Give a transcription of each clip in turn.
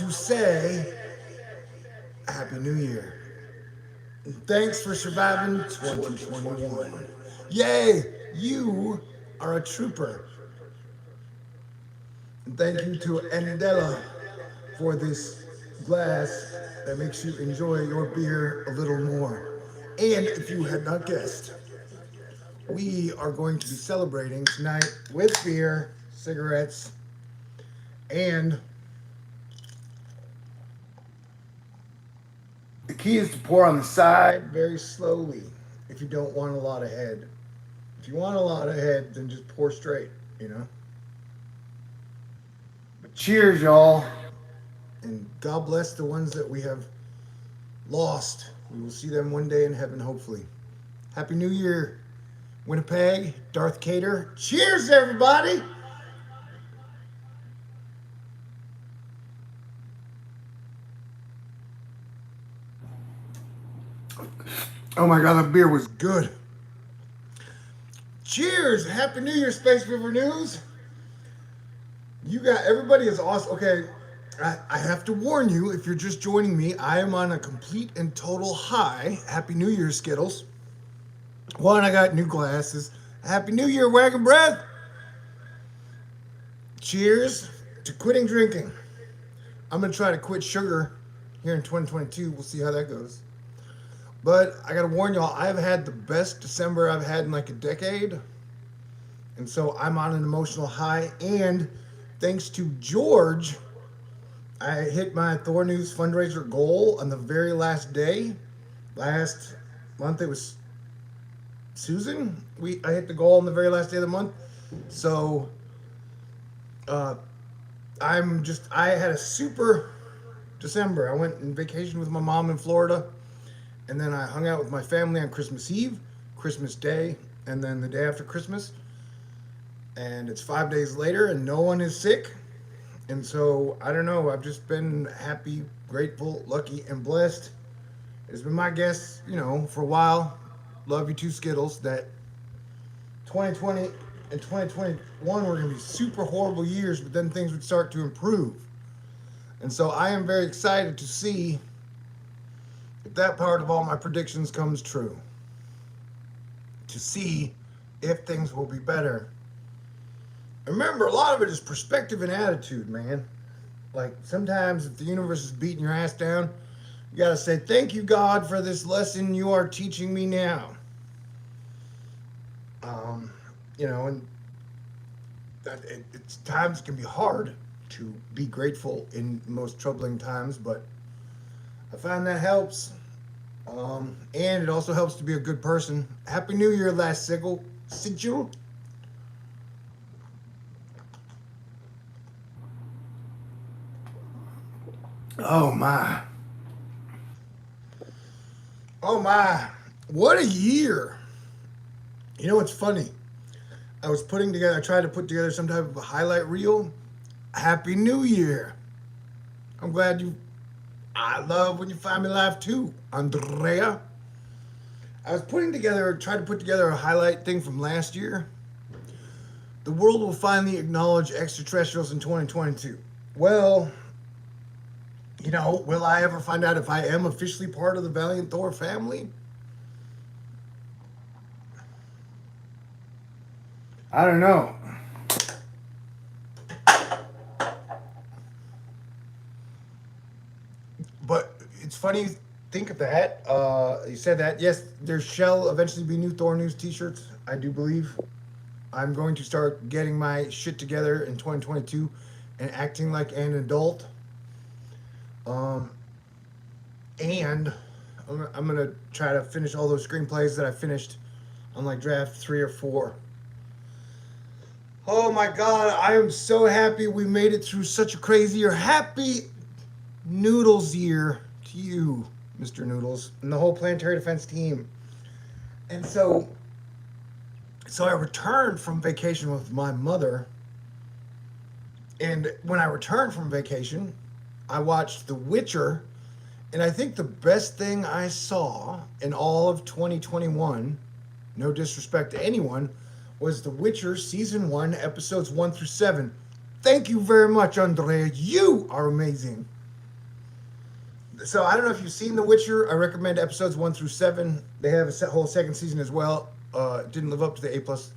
to say Happy New Year. And thanks for surviving 2021. Yay, you are a trooper. And thank you to Andela for this glass that makes you enjoy your beer a little more. And if you had not guessed, we are going to be celebrating tonight with beer, cigarettes, and the key is to pour on the side very slowly if you don't want a lot of head. If you want a lot of head, then just pour straight, you know? But cheers, y'all. And God bless the ones that we have lost. We will see them one day in heaven, hopefully. Happy New Year, Winnipeg, Darth Cater. Cheers, everybody! Oh my God, that beer was good. Cheers! Happy New Year, Space River News. You got everybody is awesome. Okay, I have to warn you if you're just joining me, I am on a complete and total high. Happy New Year, Skittles. One, I got new glasses. Happy New Year, Wagon Breath. Cheers to quitting drinking. I'm gonna try to quit sugar here in 2022. We'll see how that goes. But I gotta warn y'all, I've had the best December I've had in like a decade. And so I'm on an emotional high. And thanks to George, I hit my Thor News fundraiser goal on the very last day. Last month it was Susan. I hit the goal on the very last day of the month. So I had a super December. I went on vacation with my mom in Florida. And then I hung out with my family on Christmas Eve, Christmas Day, and then the day after Christmas. And it's 5 days later and no one is sick. And so, I don't know, I've just been happy, grateful, lucky, and blessed. It's been my guess, for a while, love you too, Skittles, that 2020 and 2021 were going to be super horrible years, but then things would start to improve. And so I am very excited to see if that part of all my predictions comes true. To see if things will be better. Remember, a lot of it is perspective and attitude, man. Like, sometimes if the universe is beating your ass down, you gotta say, thank you, God, for this lesson you are teaching me now. And it's times can be hard to be grateful in most troubling times, but I find that helps. And it also helps to be a good person. Happy New Year, last sigil. Oh my. Oh my. What a year. You know what's funny? I tried to put together some type of a highlight reel. Happy New Year. I love when you find me live too, Andrea. I was trying to put together a highlight thing from last year. The world will finally acknowledge extraterrestrials in 2022. Well, will I ever find out if I am officially part of the Valiant Thor family? I don't know. But it's funny you think of that. You said that. Yes, there shall eventually be new Thor News t-shirts, I do believe. I'm going to start getting my shit together in 2022 and acting like an adult. And I'm going to try to finish all those screenplays that I finished on like draft 3 or 4. Oh my God, I am so happy we made it through such a crazy year. Happy Noodles year to you, Mr. Noodles, and the whole Planetary Defense team. And so I returned from vacation with my mother. And when I returned from vacation, I watched The Witcher. And I think the best thing I saw in all of 2021, no disrespect to anyone, was The Witcher Season 1, Episodes 1 through 7. Thank you very much, Andrea. You are amazing. So I don't know if you've seen The Witcher. I recommend episodes 1 through 7. They have a whole second season as well. Didn't live up to the A plus.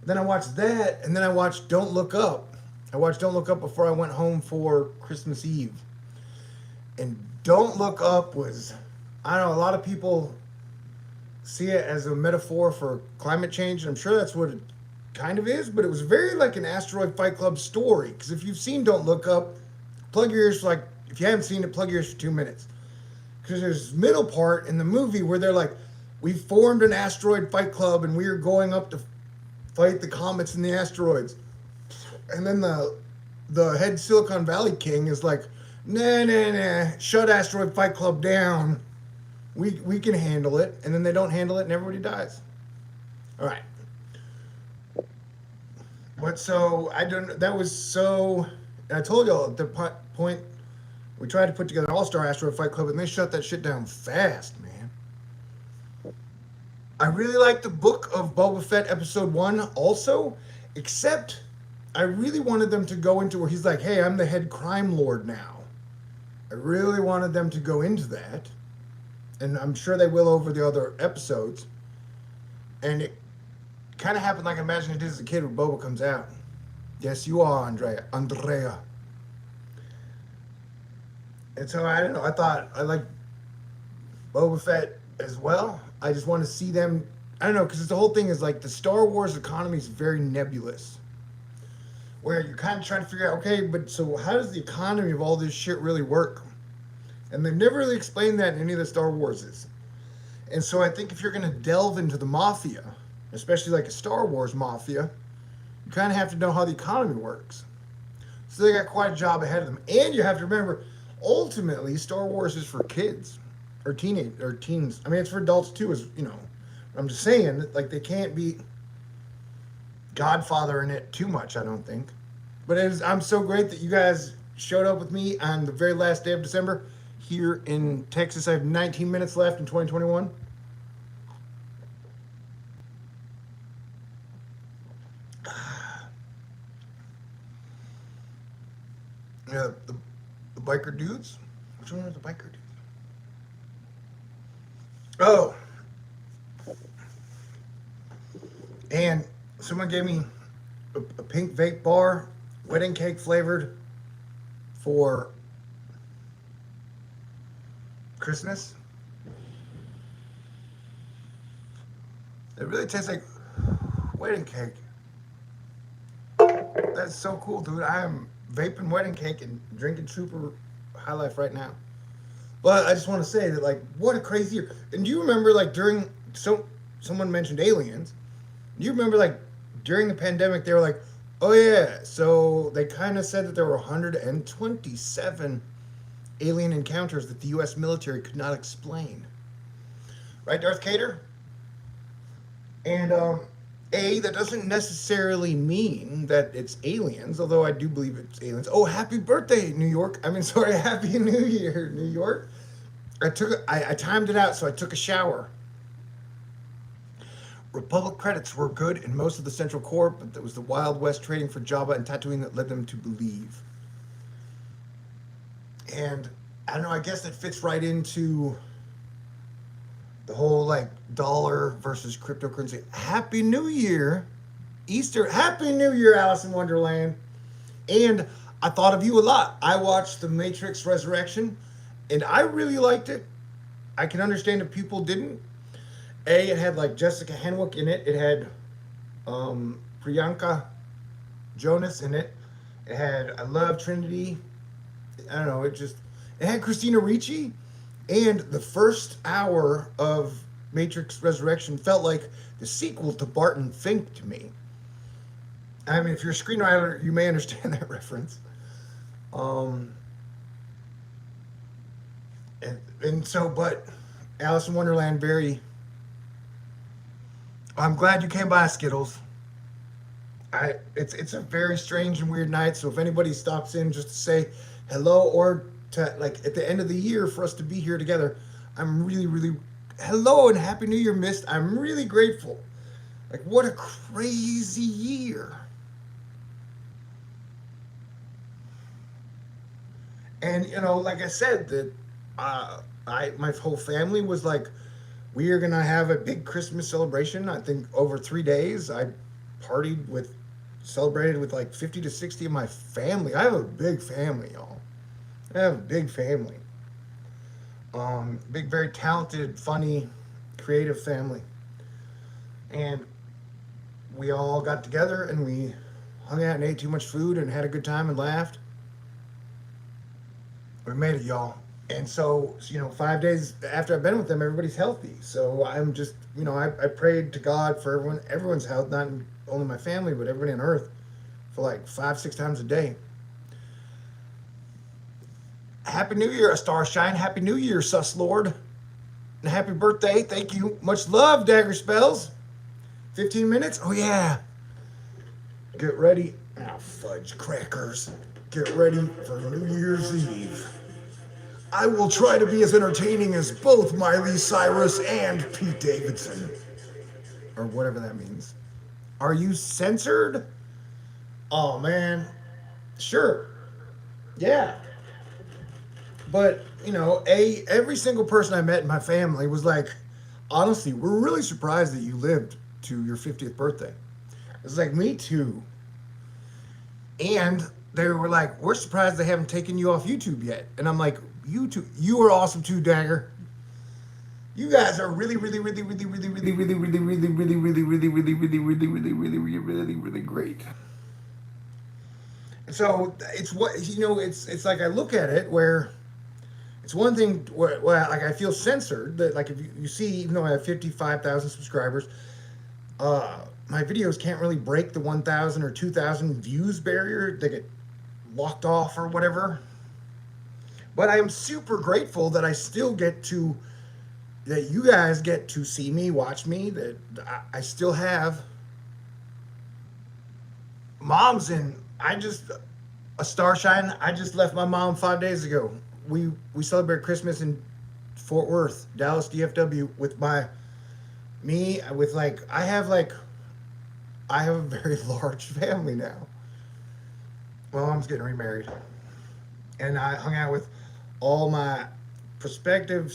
Then I watched that, and then I watched Don't Look Up. I watched Don't Look Up before I went home for Christmas Eve. And Don't Look Up was, I don't know, a lot of people see it as a metaphor for climate change, and I'm sure that's what it kind of is, but it was very like an Asteroid Fight Club story. Because if you've seen Don't Look Up, plug your ears for like, if you haven't seen it, plug your ears for 2 minutes. Because there's this middle part in the movie where they're like, we formed an asteroid fight club and we are going up to fight the comets and the asteroids. And then the head Silicon Valley king is like, nah, nah, nah, shut Asteroid Fight Club down. We can handle it. And then they don't handle it and everybody dies. All right. But so, I don't, that was so, I told y'all at the point, we tried to put together an all-star Asteroid Fight Club and they shut that shit down fast, man. I really like the book of Boba Fett episode 1 also, except I really wanted them to go into where he's like, hey, I'm the head crime lord now. I really wanted them to go into that. And I'm sure they will over the other episodes. And it kind of happened like I imagined it did as a kid when Boba comes out. Yes, you are, Andrea. Andrea. And so I don't know. I thought I like Boba Fett as well. I just want to see them. I don't know, because the whole thing is like the Star Wars economy is very nebulous. Where you're kind of trying to figure out, okay, but so how does the economy of all this shit really work? And they've never really explained that in any of the Star Warses. And so I think if you're going to delve into the mafia, especially like a Star Wars mafia, you kind of have to know how the economy works. So they got quite a job ahead of them. And you have to remember, ultimately, Star Wars is for kids or teenage or teens. I mean, it's for adults too, as you know. I'm just saying, like they can't be Godfather in it too much. I don't think. But I'm so great that you guys showed up with me on the very last day of December here in Texas. I have 19 minutes left in 2021. Yeah, the biker dudes. Which one are the biker dudes? Oh, and someone gave me a pink vape bar, wedding cake flavored for Christmas. It really tastes like wedding cake. That's so cool, dude. I am vaping wedding cake and drinking super high life right now. But I just want to say that, like, what a crazy year. And do you remember, like, someone mentioned aliens. Do you remember, like, during the pandemic, they were like, oh, yeah. So they kind of said that there were 127 alien encounters that the U.S. military could not explain. Right, Darth Cater? And, that doesn't necessarily mean that it's aliens, although I do believe it's aliens. Oh, happy birthday, New York. I mean, sorry, happy New Year, New York. I timed it out, so I took a shower. Republic credits were good in most of the Central Core, but it was the Wild West trading for Jabba and Tatooine that led them to believe. And I don't know, I guess that fits right into the whole like dollar versus cryptocurrency. Happy New Year, Easter. Happy New Year, Alice in Wonderland. And I thought of you a lot. I watched The Matrix Resurrection, and I really liked it. I can understand if people didn't. It had like Jessica Henwick in it. It had Priyanka Jonas in it. It had I Love Trinity. I don't know. It had Christina Ricci. And the first hour of Matrix Resurrection felt like the sequel to Barton Fink to me. I mean, if you're a screenwriter, you may understand that reference. Um, and so, but Alice in Wonderland, I'm glad you came by, Skittles. It's a very strange and weird night. So if anybody stops in just to say hello or to like at the end of the year for us to be here together, I'm really, really hello and happy New Year, Mist. I'm really grateful. Like what a crazy year. And like I said, that My whole family was like, we are gonna have a big Christmas celebration. I think over 3 days. I partied with, celebrated with like 50 to 60 of my family. I have a big family, y'all. I have a big family. Big, very talented, funny, creative family, and we all got together and we hung out and ate too much food and had a good time and laughed. We made it, y'all. And so, 5 days after I've been with them, everybody's healthy. So I'm just, I prayed to God for everyone's health, not only my family, but everybody on earth, for like 5, 6 times a day. Happy New Year, Starshine. Happy New Year, Sus Lord. And happy birthday. Thank you. Much love, Dagger Spells. 15 minutes? Oh, yeah. Get ready. Oh, fudge crackers. Get ready for New Year's Eve. I will try to be as entertaining as both Miley Cyrus and Pete Davidson. Or whatever that means. Are you censored? Oh, man. Sure. Yeah. But, every single person I met in my family was like, honestly, we're really surprised that you lived to your 50th birthday. It's like, me too. And they were like, we're surprised they haven't taken you off YouTube yet. And I'm like, YouTube, you are awesome too, Dagger. You guys are really, really, really, really, really, really, really, really, really, really, really, really, really, really, really, really, really, really, really great. So it's what it's like. I look at it where it's one thing where like I feel censored that like if you see, even though I have 55,000 subscribers, my videos can't really break the 1,000 or 2,000 views barrier. They get locked off or whatever. But I am super grateful that I still get to, that you guys get to see me, watch me, that I still have moms. And a Starshine, I just left my mom 5 days ago. We celebrate Christmas in Fort Worth, Dallas, DFW with I have a very large family now. My mom's getting remarried. And I hung out with all my prospective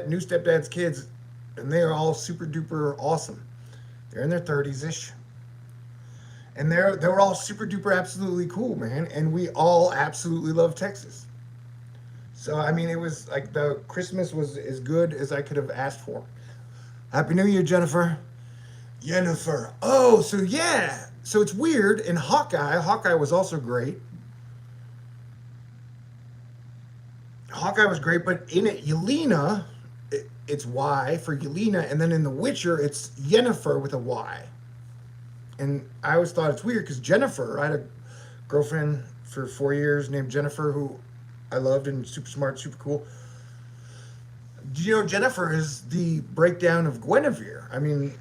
new stepdad's kids, and they are all super duper awesome. They're in their 30s ish. And they were all super duper absolutely cool, man. And we all absolutely love Texas. So, I mean, it was like the Christmas was as good as I could have asked for. Happy New Year, Jennifer. Jennifer. Oh, so yeah. So it's weird. In Hawkeye was also great. Hawkeye was great, but in it, Yelena, it's Y for Yelena, and then in The Witcher, it's Yennefer with a Y. And I always thought it's weird because Jennifer, I had a girlfriend for 4 years named Jennifer who I loved and super smart, super cool. Jennifer is the breakdown of Guinevere. I mean,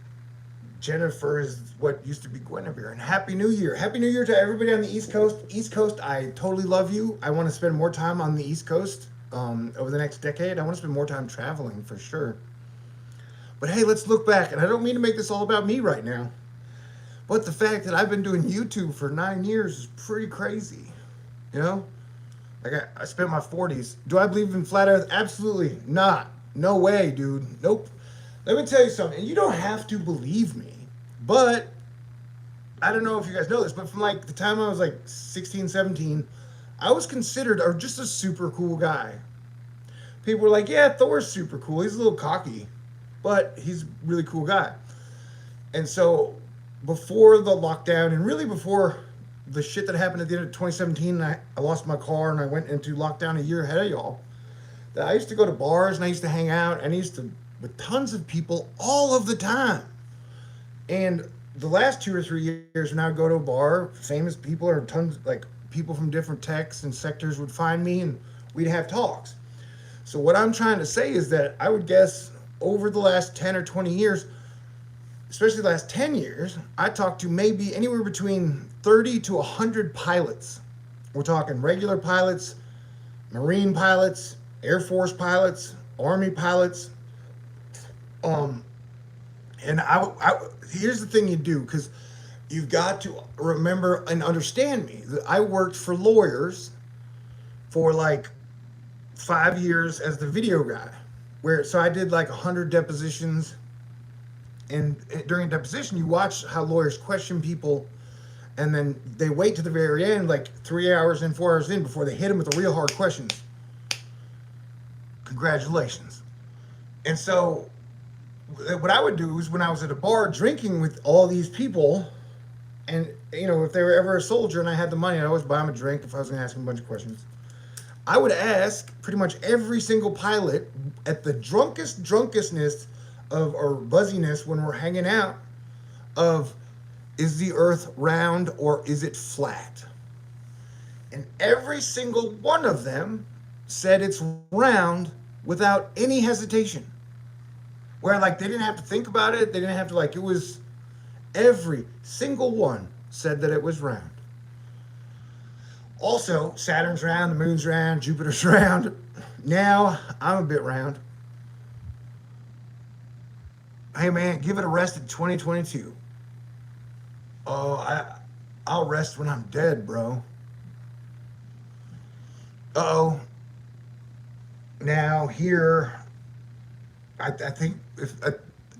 Jennifer is what used to be Guinevere. And Happy New Year. Happy New Year to everybody on the East Coast. East Coast, I totally love you. I want to spend more time on the East Coast over the next decade. I want to spend more time traveling for sure. But hey, let's look back. And I don't mean to make this all about me right now. But the fact that I've been doing YouTube for 9 years is pretty crazy. Like I spent my 40s. Do I believe in flat earth? Absolutely not. No way, dude. Nope. Let me tell you something. And you don't have to believe me. But I don't know if you guys know this, but from like the time I was like 16, 17, I was considered just a super cool guy. People were like, yeah, Thor's super cool. He's a little cocky, but he's a really cool guy. And so before the lockdown and really before the shit that happened at the end of 2017, I lost my car and I went into lockdown a year ahead of y'all, that I used to go to bars and I used to hang out and I used to with tons of people all of the time. And the last 2 or 3 years, when I would go to a bar, famous people or tons, like people from different techs and sectors would find me and we'd have talks. So what I'm trying to say is that I would guess over the last 10 or 20 years, especially the last 10 years, I talked to maybe anywhere between 30 to 100 pilots. We're talking regular pilots, Marine pilots, Air Force pilots, Army pilots. And here's the thing you do, because you've got to remember and understand me. I worked for lawyers for like 5 years as the video guy, where so I did like 100 depositions, and during a deposition, you watch how lawyers question people, and then they wait to the very end, like 3 hours in, 4 hours in, before they hit them with the real hard questions. Congratulations. And so, what I would do is when I was at a bar drinking with all these people, and if they were ever a soldier and I had the money, I'd always buy them a drink if I was going to ask them a bunch of questions. I would ask pretty much every single pilot at the drunkestness of or buzziness when we're hanging out of, is the earth round or is it flat? And every single one of them said it's round without any hesitation. Where like they didn't have to think about it, they didn't have to it was every single one said that it was round. Also, Saturn's round, the moon's round, Jupiter's round. Now, I'm a bit round. Hey man, give it a rest in 2022. Oh, I'll rest when I'm dead, bro. Uh-oh. Now here, I think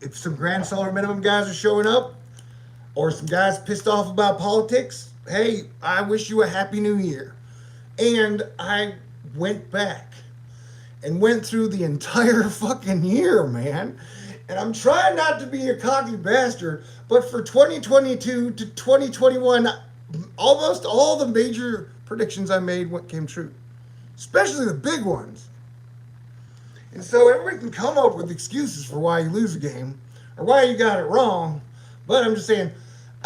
if some grand solar minimum guys are showing up, or some guys pissed off about politics, hey, I wish you a happy new year. And I went back and went through the entire fucking year, man. And I'm trying not to be a cocky bastard, but for 2022 to 2021, almost all the major predictions I made came true, especially the big ones. And so everybody can come up with excuses for why you lose a game or why you got it wrong, but I'm just saying,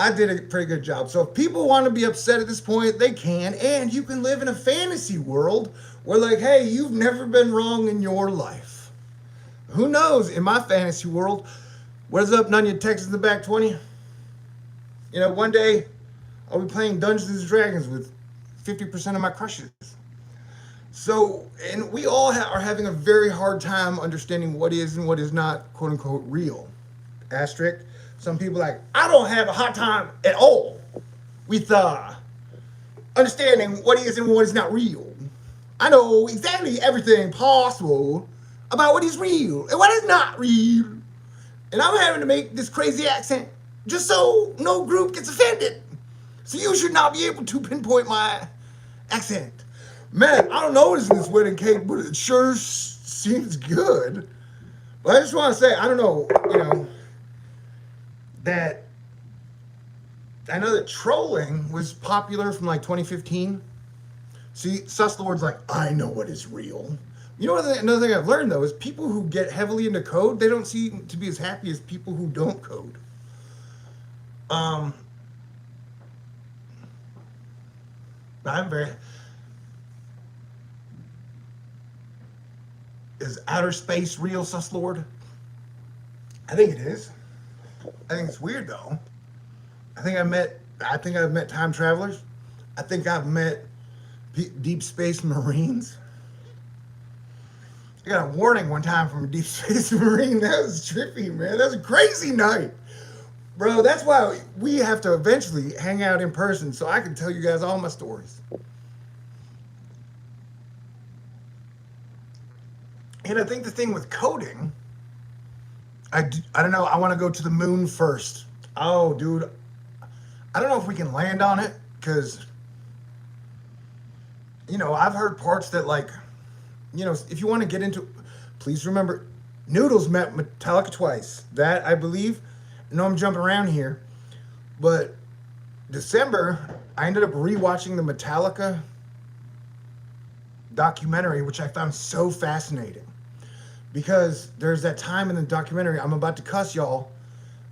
I did a pretty good job. So if people want to be upset at this point, they can. And you can live in a fantasy world where, like, hey, you've never been wrong in your life. Who knows? In my fantasy world, what is up, none of you Texans in the back 20? One day I'll be playing Dungeons and Dragons with 50% of my crushes. So, and we all are having a very hard time understanding what is and what is not, quote unquote, real. Asterisk. Some people I don't have a hard time at all with understanding what is and what is not real. I know exactly everything possible about what is real and what is not real. And I'm having to make this crazy accent just so no group gets offended. So you should not be able to pinpoint my accent. Man, I don't know what is in this wedding cake, but it sure seems good. But I just want to say, I don't know, that I know that trolling was popular from 2015. See, Sus Lord's I know what is real. Another thing I've learned though is people who get heavily into code, they don't seem to be as happy as people who don't code. I'm very. Is outer space real, Sus Lord? I think it is. I think it's weird though. I think I've met time travelers. I think I've met deep space marines. I got a warning one time from a deep space marine. That was trippy, man. That was a crazy night. Bro, that's why we have to eventually hang out in person so I can tell you guys all my stories. And I think the thing with coding, I don't know, I want to go to the moon first. Oh, dude, I don't know if we can land on it, because, I've heard parts that, if you want to get into, please remember, Noodles met Metallica twice. That, I believe, I know I'm jumping around here, but December, I ended up rewatching the Metallica documentary, which I found so fascinating. Because there's that time in the documentary, I'm about to cuss y'all,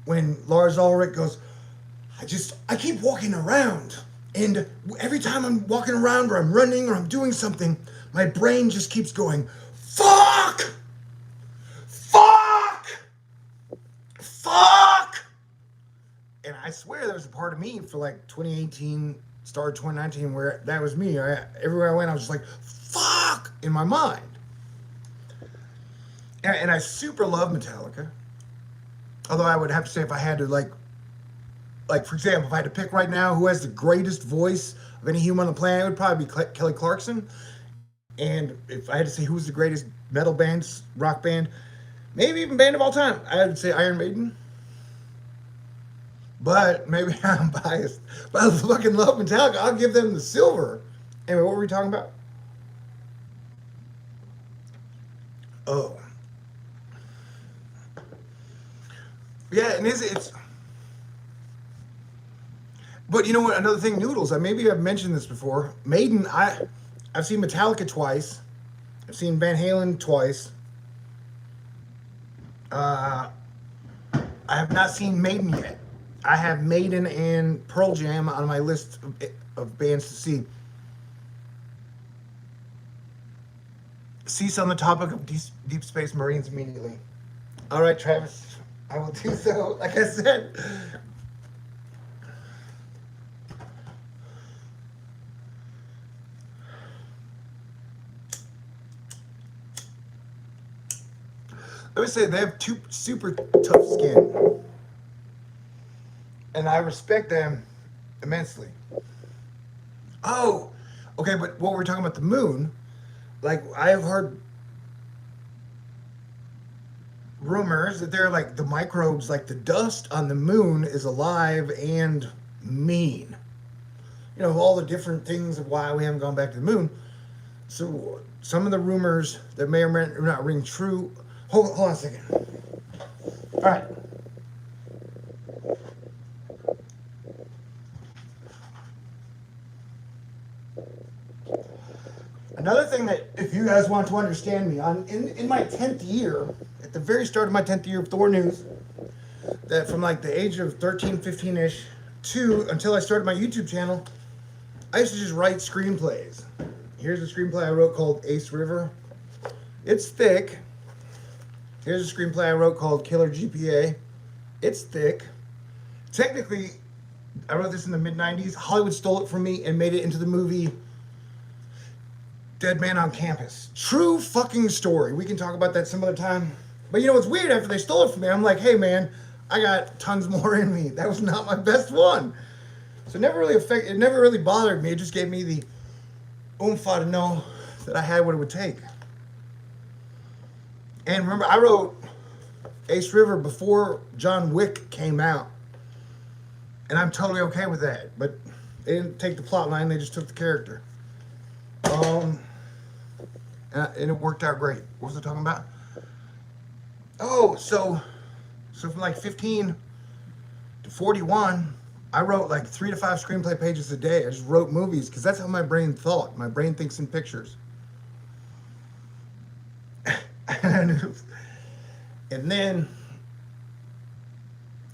when Lars Ulrich goes, I keep walking around, and every time I'm walking around or I'm running or I'm doing something, my brain just keeps going, fuck! Fuck! Fuck! And I swear there was a part of me for 2018, started 2019, where that was me. Everywhere I went, I was just like, fuck! In my mind. And I super love Metallica. Although I would have to say, if I had to, for example, if I had to pick right now who has the greatest voice of any human on the planet, it would probably be Kelly Clarkson. And if I had to say who's the greatest metal band, rock band, maybe even band of all time, I would say Iron Maiden. But maybe I'm biased. But I fucking love Metallica. I'll give them the silver. Anyway, what were we talking about? Oh, yeah, and it's. But you know what? Another thing, Noodles. I maybe I've mentioned this before. Maiden. I've seen Metallica twice. I've seen Van Halen twice. Uh, I have not seen Maiden yet. I have Maiden and Pearl Jam on my list of bands to see. Cease on the topic of Deep Space Marines immediately. All right, Travis. I will do so. Like I said, let me say they have two super tough skin, and I respect them immensely. Oh, okay, but what we're talking about the moon, like I have heard rumors that they're like the microbes, like the dust on the moon is alive and mean. You know, all the different things of why we haven't gone back to the moon. So some of the rumors that may or may not ring true. Hold on a second. All right. Another thing that, if you guys want to understand me, in my 10th year, at the very start of my 10th year of Thor News, that from like the age of 13, 15-ish to until I started my YouTube channel, I used to just write screenplays. Here's a screenplay I wrote called Ace River. It's thick. Here's a screenplay I wrote called Killer GPA. It's thick. Technically, I wrote this in the mid-90s. Hollywood stole it from me and made it into the movie Dead Man on Campus. True fucking story. We can talk about that some other time. But you know what's weird? After they stole it from me, I'm like, hey man, I got tons more in me. That was not my best one. So it never really bothered me. It just gave me the oomph to know that I had what it would take. And remember, I wrote Ace River before John Wick came out. And I'm totally okay with that. But they didn't take the plot line, they just took the character. And it worked out great. What was I talking about? Oh, so from like 15 to 41, I wrote like 3 to 5 screenplay pages a day. I just wrote movies because that's how my brain thought. My brain thinks in pictures. And then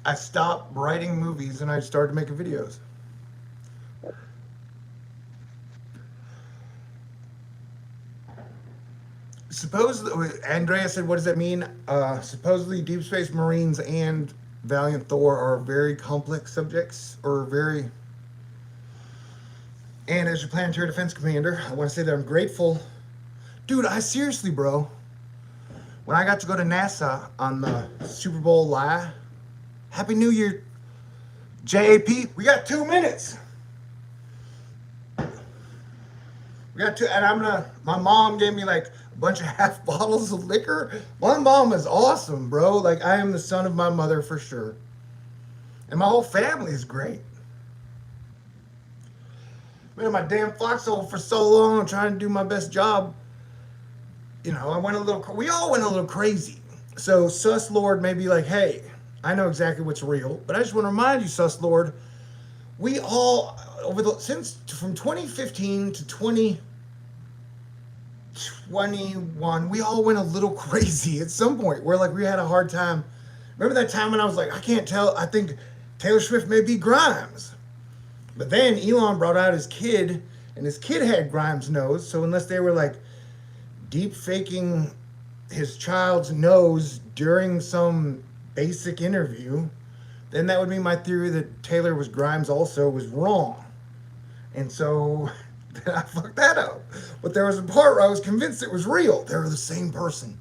I stopped writing movies and I started making videos. Supposedly, Andrea said, what does that mean? Supposedly, Deep Space Marines and Valiant Thor are very complex subjects, or very. And as your planetary defense commander, I want to say that I'm grateful. Dude, I seriously, bro. When I got to go to NASA on the Super Bowl lie, Happy New Year, JAP. We got 2 minutes. We got two, and my mom gave me like a bunch of half bottles of liquor. My mom is awesome, bro. Like, I am the son of my mother for sure. And my whole family is great. Been in my damn foxhole for so long, trying to do my best job. You know, we all went a little crazy. So Sus Lord may be like, hey, I know exactly what's real, but I just want to remind you, Sus Lord, we all, from 2015 to 2021, we all went a little crazy at some point. Where like we had a hard time. Remember that time when I was like, I can't tell, I think Taylor Swift may be Grimes. But then Elon brought out his kid, and his kid had Grimes' nose, so unless they were like deep faking his child's nose during some basic interview, then that would be my theory that Taylor was Grimes also was wrong. And so then I fucked that up. But there was a part where I was convinced it was real. They were the same person.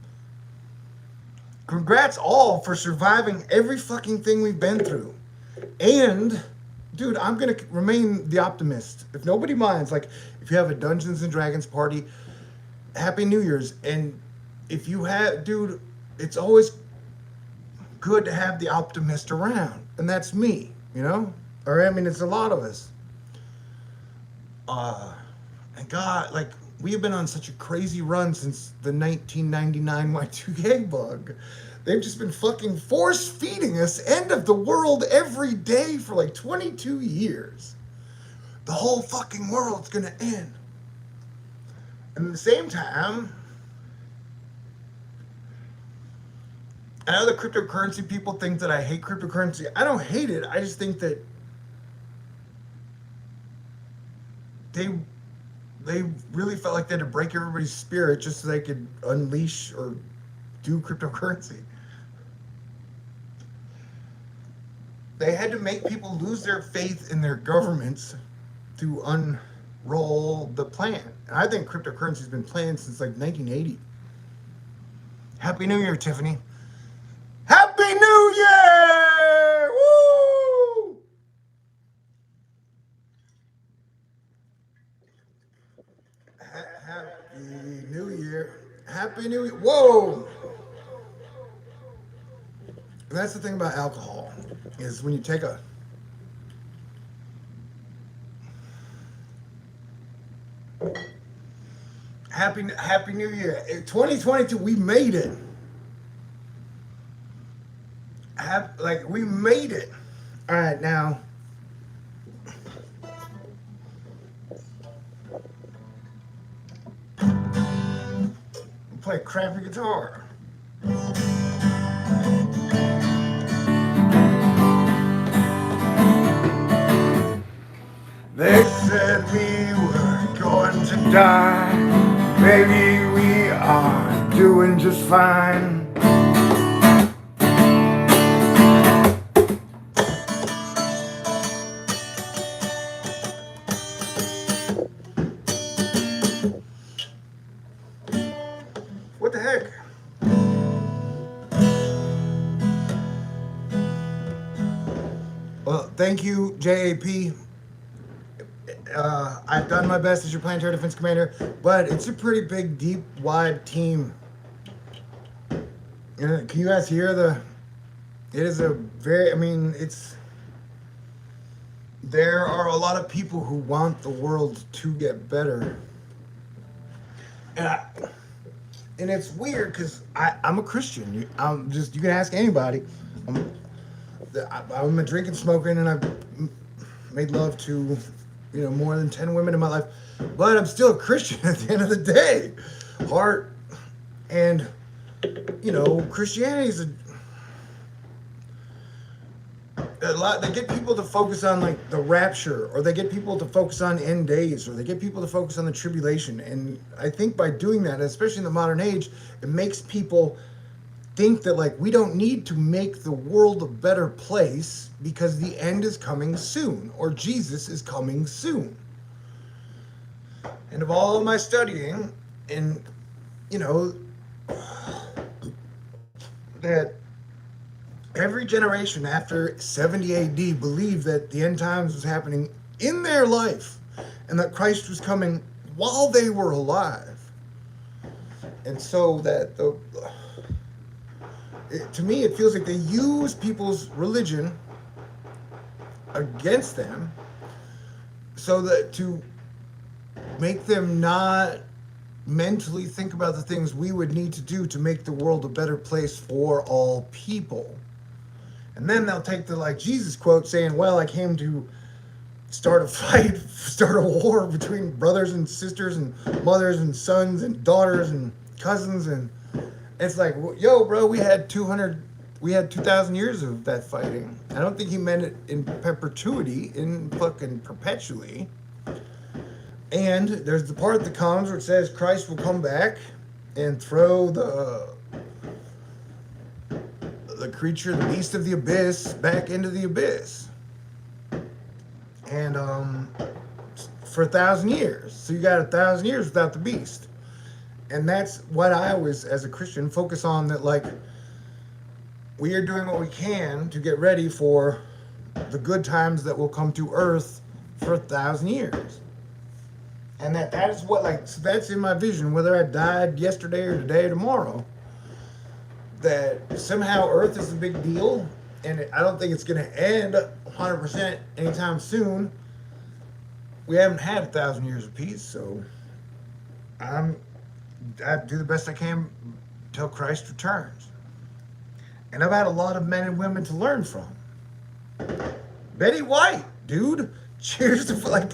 Congrats all for surviving every fucking thing we've been through. And, dude, I'm going to remain the optimist. If nobody minds, like, if you have a Dungeons and Dragons party, Happy New Year's. And if you have, dude, it's always good to have the optimist around. And that's me, you know? Or, I mean, it's a lot of us. Uh, and God, like, we have been on such a crazy run since the 1999 Y2K bug. They've just been fucking force feeding us end of the world every day for like 22 years. The whole fucking world's gonna end. And at the same time, I know the cryptocurrency people think that I hate cryptocurrency. I don't hate it. I just think that they they really felt like they had to break everybody's spirit just so they could unleash or do cryptocurrency. They had to make people lose their faith in their governments to unroll the plan. And I think cryptocurrency's been planned since like 1980. Happy New Year, Tiffany. Happy New Year! Woo! Happy New Year. Happy New Year. Whoa! And that's the thing about alcohol is when you take a Happy New Year. 2022, we made it. Like we made it. All right, now play crappy guitar. They said we were going to die. Maybe we are doing just fine. What the heck? Well, thank you, JAP. I've done my best as your planetary defense commander, but it's a pretty big, deep, wide team. Can you guys hear the? It is a very. I mean, it's. There are a lot of people who want the world to get better, and and it's weird because I'm a Christian. You can ask anybody. I'm a drinking, smoking, and I've made love to more than 10 women in my life, but I'm still a Christian at the end of the day. Heart and Christianity is a lot. They get people to focus on like the rapture, or they get people to focus on end days, or they get people to focus on the tribulation. And I think by doing that, especially in the modern age, it makes people think that like we don't need to make the world a better place because the end is coming soon, or Jesus is coming soon. And of all of my studying, and that every generation after 70 AD believed that the end times was happening in their life and that Christ was coming while they were alive. And so that to me, it feels like they use people's religion against them so that to make them not mentally think about the things we would need to do to make the world a better place for all people. And then they'll take the like Jesus quote saying, well, I came to start a fight, start a war between brothers and sisters and mothers and sons and daughters and cousins. And it's like, yo, bro, we had 2,000 years of that fighting. I don't think he meant it in perpetuity, in fucking perpetually. And there's the part that comes where it says Christ will come back and throw the creature, the beast of the abyss, back into the abyss. And for 1,000 years. So you got 1,000 years without the beast. And that's what I always, as a Christian, focus on, that like we are doing what we can to get ready for the good times that will come to earth for 1,000 years. And that is what, like, so that's in my vision, whether I died yesterday or today or tomorrow, that somehow Earth is a big deal, and I don't think it's going to end 100% anytime soon. We haven't had 1,000 years of peace, so I'm I do the best I can till Christ returns. And I've had a lot of men and women to learn from. Betty White, dude. Cheers to, like,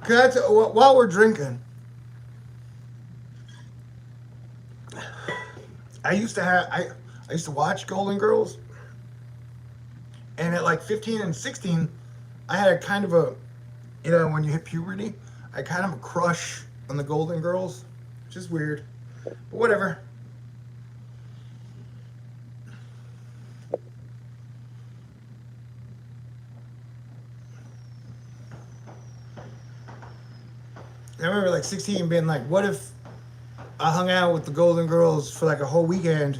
while we're drinking. I used to watch Golden Girls, and at like 15 and 16, I had a kind of a, when you hit puberty, I kind of a crush on the Golden Girls, which is weird, but whatever. I remember like 16 being like, what if I hung out with the Golden Girls for like a whole weekend,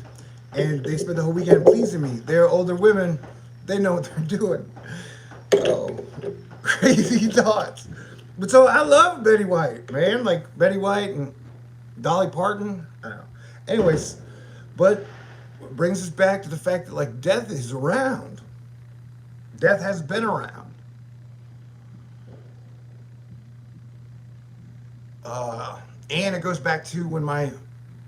and they spent the whole weekend pleasing me? They're older women, they know what they're doing. Oh, crazy thoughts. But so I love Betty White, man. Like Betty White and Dolly Parton. I don't know. Anyways, but it brings us back to the fact that like death is around. Death has been around. And it goes back to when my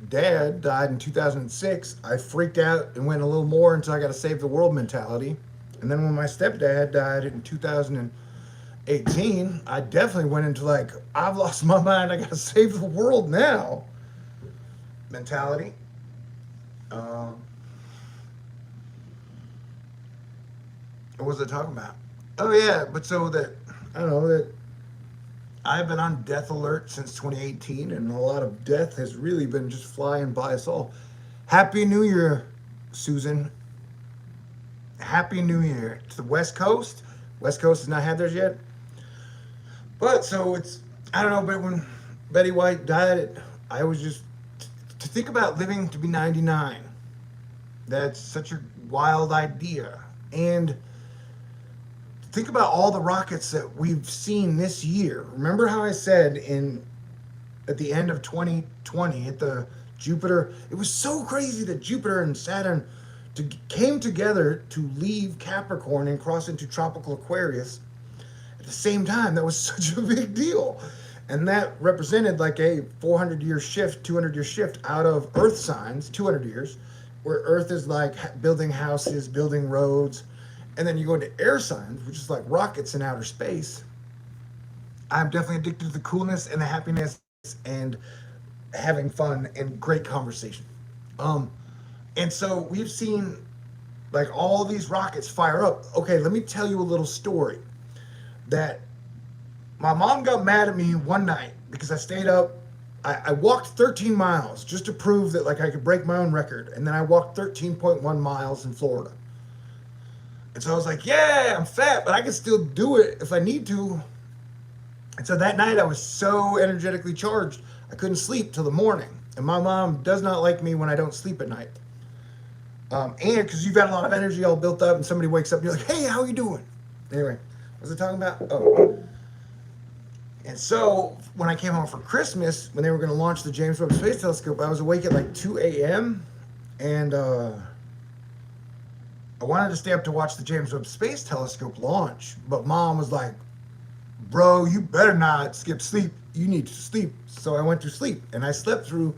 dad died in 2006. I freaked out and went a little more until I got to save the world mentality. And then when my stepdad died in 2018, I definitely went into like, I've lost my mind. I got to save the world now mentality. Um, what was I talking about? Oh yeah, but so that I don't know that I've been on death alert since 2018, and a lot of death has really been just flying by us all. Happy New Year, Susan. Happy New Year to the West Coast. West Coast has not had theirs yet. But so it's, I don't know, but when Betty White died, I was just, to think about living to be 99, that's such a wild idea. And think about all the rockets that we've seen this year. Remember how I said at the end of 2020 at the Jupiter, it was so crazy that Jupiter and Saturn came together to leave Capricorn and cross into tropical Aquarius at the same time. That was such a big deal. And that represented like a 400-year shift, 200-year shift out of Earth signs, 200 years, where Earth is like building houses, building roads. And then you go into air signs, which is like rockets in outer space. I'm definitely addicted to the coolness and the happiness and having fun and great conversation. Um, and so we've seen like all these rockets fire up. Okay, let me tell you a little story that my mom got mad at me one night because I stayed up. I walked 13 miles just to prove that like I could break my own record. And then I walked 13.1 miles in Florida. And so I was like, yeah, I'm fat, but I can still do it if I need to. And so that night I was so energetically charged, I couldn't sleep till the morning. And my mom does not like me when I don't sleep at night. And because you've got a lot of energy all built up and somebody wakes up and you're like, hey, how are you doing? Anyway, what was I talking about? Oh. And so when I came home for Christmas, when they were going to launch the James Webb Space Telescope, I was awake at like 2 a.m. And I wanted to stay up to watch the James Webb Space Telescope launch, but Mom was like, bro, you better not skip sleep. You need to sleep. So I went to sleep, and I slept through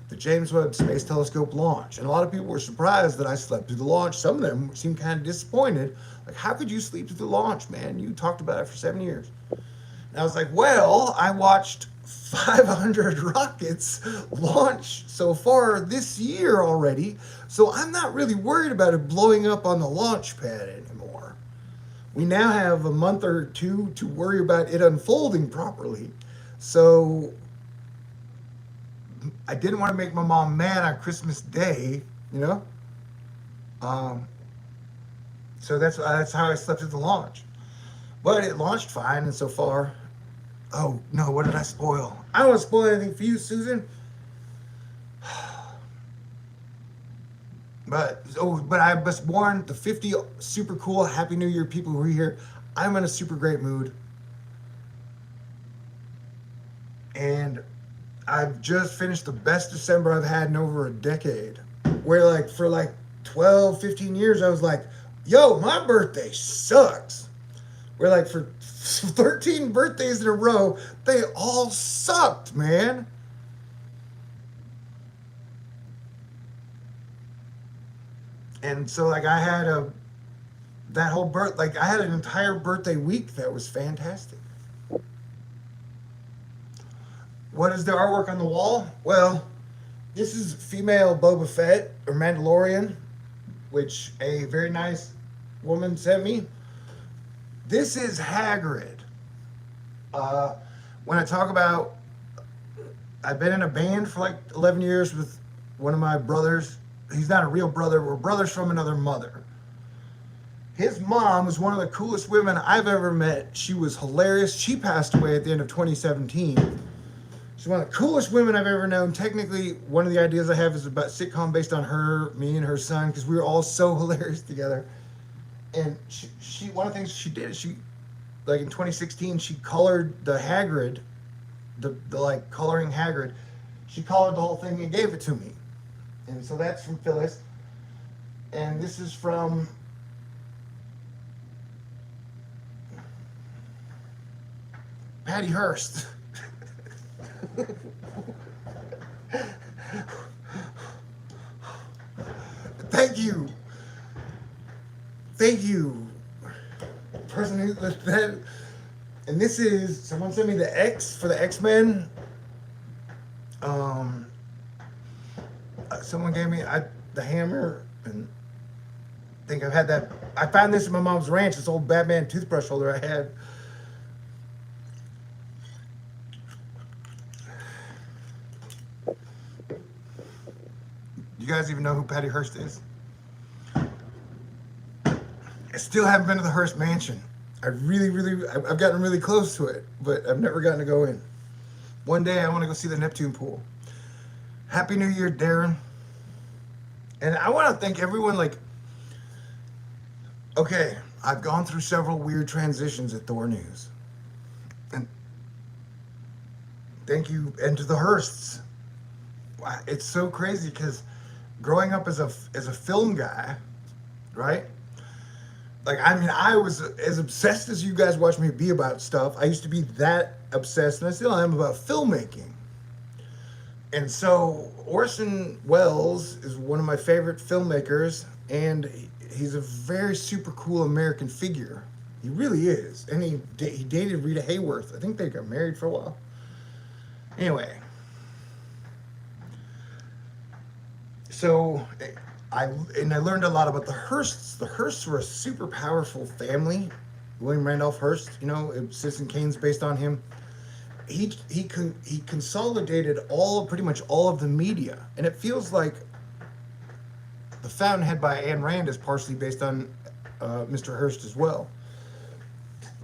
the James Webb Space Telescope launch. And a lot of people were surprised that I slept through the launch. Some of them seemed kind of disappointed. Like, how could you sleep through the launch, man? You talked about it for 7 years. And I was like, well, I watched 500 rockets launch so far this year already, so I'm not really worried about it blowing up on the launch pad anymore. We now have a month or two to worry about it unfolding properly. So I didn't want to make my mom mad on Christmas Day, you know? So that's how I slept at the launch. But it launched fine, and so far, oh no, what did I spoil? I don't want to spoil anything for you, Susan. But I was warned the 50 super cool Happy New Year people who are here. I'm in a super great mood. I've just finished the best December I've had in over a decade. Where like for like 12, 15 years I was like, yo, my birthday sucks. Where like for 13 birthdays in a row, they all sucked, man. And so like I had a that whole birth like I had an entire birthday week that was fantastic. What is the artwork on the wall? Well, this is female Boba Fett or Mandalorian, which a very nice woman sent me. This is Hagrid. Uh, when I talk about, I've been in a band for like 11 years with one of my brothers. He's not a real brother. We're brothers from another mother. His mom was one of the coolest women I've ever met. She was hilarious. She passed away at the end of 2017. She's one of the coolest women I've ever known. Technically, one of the ideas I have is about sitcom based on her, me, and her son, because we were all so hilarious together. And she one of the things she did is she, like in 2016, she colored the Hagrid, the like coloring Hagrid. She colored the whole thing and gave it to me. And so that's from Phyllis. And this is from Patty Hearst. Thank you. Thank you. Person who that. And this is someone sent me the X for the X-Men. Um, Someone gave me the hammer, and I think I've had that. I found this in my mom's ranch. This old Batman toothbrush holder I had. You guys even know who Patty Hearst is? I still haven't been to the Hearst Mansion. I've gotten really close to it, but I've never gotten to go in. One day I want to go see the Neptune pool. Happy New Year, Darren. And I want to thank everyone, like, okay, I've gone through several weird transitions at Thor News. And thank you, and to the Hearsts. It's so crazy because growing up as a film guy, right? Like, I mean, I was as obsessed as you guys watch me be about stuff. I used to be that obsessed, and I still am, about filmmaking. And so Orson Welles is one of my favorite filmmakers, and he's a very super cool American figure. He really is. And he dated Rita Hayworth. I think they got married for a while. Anyway. So I learned a lot about the Hearsts. The Hearsts were a super powerful family. William Randolph Hearst, Citizen Kane's based on him. He consolidated pretty much all of the media, and it feels like The Fountainhead by Ayn Rand is partially based on Mr. Hearst as well.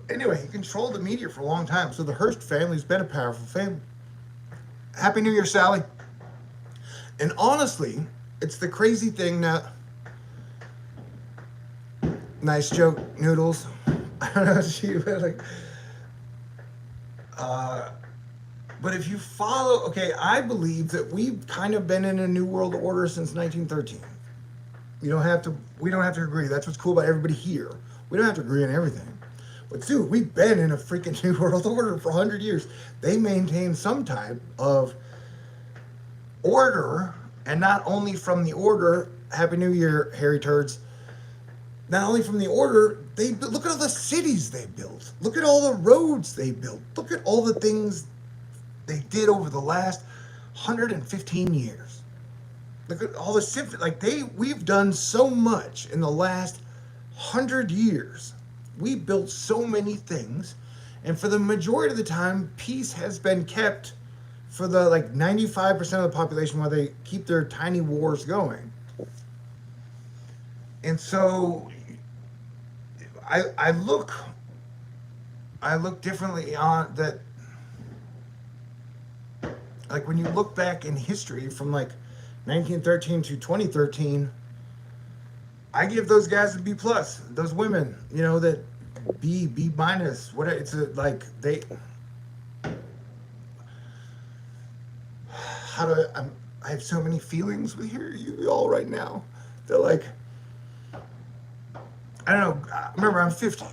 Anyway, he controlled the media for a long time, so the Hearst family's been a powerful family. Happy New Year, Sally. And honestly, it's the crazy thing that... Nice joke, Noodles. I don't know, but if you follow... Okay, I believe that we've kind of been in a new world order since 1913. We don't have to agree. That's what's cool about everybody here. We don't have to agree on everything. But dude, we've been in a freaking new world order for 100 years. They maintain some type of order, and not only from the order, Happy New Year, Harry Turds, not only from the order, look at all the cities they built. Look at all the roads they built. Look at all the things they did over the last 115 years. Look at all the symphony. We've done so much in the last 100 years. We built so many things, and for the majority of the time, peace has been kept for the 95% of the population while they keep their tiny wars going. And so I look differently on that. Like when you look back in history from 1913 to 2013, I give those guys a B plus. Those women, that B minus. What it's how do I have so many feelings with here you all right now. They're like, I don't know. Remember, I'm 50,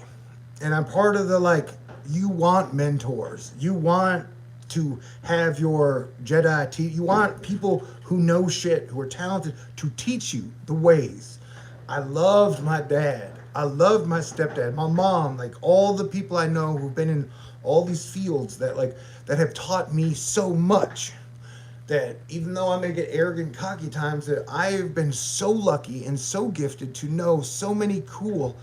and I'm part of the like. You want mentors. You want to have your Jedi. You want people who know shit, who are talented, to teach you the ways. I loved my dad. I loved my stepdad, my mom, like all the people I know who've been in all these fields that have taught me so much. That even though I may get arrogant, cocky times, that I've been so lucky and so gifted to know so many cool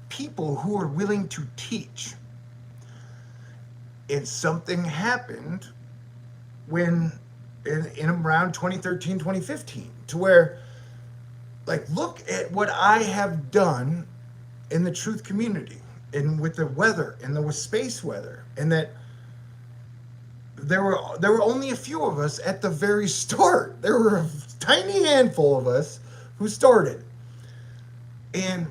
people who are willing to teach. And something happened when in around 2013, 2015, to where, like, look at what I have done in the truth community and with the weather and with space weather, and that there were only a few of us at the very start. There were a tiny handful of us who started. And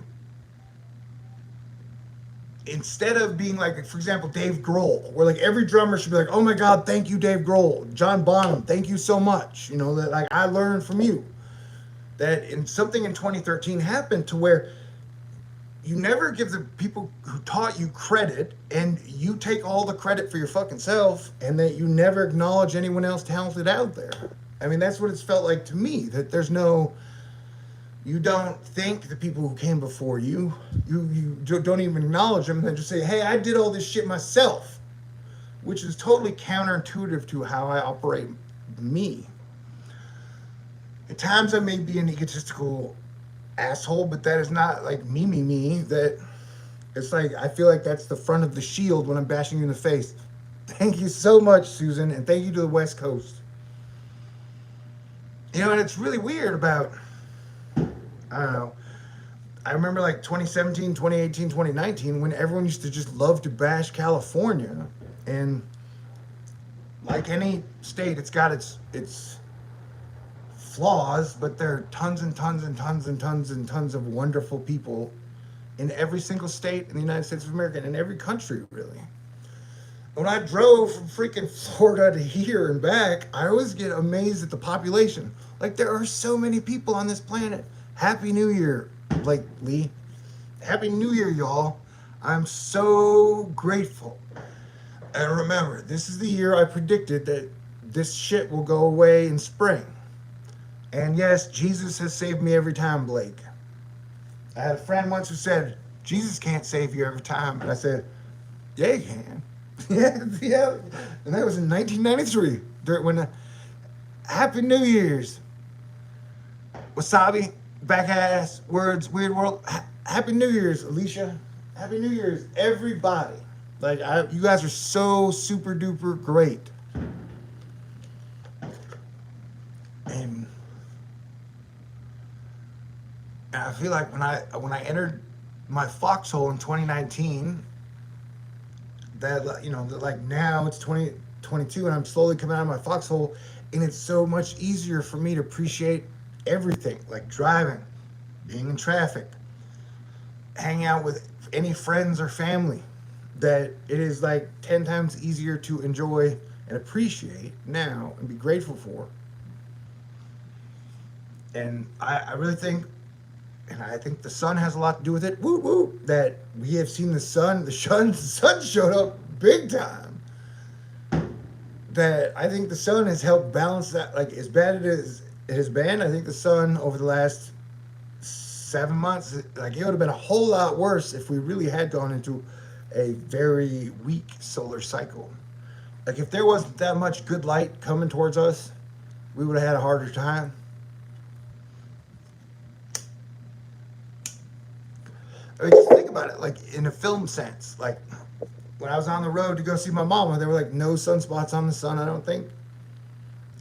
instead of being like, for example, Dave Grohl, where like every drummer should be like, oh my God, thank you, Dave Grohl. John Bonham, thank you so much. You know, that like I learned from you. That something in 2013 happened to where you never give the people who taught you credit, and you take all the credit for your fucking self, and that you never acknowledge anyone else talented out there. I mean, that's what it's felt like to me, that there's no, you don't thank the people who came before you. You don't even acknowledge them, and then just say, hey, I did all this shit myself, which is totally counterintuitive to how I operate me. At times I may be an egotistical asshole, but that is not like me. That it's like I feel like that's the front of the shield when I'm bashing you in the face. Thank you so much, Susan, and thank you to the West Coast. You know, and it's really weird about, I don't know, I remember like 2017, 2018, 2019, when everyone used to just love to bash California. And like any state, it's got its flaws, but there are tons and tons and tons and tons and tons of wonderful people in every single state in the United States of America, and in every country, really. When I drove from freaking Florida to here and back, I always get amazed at the population. Like, there are so many people on this planet. Happy New Year, Blake Lee. Happy New Year, y'all. I'm so grateful. And remember, this is the year I predicted that this shit will go away in spring. And yes, Jesus has saved me every time, Blake. I had a friend once who said, Jesus can't save you every time. And I said, yeah, he can. yeah. And that was in 1993. Happy New Year's. Wasabi, back ass, words, weird world. Happy New Year's, Alicia. Happy New Year's, everybody. Like, you guys are so super duper great. And I feel like when I entered my foxhole in 2019, that, you know, that like now it's 2022 and I'm slowly coming out of my foxhole, and it's so much easier for me to appreciate everything, like driving, being in traffic, hanging out with any friends or family, that it is like 10 times easier to enjoy and appreciate now and be grateful for. And I really think, and I think the sun has a lot to do with it, woo woo, that we have seen the sun showed up big time. That I think the sun has helped balance that, like as bad as it has been, I think the sun over the last 7 months, like it would have been a whole lot worse if we really had gone into a very weak solar cycle. Like if there wasn't that much good light coming towards us, we would have had a harder time. I mean, just think about it, like in a film sense. Like when I was on the road to go see my mama, there were like no sunspots on the sun, I don't think.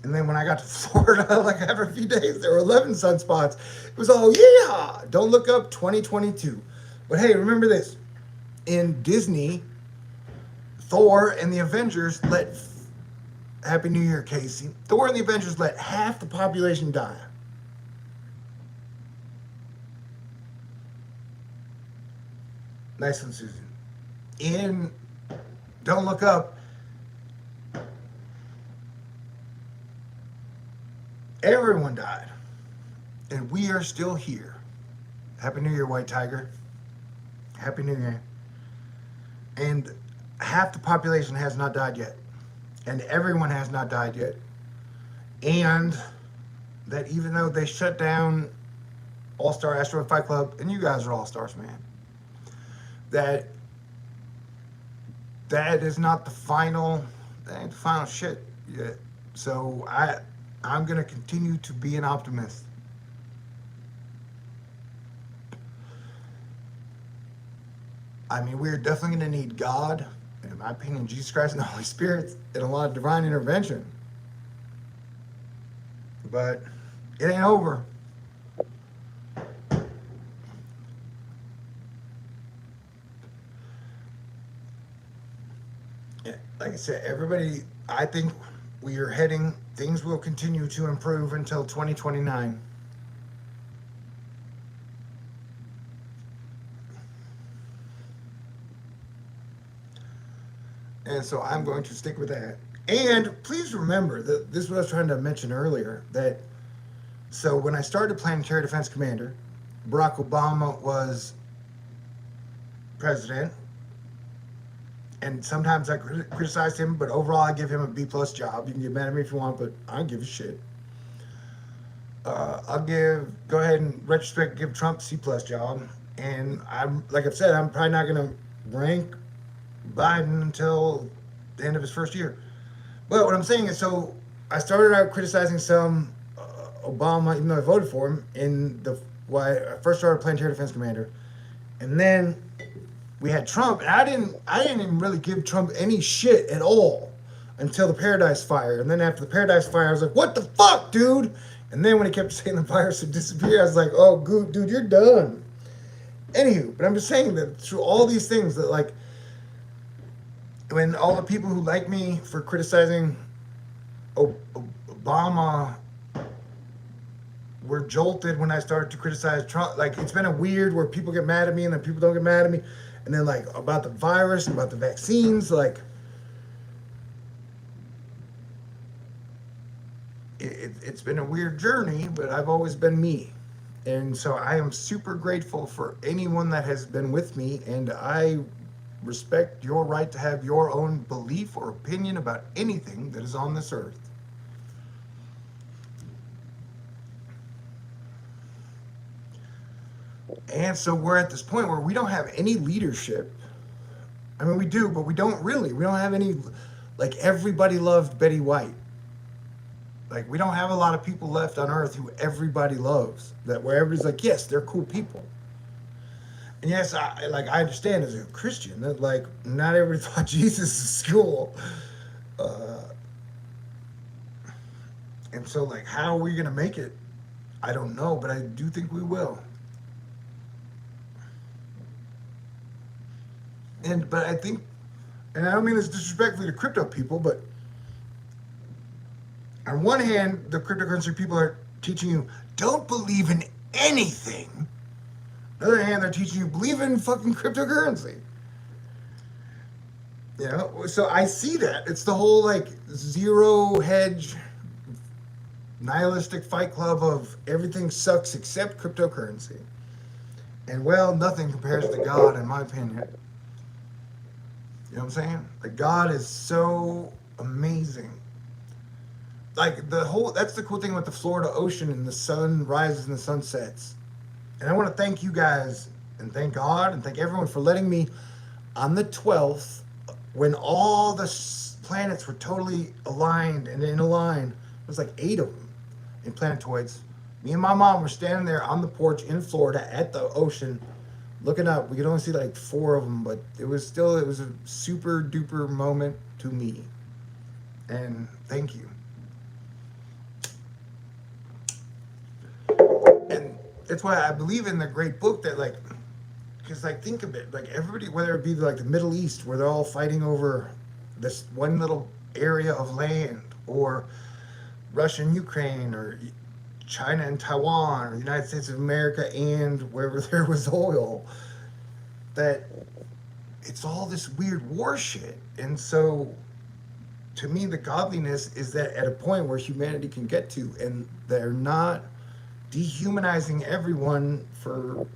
And then when I got to Florida, like after a few days, there were 11 sunspots. It was all, yeah, don't look up 2022. But hey, remember this. In Disney, Thor and the Avengers Happy New Year, Casey. Thor and the Avengers let half the population die. Nice one, Susan. In Don't Look Up, Everyone died. And we are still here. Happy New Year, White Tiger. Happy New Year. And half the population has not died yet. And everyone has not died yet. And that even though they shut down All Star Asteroid Fight Club, and you guys are all stars, man, that that is not the final, that ain't the final shit yet. So I'm gonna continue to be an optimist. I mean, we're definitely gonna need God, and in my opinion, Jesus Christ and the Holy Spirit, and a lot of divine intervention. But it ain't over. Yeah, like I said, everybody, I think we are heading, things will continue to improve until 2029. And so I'm going to stick with that. And please remember that this is what I was trying to mention earlier, that so when I started Planetary Defense Commander, Barack Obama was president, and sometimes I criticized him, but overall I give him a B plus job. You can get mad at me if you want, but I don't give a shit. Go ahead and retrospect give Trump C plus job, and I'm like I've said, I'm probably not gonna rank Biden until the end of his first year. But what I'm saying is, so I started out criticizing some Obama, even though I voted for him in the why I first started Planetary Defense Commander, and then we had Trump, and I didn't even really give Trump any shit at all until the Paradise Fire, and then after the Paradise Fire, I was like, what the fuck, dude? And then when he kept saying the virus would disappear, I was like, oh, good, dude, you're done. Anywho, but I'm just saying that through all these things that like when all the people who like me for criticizing Obama were jolted when I started to criticize Trump. Like it's been a weird where people get mad at me and then people don't get mad at me, and then like about the virus and about the vaccines, like it's been a weird journey, but I've always been me. And so I am super grateful for anyone that has been with me, and I respect your right to have your own belief or opinion about anything that is on this earth. And so we're at this point where we don't have any leadership. I mean, we do, but we don't really. We don't have any, like, everybody loved Betty White. Like, we don't have a lot of people left on earth who everybody loves, that where everybody's like, yes, they're cool people. And yes, I understand as a Christian that like not everybody thought Jesus is cool, uh, and so like how are we gonna make it? I don't know, but I do think we will. But I think, and I don't mean this disrespectfully to crypto people, but on one hand, the cryptocurrency people are teaching you don't believe in anything. On the other hand, they're teaching you believe in fucking cryptocurrency. You know, so I see that. It's the whole like zero hedge nihilistic fight club of everything sucks except cryptocurrency. And well, nothing compares to God in my opinion. You know what I'm saying? Like God is so amazing. Like the whole that's the cool thing with the Florida ocean and the sun rises and the sun sets. And I want to thank you guys and thank God and thank everyone for letting me on the 12th when all the planets were totally aligned and in a line. It was like 8 of them in planetoids. Me and my mom were standing there on the porch in Florida at the ocean looking up. We could only see like 4 of them, but it was a super duper moment to me. And thank you. And that's why I believe in the great book that like, because like think of it, like everybody, whether it be like the Middle East where they're all fighting over this one little area of land, or Russia and Ukraine, or China and Taiwan, or the United States of America and wherever there was oil, that it's all this weird war shit. And so to me, the godliness is that at a point where humanity can get to, and they're not dehumanizing everyone for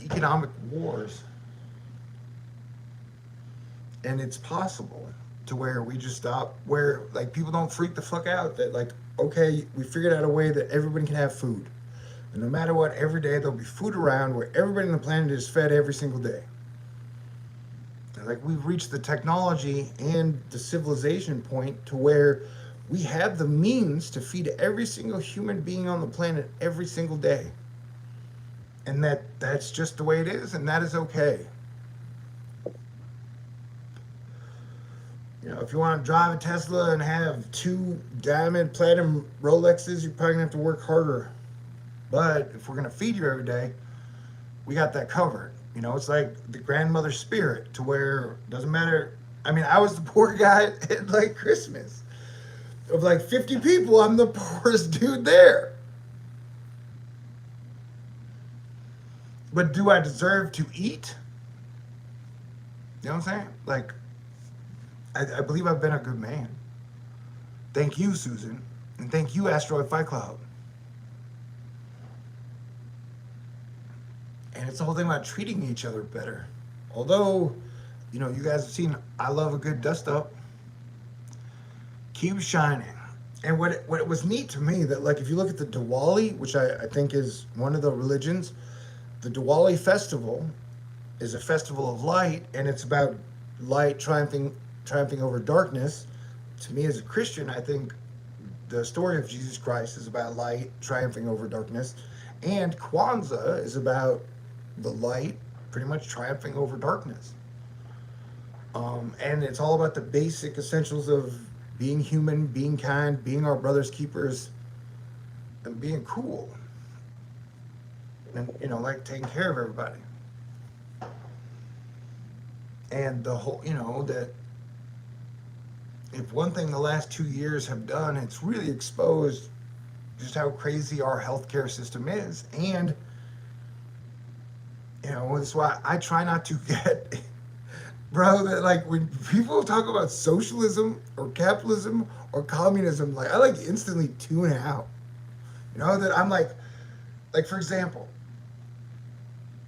economic wars. And it's possible to where we just stop, where like people don't freak the fuck out that like, okay, we figured out a way that everybody can have food, and no matter what, every day there'll be food around where everybody on the planet is fed every single day. And like we've reached the technology and the civilization point to where we have the means to feed every single human being on the planet every single day, and that's just the way it is, and that is okay. You know, if you want to drive a Tesla and have two diamond platinum Rolexes, you're probably gonna have to work harder. But if we're gonna feed you every day, we got that covered. You know, it's like the grandmother spirit to where it doesn't matter. I mean, I was the poor guy at like Christmas. Of like 50 people, I'm the poorest dude there. But do I deserve to eat? You know what I'm saying? Like, I believe I've been a good man. Thank you, Susan. And thank you, Asteroid Fight Cloud. And it's the whole thing about treating each other better. Although, you know, you guys have seen I love a good dust up. Keep shining. And what was neat to me that like if you look at the Diwali, which I think is one of the religions, the Diwali festival is a festival of light, and it's about light triumphing over darkness. To me as a Christian, I think the story of Jesus Christ is about light triumphing over darkness, and Kwanzaa is about the light pretty much triumphing over darkness. And it's all about the basic essentials of being human, being kind, being our brother's keepers, and being cool. And, you know, like taking care of everybody. And the whole, you know, that if one thing the last 2 years have done, it's really exposed just how crazy our healthcare system is. And, you know, that's why I try not to get, bro, that like when people talk about socialism or capitalism or communism, like I like instantly tune out. You know, that I'm like for example,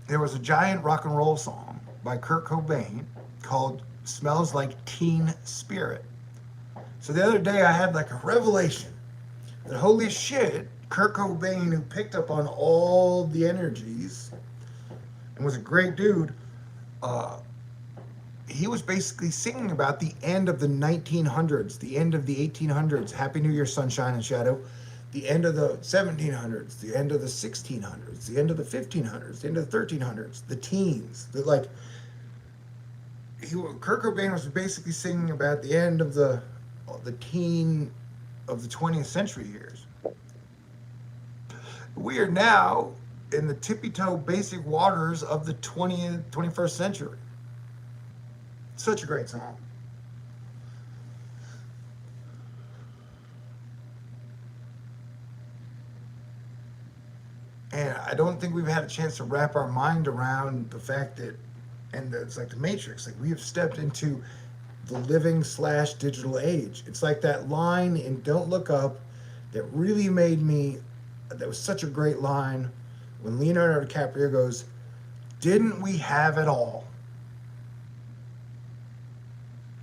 there was a giant rock and roll song by Kurt Cobain called Smells Like Teen Spirit. So the other day I had like a revelation that holy shit, Kurt Cobain, who picked up on all the energies and was a great dude, he was basically singing about the end of the 1900s, the end of the 1800s, Happy New Year, Sunshine and Shadow, the end of the 1700s, the end of the 1600s, the end of the 1500s, the end of the 1300s, the teens. Kurt Cobain was basically singing about the end of the teen of the 20th century years. We are now in the tippy-toe basic waters of the 21st century. Such a great song. And I don't think we've had a chance to wrap our mind around the fact that, and it's like the Matrix, like we have stepped into the living/digital age. It's like that line in Don't Look Up that really made me, that was such a great line when Leonardo DiCaprio goes, "Didn't we have it all?"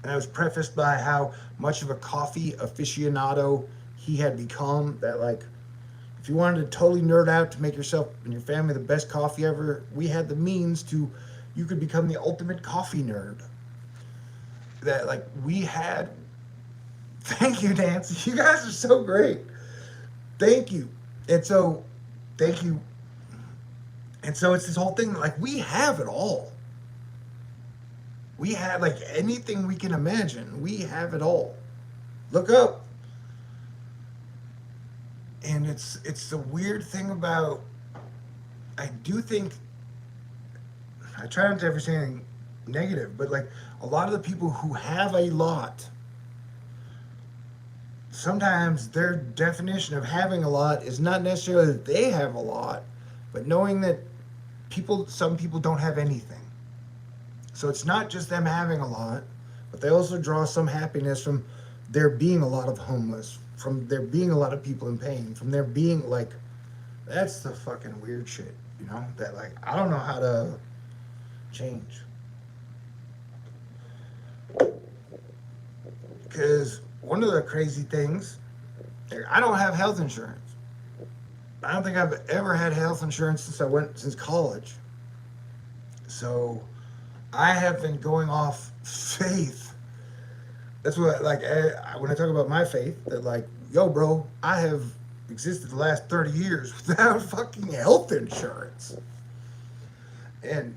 And it was prefaced by how much of a coffee aficionado he had become, that like, if you wanted to totally nerd out to make yourself and your family the best coffee ever, we had the means to, you could become the ultimate coffee nerd. That like we had, thank you, Nancy. You guys are so great. Thank you. And so, thank you. And so it's this whole thing, like we have it all. We have like anything we can imagine. We have it all. Look up. And it's the weird thing about, I do think, I try not to ever say anything negative, but like a lot of the people who have a lot, sometimes their definition of having a lot is not necessarily that they have a lot, but knowing that some people don't have anything. So it's not just them having a lot, but they also draw some happiness from there being a lot of homeless, from there being a lot of people in pain, from there being like, that's the fucking weird shit, you know? That like, I don't know how to change. Because one of the crazy things, like, I don't have health insurance. I don't think I've ever had health insurance since college. So I have been going off faith. That's what like when I talk about my faith. That like, yo, bro, I have existed the last 30 years without fucking health insurance, and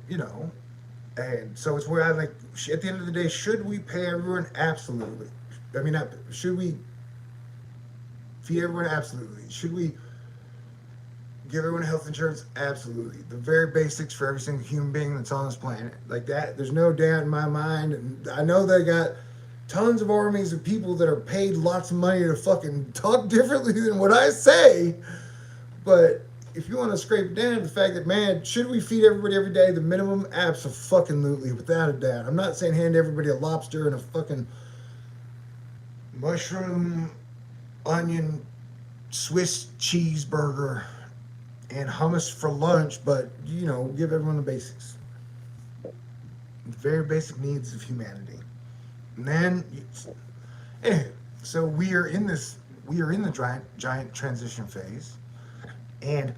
and so it's where I like. At the end of the day, should we pay everyone? Absolutely. I mean, should we feed everyone? Absolutely. Should we give everyone health insurance? Absolutely. The very basics for every single human being that's on this planet. Like that, there's no doubt in my mind. And I know they got tons of armies of people that are paid lots of money to fucking talk differently than what I say. But if you want to scrape it down to the fact that, man, should we feed everybody every day the minimum? Absolutely, without a doubt. I'm not saying hand everybody a lobster and a fucking mushroom, onion, Swiss cheeseburger and hummus for lunch, but give everyone the basics, the very basic needs of humanity. And then, anyway, so we are in the giant transition phase, and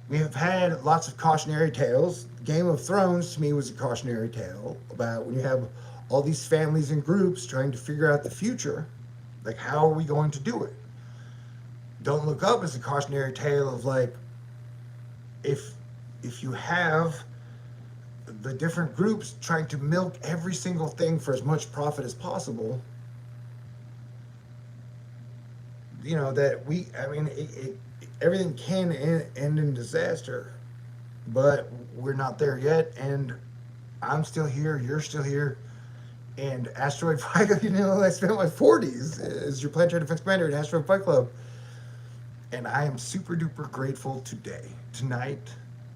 we have had lots of cautionary tales. Game of Thrones to me was a cautionary tale about when you have all these families and groups trying to figure out the future, like how are we going to do it? Don't Look Up is a cautionary tale of like, if you have the different groups trying to milk every single thing for as much profit as possible, everything can end in disaster, but we're not there yet, and I'm still here, you're still here, and Asteroid Fight Club, I spent my 40s as your planetary defense commander at Asteroid Fight Club. And I am super duper grateful tonight,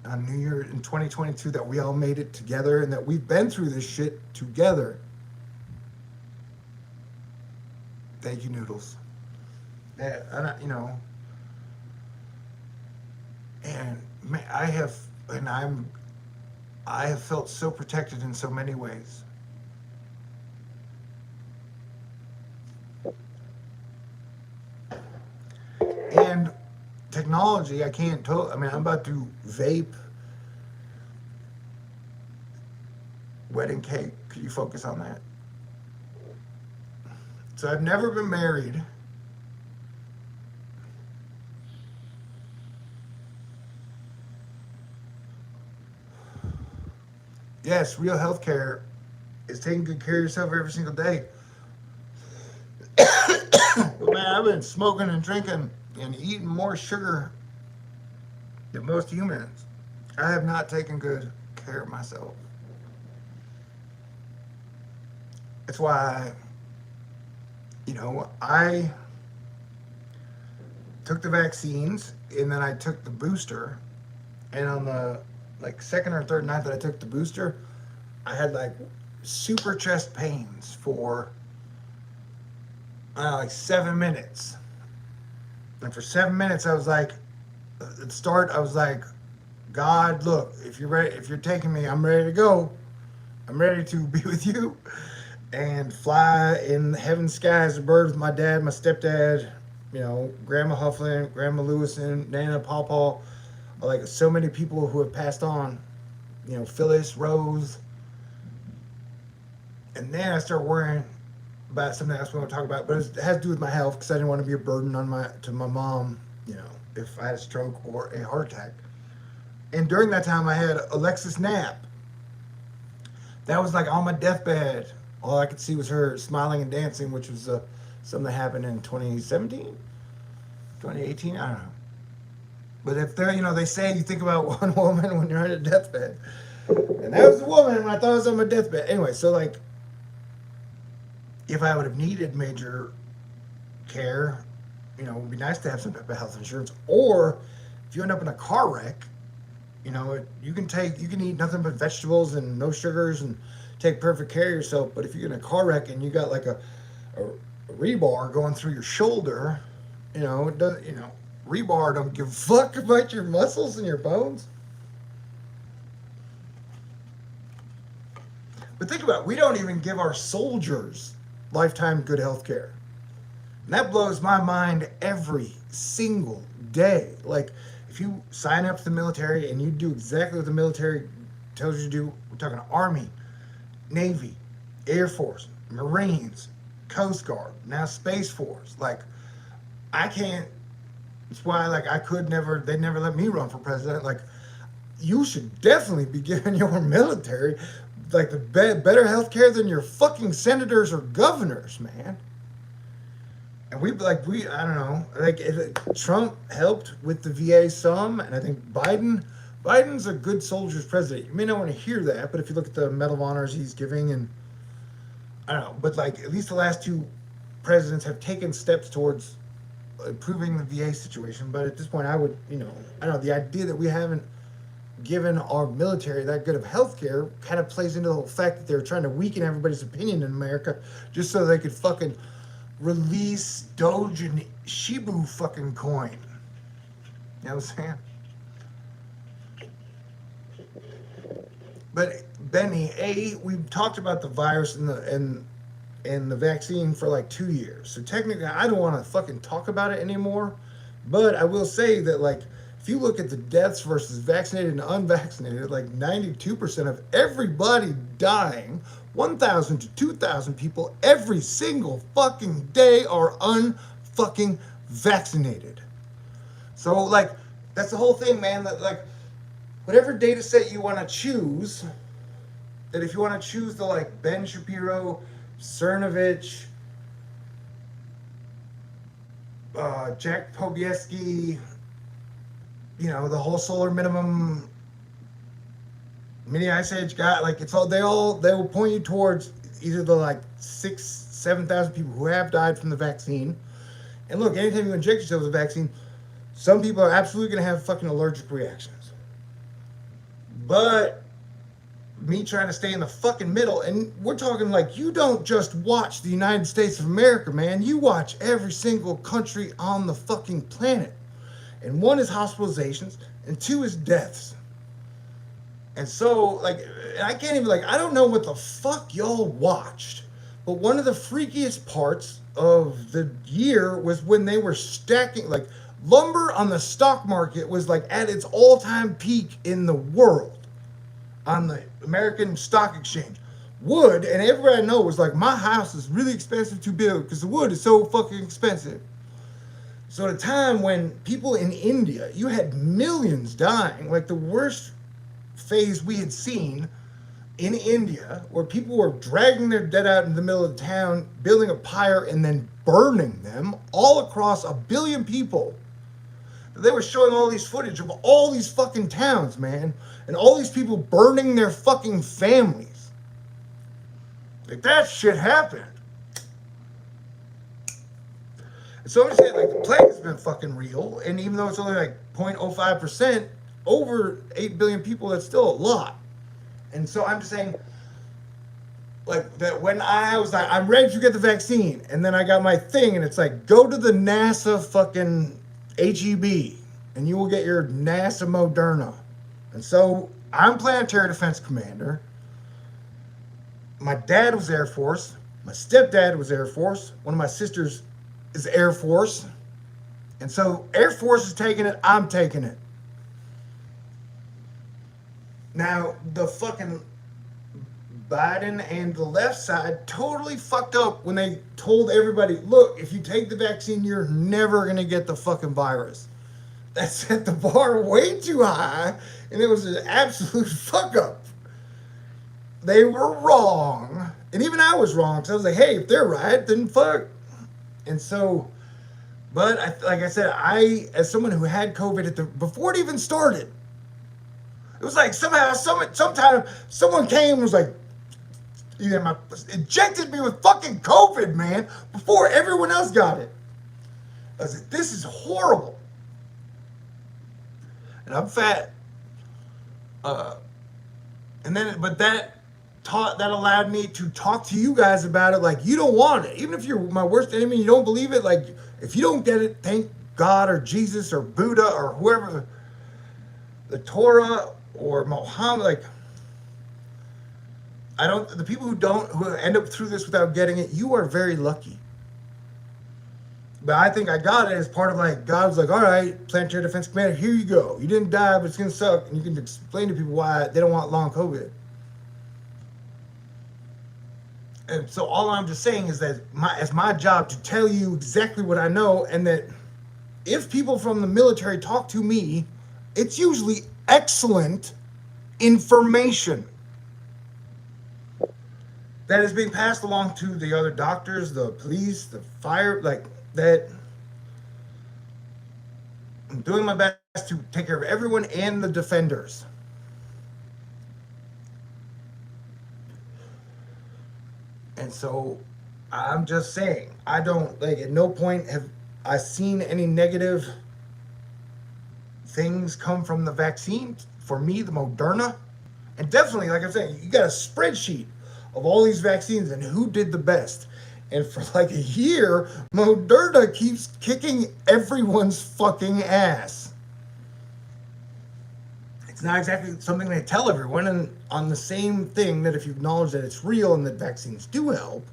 on New Year in 2022, that we all made it together and that we've been through this shit together. Thank you, Noodles. And man, I have felt so protected in so many ways. And technology, I can't tell. I mean, I'm about to vape wedding cake. Could you focus on that? So I've never been married. Yes, real healthcare is taking good care of yourself every single day. But man, I've been smoking and drinking and eating more sugar than most humans. I have not taken good care of myself. That's why, I took the vaccines and then I took the booster. And on the second or third night that I took the booster, I had super chest pains for 7 minutes. And for 7 minutes, I was like, at the start, I was like, God, look, if you're ready, if you're taking me, I'm ready to go. I'm ready to be with you and fly in heaven's sky as a bird with my dad, my stepdad, Grandma Hufflin, Grandma Lewison, Nana, Pawpaw, so many people who have passed on, Phyllis, Rose. And then I started worrying about something else we want to talk about, but it has to do with my health because I didn't want to be a burden to my mom, if I had a stroke or a heart attack. And during that time, I had Alexis Knapp. That was on my deathbed. All I could see was her smiling and dancing, which was something that happened in 2017, 2018, I don't know. But if they're, they say you think about one woman when you're on a deathbed. And that was the woman when I thought I was on my deathbed. Anyway, so if I would have needed major care, it would be nice to have some type of health insurance. Or if you end up in a car wreck, you can eat nothing but vegetables and no sugars and take perfect care of yourself. But if you're in a car wreck and you got like a rebar going through your shoulder, it doesn't, rebar don't give a fuck about your muscles and your bones. But think about it, we don't even give our soldiers lifetime good health care. And that blows my mind every single day. Like, if you sign up to the military and you do exactly what the military tells you to do, we're talking Army, Navy, Air Force, Marines, Coast Guard, now Space Force. Like, I can't, it's why, like, I could never, they never let me run for president. Like, you should definitely be giving your military, like, the better health care than your fucking senators or governors, man. And I don't know, like, Trump helped with the VA some, and I think Biden's a good soldier's president. You may not want to hear that, but if you look at the Medal of Honors he's giving, and I don't know, but like, at least the last two presidents have taken steps towards improving the VA situation. But at this point, I would, I don't know, the idea that we haven't given our military that good of health care kind of plays into the whole fact that they're trying to weaken everybody's opinion in America just so they could fucking release Doge and Shibu fucking coin. You know what I'm saying? But Benny, we've talked about the virus and the vaccine for like 2 years. So technically, I don't want to fucking talk about it anymore. But I will say that, like, if you look at the deaths versus vaccinated and unvaccinated, like 92% of everybody dying, 1,000 to 2,000 people every single fucking day are unfucking vaccinated. So, like, that's the whole thing, man. That, like, whatever data set you want to choose, that if you want to choose the, like, Ben Shapiro, Cernovich, Jack Pobieski, the whole solar minimum, mini ice age guy, like, it's all, they will point you towards either the, like, 7,000 people who have died from the vaccine. And look, anytime you inject yourself with a vaccine, some people are absolutely going to have fucking allergic reactions. But me trying to stay in the fucking middle, and we're talking, like, you don't just watch the United States of America, man. You watch every single country on the fucking planet. And one is hospitalizations, and two is deaths. And so, like, I can't even, like, I don't know what the fuck y'all watched, but one of the freakiest parts of the year was when they were stacking, like, lumber on the stock market was, like, at its all-time peak in the world on the American Stock Exchange. Wood, and everybody I know was like, my house is really expensive to build because the wood is so fucking expensive. So at a time when people in India, you had millions dying, like the worst phase we had seen in India, where people were dragging their dead out in the middle of town, building a pyre, and then burning them all across 1 billion people. They were showing all these footage of all these fucking towns, man, and all these people burning their fucking families. Like, that shit happened. So I'm just saying, like, the plague has been fucking real, and even though it's only like 0.05%, over 8 billion people, that's still a lot. And so I'm just saying, like, that when I was like, I'm ready to get the vaccine, and then I got my thing, and it's like, go to the NASA fucking HEB, and you will get your NASA Moderna. And so I'm Planetary Defense Commander. My dad was Air Force. My stepdad was Air Force. One of my sisters is Air Force. And so Air Force is taking it, I'm taking it. Now, the fucking Biden and the left side totally fucked up when they told everybody, look, if you take the vaccine, you're never going to get the fucking virus. That set the bar way too high, and it was an absolute fuck up. They were wrong. And even I was wrong, because I was like, hey, if they're right, then fuck. And so, but like I said, as someone who had COVID before it even started, it was like somehow, sometime, someone came and was like, injected me with fucking COVID, man, before everyone else got it. I was like, this is horrible. And I'm fat. But that that allowed me to talk to you guys about it. Like, you don't want it, even if you're my worst enemy, you don't believe it. Like, if you don't get it, thank God or Jesus or Buddha or whoever, the Torah or Muhammad. Like, I don't. The people who end up through this without getting it, you are very lucky. But I think I got it as part of, like, God's like, all right, Planetary Defense Commander, here you go. You didn't die, but it's gonna suck, and you can explain to people why they don't want long COVID. And so all I'm just saying is that it's my job to tell you exactly what I know, and that if people from the military talk to me, it's usually excellent information that is being passed along to the other doctors, the police, the fire, like that. I'm doing my best to take care of everyone and the defenders. And so I'm just saying, I don't, like, at no point have I seen any negative things come from the vaccine. For me, the Moderna. And definitely, like I'm saying, you got a spreadsheet of all these vaccines and who did the best. And for like a year, Moderna keeps kicking everyone's fucking ass. It's not exactly something they tell everyone. And on the same thing, that if you acknowledge that it's real and that vaccines do help,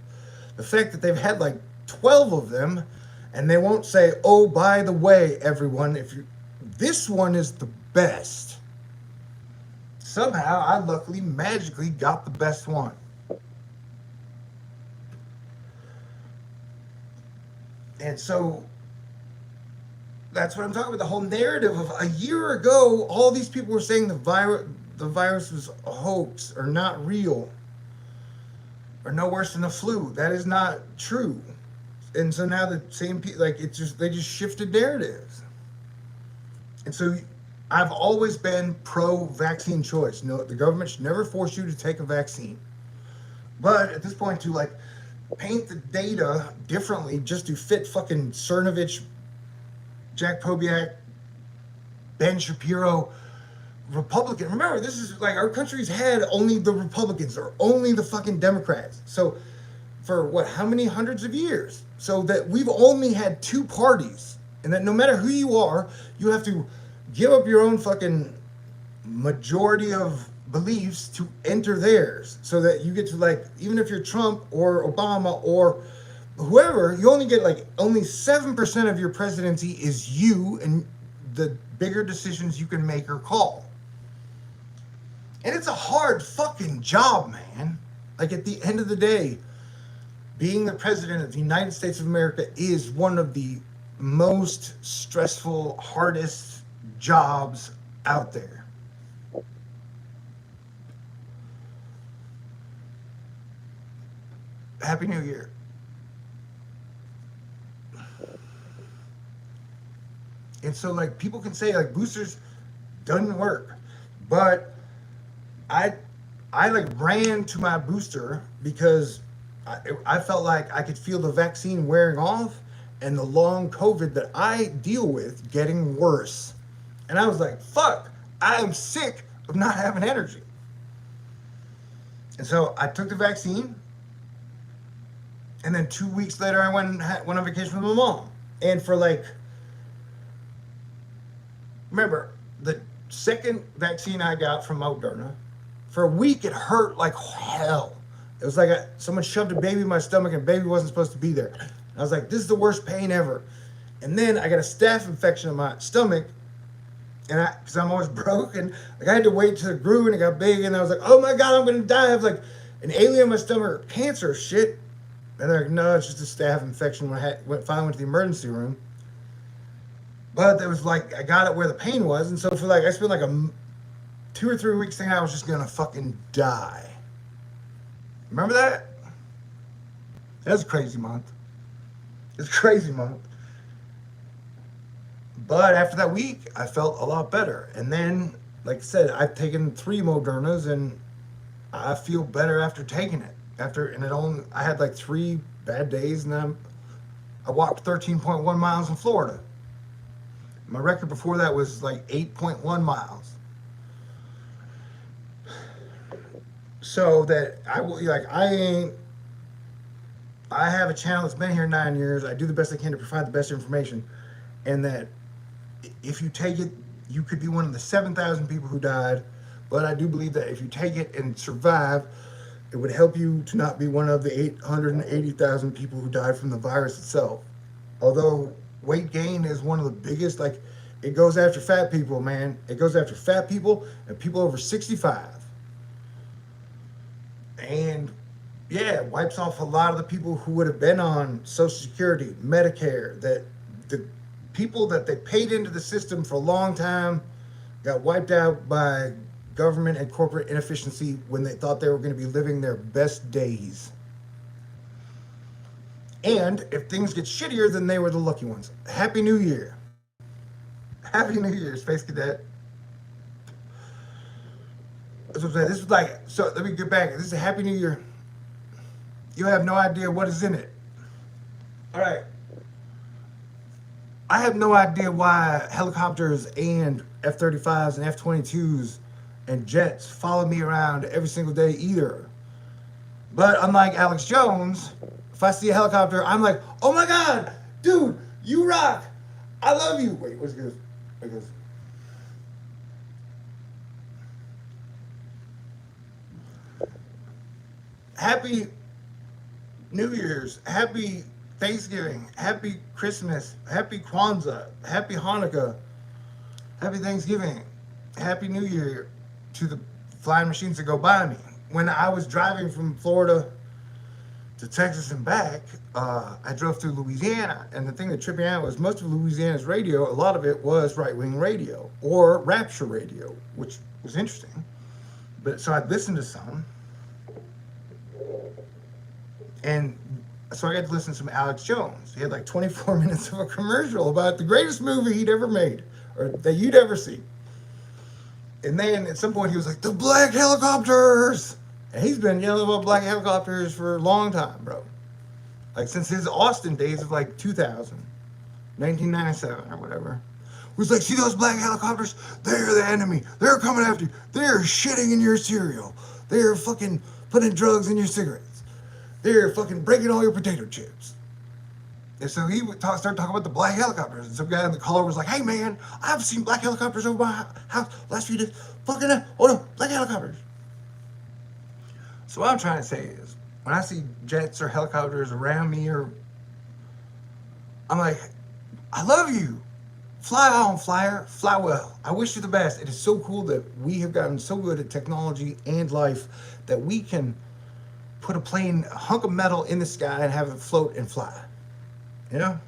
the fact that they've had like 12 of them, and they won't say, oh, by the way, everyone, this one is the best. Somehow, I luckily, magically got the best one. And so that's what I'm talking about. The whole narrative of a year ago, all these people were saying the virus was a hoax or not real or no worse than the flu. That is not true. And so now the same people, like, they just shifted narratives. And so I've always been pro-vaccine choice. No, the government should never force you to take a vaccine. But at this point, to like paint the data differently just to fit fucking Cernovich, Jack Pobiak, Ben Shapiro, Republican. Remember, this is like, our country's had only the Republicans or only the fucking Democrats. So for what, how many hundreds of years? So that we've only had two parties, and that no matter who you are, you have to give up your own fucking majority of beliefs to enter theirs, so that you get to, like, even if you're Trump or Obama or whoever, you only get like only 7% of your presidency is you and the bigger decisions you can make or call. And it's a hard fucking job, man. Like, at the end of the day, being the president of the United States of America is one of the most stressful, hardest jobs out there. Happy New Year. And so, like, people can say, like, boosters doesn't work, but I like ran to my booster because I felt like I could feel the vaccine wearing off and the long COVID that I deal with getting worse. And I was like, fuck, I am sick of not having energy. And so I took the vaccine, and then 2 weeks later I went on vacation with my mom. And for like, remember, the second vaccine I got from Moderna, for a week it hurt like hell. It was like someone shoved a baby in my stomach and baby wasn't supposed to be there. I was like, this is the worst pain ever. And then I got a staph infection in my stomach, and because I'm always broken, like, I had to wait till it grew and it got big, and I was like, oh my God, I'm gonna die. I have like an alien in my stomach or cancer or shit. And they're like, no, it's just a staph infection. When I finally went to the emergency room. But it was like, I got it where the pain was. And so for like, I spent like 2 or 3 weeks thinking I was just gonna fucking die. Remember that? That was a crazy month. It's a crazy month. But after that week, I felt a lot better. And then, like I said, I've taken 3 Modernas, and I feel better after taking it. I had like 3 bad days, and then I walked 13.1 miles in Florida. My record before that was like 8.1 miles. so that I will like I ain't. I have a channel that's been here 9 years. I do the best I can to provide the best information, and that if you take it, you could be one of the 7,000 people who died. But I do believe that if you take it and survive, it would help you to not be one of the 880,000 people who died from the virus itself. Although weight gain is one of the biggest, like, it goes after fat people, man. It goes after fat people and people over 65. And yeah, it wipes off a lot of the people who would have been on Social Security, Medicare, that the people that they paid into the system for a long time got wiped out by government and corporate inefficiency when they thought they were going to be living their best days. And if things get shittier, then they were the lucky ones. Happy New Year. Happy New Year, Space Cadet. That's what I'm saying. This is like, so let me get back. This is a Happy New Year. You have no idea what is in it. All right. I have no idea why helicopters and F 35s and F 22s and jets follow me around every single day either. But unlike Alex Jones, if I see a helicopter, I'm like, oh my God, dude, you rock. I love you. Wait, what's good? Wait, goes. Happy New Year's, happy Thanksgiving, happy Christmas, happy Kwanzaa, happy Hanukkah, happy Thanksgiving, happy New Year to the flying machines that go by me. When I was driving from Florida to Texas and back, I drove through Louisiana, and the thing that tripped me out was most of Louisiana's radio, a lot of it was right-wing radio or Rapture radio, which was interesting. But so I'd listen to some, and so I got to listen to some Alex Jones. He had like 24 minutes of a commercial about the greatest movie he'd ever made, or that you'd ever see. And then at some point he was like, the black helicopters! And he's been yelling about black helicopters for a long time, bro. Like since his Austin days of like 2000, 1997 or whatever. He was like, see those black helicopters? They're the enemy. They're coming after you. They're shitting in your cereal. They're fucking putting drugs in your cigarettes. They're fucking breaking all your potato chips. And so he would start talking about the black helicopters. And some guy in the caller was like, hey man, I've seen black helicopters over my house last few days. Fucking, oh no, black helicopters. So what I'm trying to say is, when I see jets or helicopters around me, or I'm like, I love you. Fly on, flyer, fly well. I wish you the best. It is so cool that we have gotten so good at technology and life that we can put a plane, a hunk of metal in the sky and have it float and fly. You know?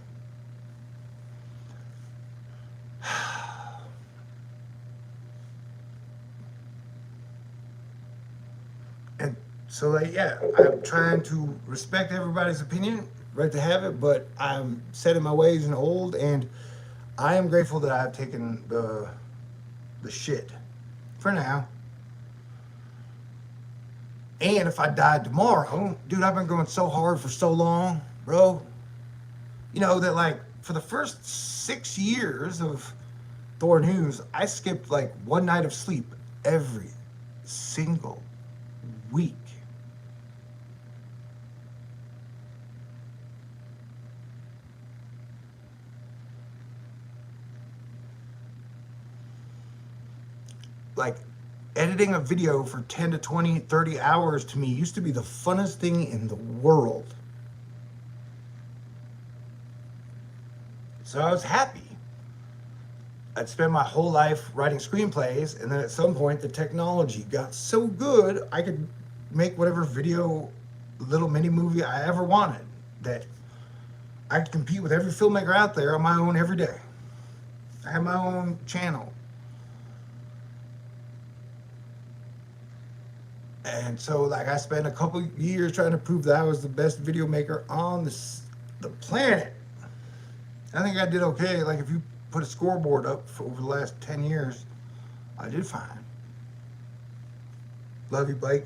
And so, like, yeah, I'm trying to respect everybody's opinion, right to have it, but I'm set in my ways and old, and I am grateful that I've taken the shit for now. And if I died tomorrow, dude, I've been going so hard for so long, bro. You know, that like for the first 6 years of Thor News, I skipped like one night of sleep every single week. Like editing a video for 10 to 20, 30 hours to me used to be the funnest thing in the world. So I was happy. I'd spend my whole life writing screenplays, and then at some point the technology got so good I could make whatever video, little mini movie I ever wanted, that I could compete with every filmmaker out there on my own every day. I had my own channel. And so, like, I spent a couple years trying to prove that I was the best video maker on the planet. I think I did okay. Like, if you put a scoreboard up for over the last 10 years, I did fine. Love you, Blake.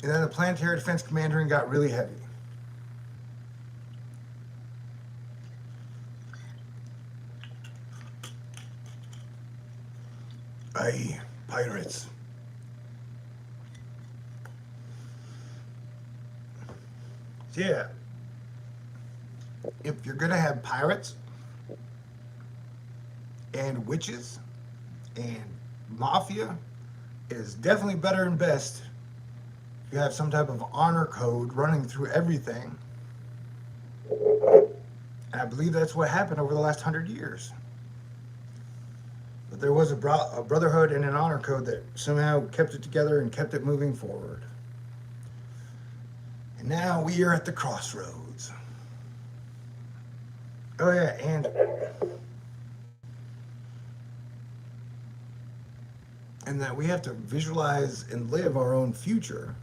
And then the Planetary Defense Commandering got really heavy. Aye, pirates. Yeah, if you're gonna have pirates and witches and mafia, it is definitely better and best if you have some type of honor code running through everything. And I believe that's what happened over the last 100 years. But there was a brotherhood and an honor code that somehow kept it together and kept it moving forward. And now we are at the crossroads. Oh yeah, and that we have to visualize and live our own future.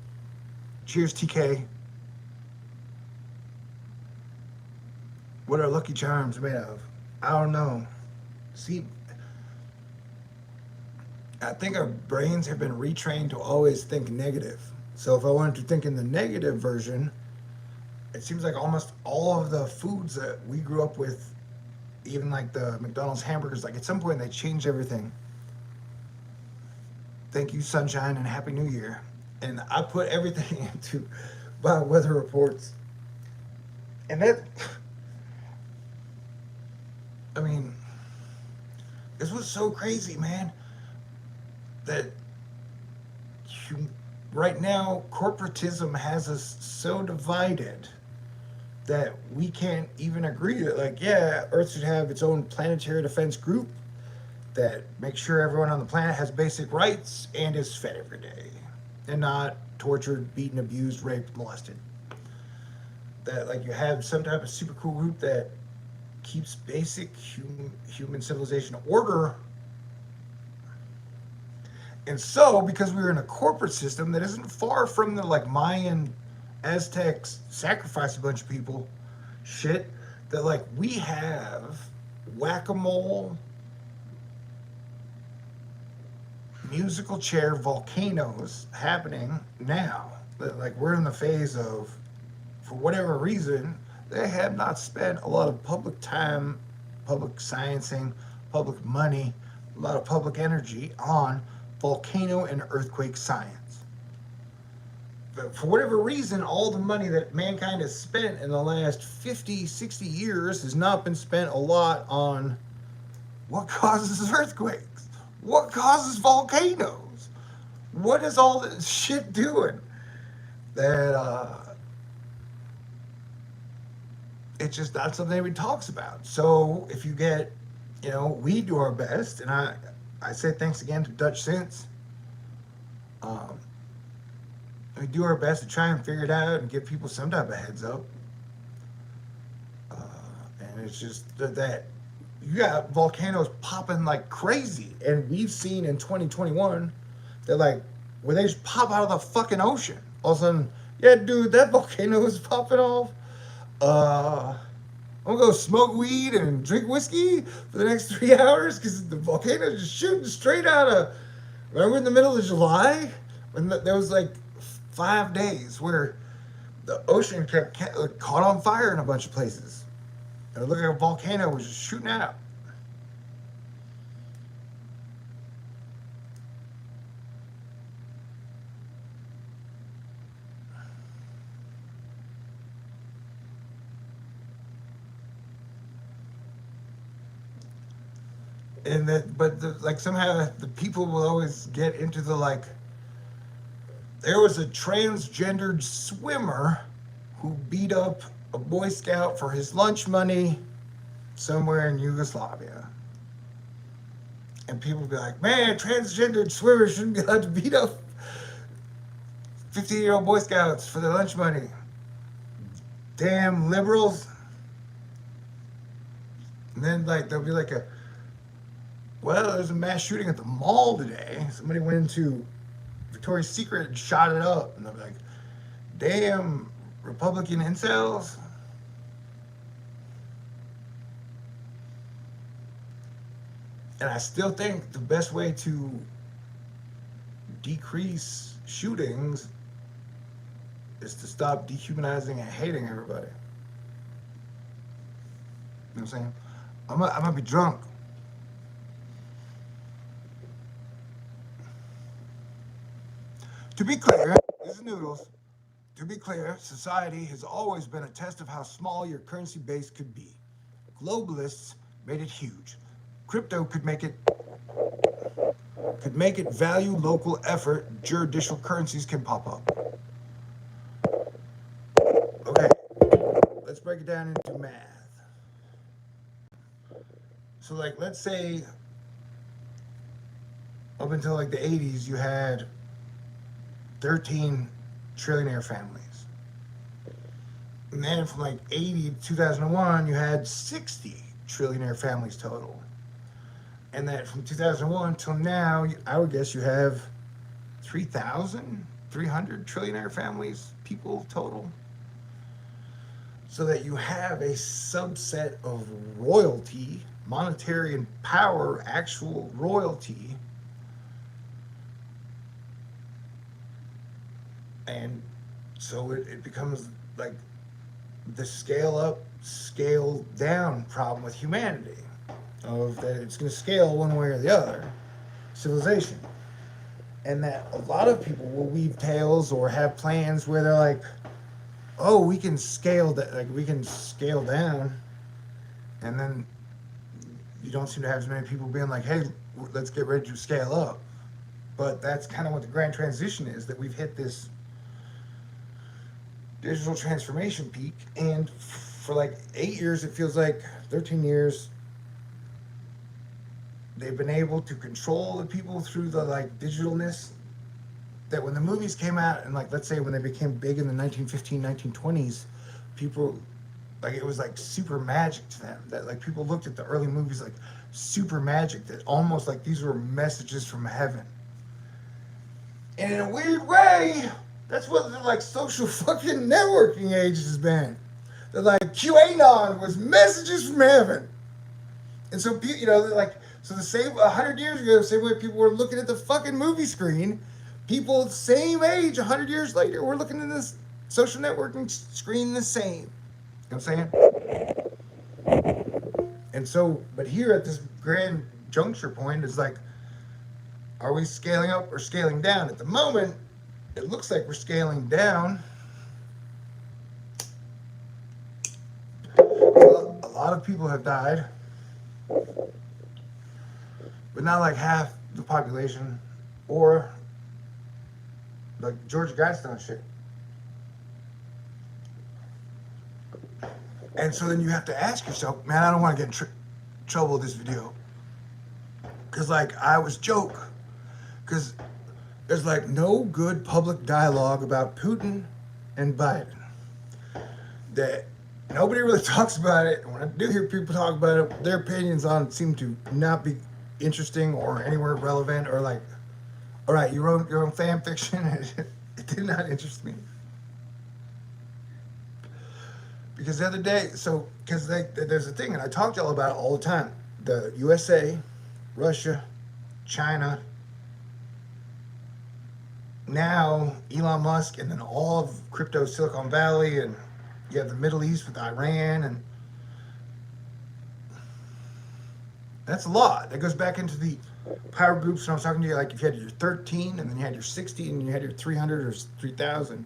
Cheers, TK. What are Lucky Charms made of? I don't know. See, I think our brains have been retrained to always think negative. So if I wanted to think in the negative version, it seems like almost all of the foods that we grew up with, even like the McDonald's hamburgers, like at some point they changed everything. Thank you, sunshine, and Happy New Year. And I put everything into my weather reports. And that, I mean, this was so crazy, man, that right now corporatism has us so divided that we can't even agree that, like, yeah, Earth should have its own planetary defense group that makes sure everyone on the planet has basic rights and is fed every day and not tortured, beaten, abused, raped, molested. That, like, you have some type of super cool group that keeps basic human civilization order. And so, because we were in a corporate system that isn't far from the, like, Mayan Aztecs sacrificed a bunch of people shit, that, like, we have whack-a-mole, musical chair volcanoes happening now. That, like, we're in the phase of, for whatever reason, they have not spent a lot of public time, public sciencing, public money, a lot of public energy on volcano and earthquake science. But for whatever reason, all the money that mankind has spent in the last 50, 60 years has not been spent a lot on what causes earthquakes, what causes volcanoes, what is all this shit doing that it's just not something anybody talks about. So if you get, we do our best, and I say thanks again to Dutch Sense. Um, we do our best to try and figure it out and give people some type of heads up. Uh, and it's just that you got volcanoes popping like crazy, and we've seen in 2021 that, like, where they just pop out of the fucking ocean. All of a sudden, yeah, dude, that volcano is popping off. I'm gonna go smoke weed and drink whiskey for the next 3 hours because the volcano is just shooting straight out of. Remember in the middle of July when there was like 5 days where the ocean kept caught on fire in a bunch of places, and it looked like a volcano was just shooting out. And that, but like somehow the people will always get into the, like, there was a transgendered swimmer who beat up a Boy Scout for his lunch money somewhere in Yugoslavia. And people will be like, man, transgendered swimmers shouldn't be allowed to beat up 15-year-old Boy Scouts for their lunch money. Damn liberals. And then, like, there'll be like well, there's a mass shooting at the mall today. Somebody went into Victoria's Secret and shot it up. And they'll be like, damn Republican incels. And I still think the best way to decrease shootings is to stop dehumanizing and hating everybody. You know what I'm saying? I might be drunk. To be clear, this is Noodles. To be clear, society has always been a test of how small your currency base could be. Globalists made it huge. Crypto could make it value local effort. Judicial currencies can pop up. Okay, let's break it down into math. So, like, let's say up until like the 80s, you had 13 trillionaire families. And then from like 80 to 2001, you had 60 trillionaire families total. And then from 2001 till now, I would guess you have 3,300 trillionaire families, people total. So that you have a subset of royalty, monetary and power, actual royalty. And so it becomes like the scale up, scale down problem with humanity, of that it's going to scale one way or the other, civilization. And that a lot of people will weave tales or have plans where they're like, oh, we can scale that, like we can scale down, and then you don't seem to have as many people being like, hey, let's get ready to scale up. But that's kind of what the grand transition is, that we've hit this digital transformation peak, and for like 8 years, it feels like 13 years, they've been able to control the people through the like digitalness, that when the movies came out, and like let's say when they became big in the 1915 1920s, people, like it was like super magic to them, that like people looked at the early movies like super magic, that almost like these were messages from heaven. And in a weird way, that's what the like social fucking networking age has been. They're like QAnon was messages from heaven. And so, you know, they're like, so the same 100 years ago, the same way people were looking at the fucking movie screen, people the same age 100 years later were looking at this social networking screen the same. You know what I'm saying? And so, but here at this grand juncture point is like, are we scaling up or scaling down? At the moment, it looks like we're scaling down. Well, a lot of people have died, but not like half the population, or like George Guidestone shit. And so then you have to ask yourself, man, I don't want to get in trouble with this video, because like I always joke, because there's like no good public dialogue about Putin and Biden. That nobody really talks about it. And when I do hear people talk about it, their opinions on it seem to not be interesting or anywhere relevant, or like, all right, you wrote your own fan fiction. It did not interest me. Because the other day, so, because there's a thing, and I talk to y'all about it all the time. The USA, Russia, China, now Elon Musk, and then all of crypto Silicon Valley, and you have the Middle East with Iran, and that's a lot. That goes back into the power groups when I was talking to you, like if you had your 13, and then you had your 60, and you had your 300 or 3,000.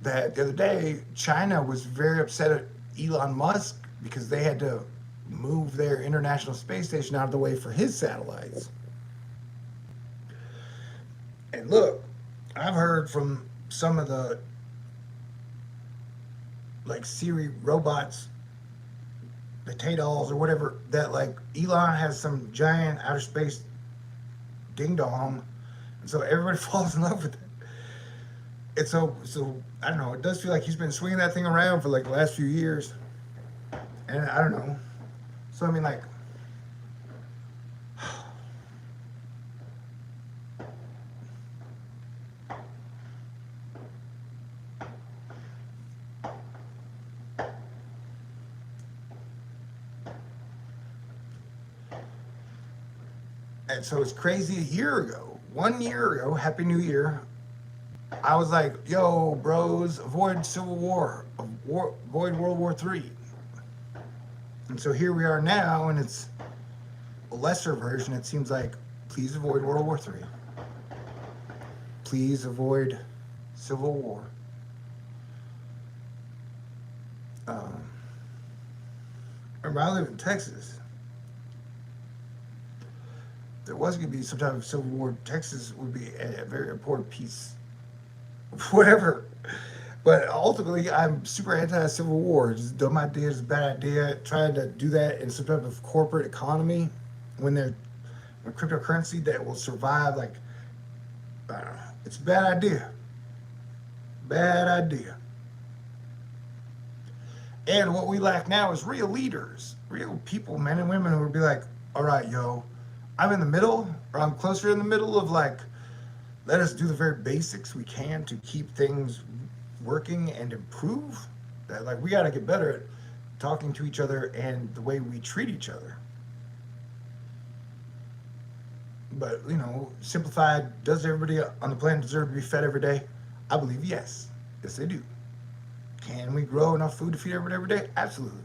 That the other day, China was very upset at Elon Musk because they had to move their International Space Station out of the way for his satellites. And look, I've heard from some of the like Siri robots, the Tay-Dolls or whatever, that like Elon has some giant outer space ding dong, and so everybody falls in love with it. And so I don't know. It does feel like he's been swinging that thing around for like the last few years, and I don't know. So I mean, like, and so it's crazy. A year ago, 1 year ago, Happy New Year, I was like, yo, bros, avoid Civil War, avoid World War III. And so here we are now, and it's a lesser version, it seems like please avoid World War III. Please avoid Civil War. Um, Remember, I live in Texas. There was going to be some type of civil war. Texas would be a very important piece, whatever. But ultimately, I'm super anti-civil war. It's a dumb idea. It's a bad idea. Trying to do that in some type of corporate economy when they're a cryptocurrency that will survive, like, I don't know. It's a bad idea. Bad idea. And what we lack now is real leaders, real people, men and women who would be like, all right, yo, I'm in the middle, or I'm closer in the middle of, like, let us do the very basics we can to keep things working and improve. That, like, we got to get better at talking to each other and the way we treat each other. But, simplified, does everybody on the planet deserve to be fed every day? I believe yes. Yes, they do. Can we grow enough food to feed everybody every day? Absolutely.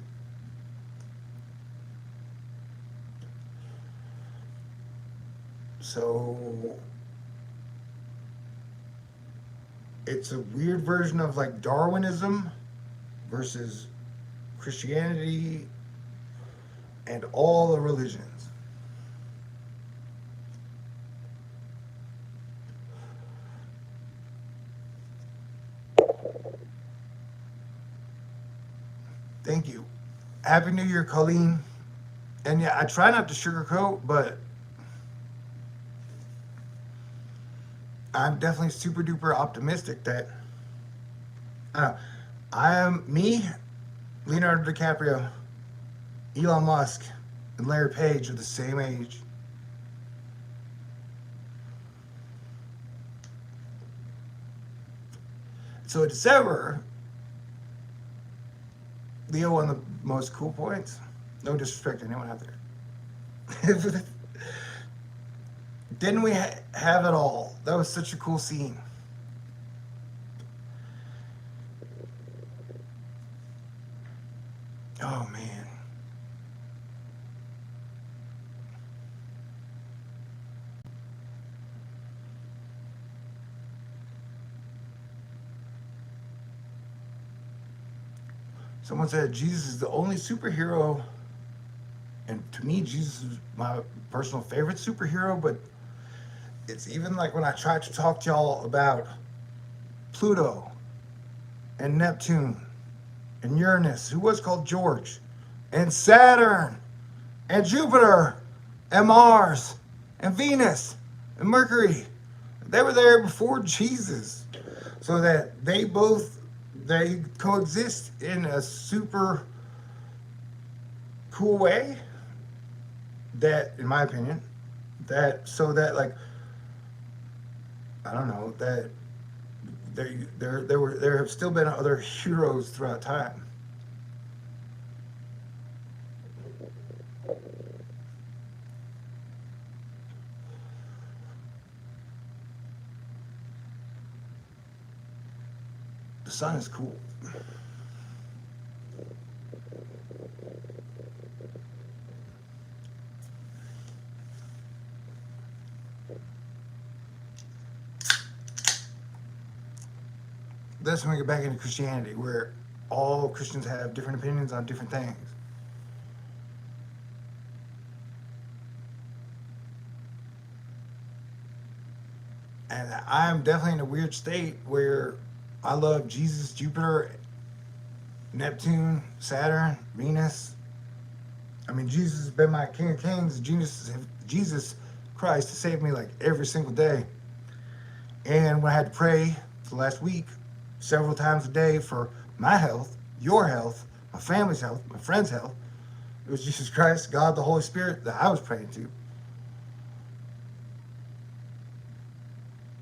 So it's a weird version of like Darwinism versus Christianity and all the religions. Thank you. Happy New Year, Colleen. And yeah, I try not to sugarcoat, but I'm definitely super duper optimistic that uh, I am me, Leonardo DiCaprio, Elon Musk, and Larry Page are the same age. So in December, Leo won the most cool points. No disrespect to anyone out there. Didn't we have it all? That was such a cool scene. Oh man. Someone said Jesus is the only superhero, and to me, Jesus is my personal favorite superhero, but it's even like when I try to talk to y'all about Pluto and Neptune and Uranus, who was called George, and Saturn and Jupiter and Mars and Venus and Mercury. They were there before Jesus, so that they coexist in a super cool way. That, in my opinion, that so that like I don't know that there have still been other heroes throughout time. The sun is cool. That's when we get back into Christianity, where all Christians have different opinions on different things. And I'm definitely in a weird state where I love Jesus, Jupiter, Neptune, Saturn, Venus. I mean, Jesus has been my King of Kings. Jesus Christ has saved me like every single day. And when I had to pray for the last week, several times a day for my health, your health, my family's health, my friend's health, it was Jesus Christ, God, the Holy Spirit that I was praying to.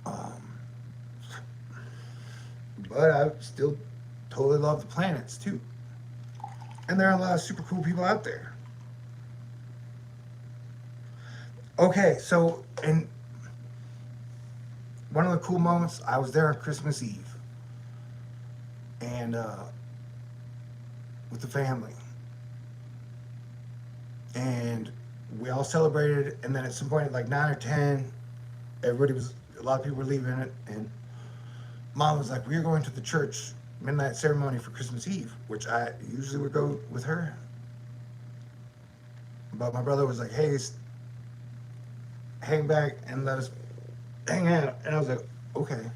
Um, but I still totally love the planets too. And there are a lot of super cool people out there. Okay, so and one of the cool moments, I was there on Christmas Eve, and with the family, and We all celebrated, and then at some point, at like 9 or 10, a lot of people were leaving it, and mom was like, "We're going to the church midnight ceremony for Christmas Eve," which I usually would go with her. But my brother was like, "Hey, hang back and let us hang out," and I was like, "Okay."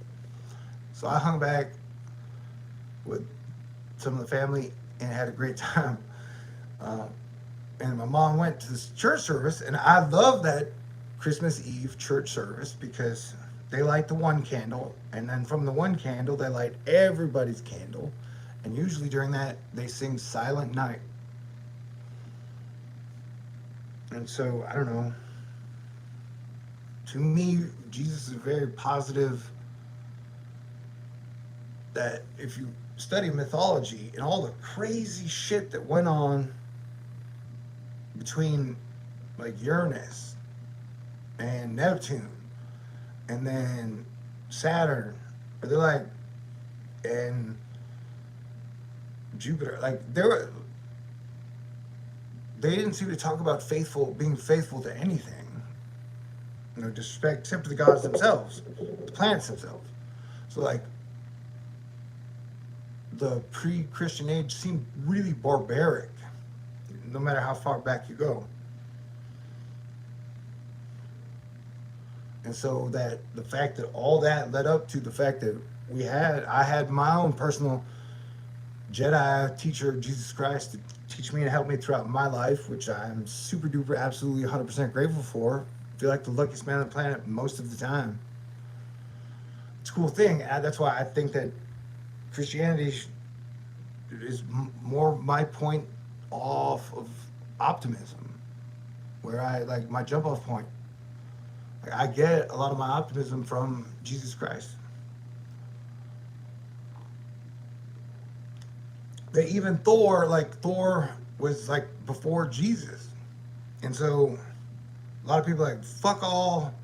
So I hung back with some of the family and had a great time. Uh, and my mom went to this church service, and I love that Christmas Eve church service because they light the one candle, and then from the one candle they light everybody's candle, and usually during that they sing Silent Night. And so I don't know. To me, Jesus is very positive. That if you study mythology and all the crazy shit that went on between like Uranus and Neptune and then Saturn, or they're like, and Jupiter, like they didn't seem to talk about being faithful to anything. No disrespect, except to the gods themselves, the planets themselves. So like the pre-Christian age seemed really barbaric, no matter how far back you go. And so that the fact that all that led up to the fact that I had my own personal Jedi teacher, Jesus Christ, to teach me and help me throughout my life, which I'm super duper absolutely 100% grateful for. I feel like the luckiest man on the planet most of the time. It's a cool thing. That's why I think that Christianity is more my point off of optimism, where I like my jump off point. Like, I get a lot of my optimism from Jesus Christ. They even Thor was like before Jesus, and so a lot of people are like fuck all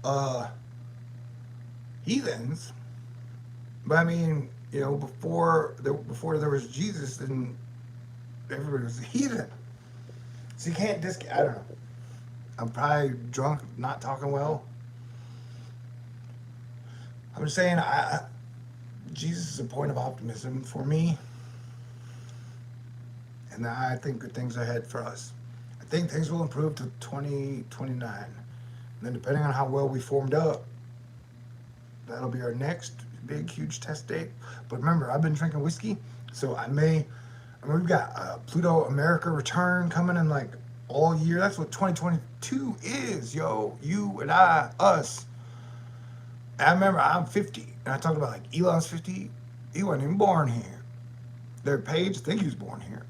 uh, heathens. But I mean, before there was Jesus, then everybody was a heathen. So you can't I don't know. I'm probably drunk, not talking well. I'm just saying, Jesus is a point of optimism for me, and I think good things are ahead for us. I think things will improve to 2029. And then, depending on how well we formed up, that'll be our next big, huge test date. But remember, I've been drinking whiskey, so we've got Pluto America return coming in like all year. That's what 2022 is, yo. You and I, us. I remember I'm 50, and I talked about like Elon's 50. He wasn't even born here. Their Page, I think he was born here.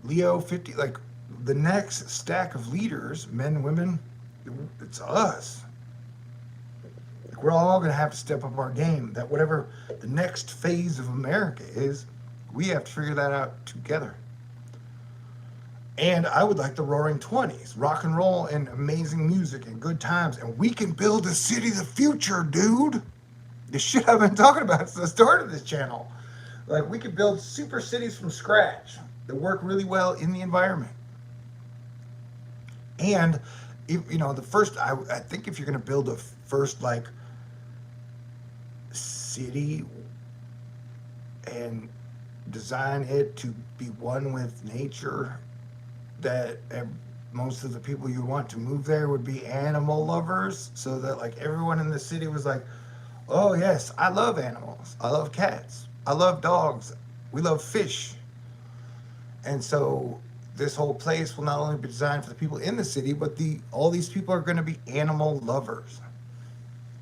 Leo 50, like the next stack of leaders, men and women, it's us. Like we're all gonna have to step up our game. That whatever the next phase of America is, we have to figure that out together. And I would like the Roaring Twenties, rock and roll and amazing music and good times, and we can build a city of the future, dude. The shit I've been talking about since I started this channel. Like we could build super cities from scratch that work really well in the environment. And if, the first, I think if you're going to build a first like city and design it to be one with nature, that most of the people you want to move there would be animal lovers, so that like everyone in the city was like, oh yes, I love animals, I love cats, I love dogs, we love fish. And so this whole place will not only be designed for the people in the city, but all these people are going to be animal lovers.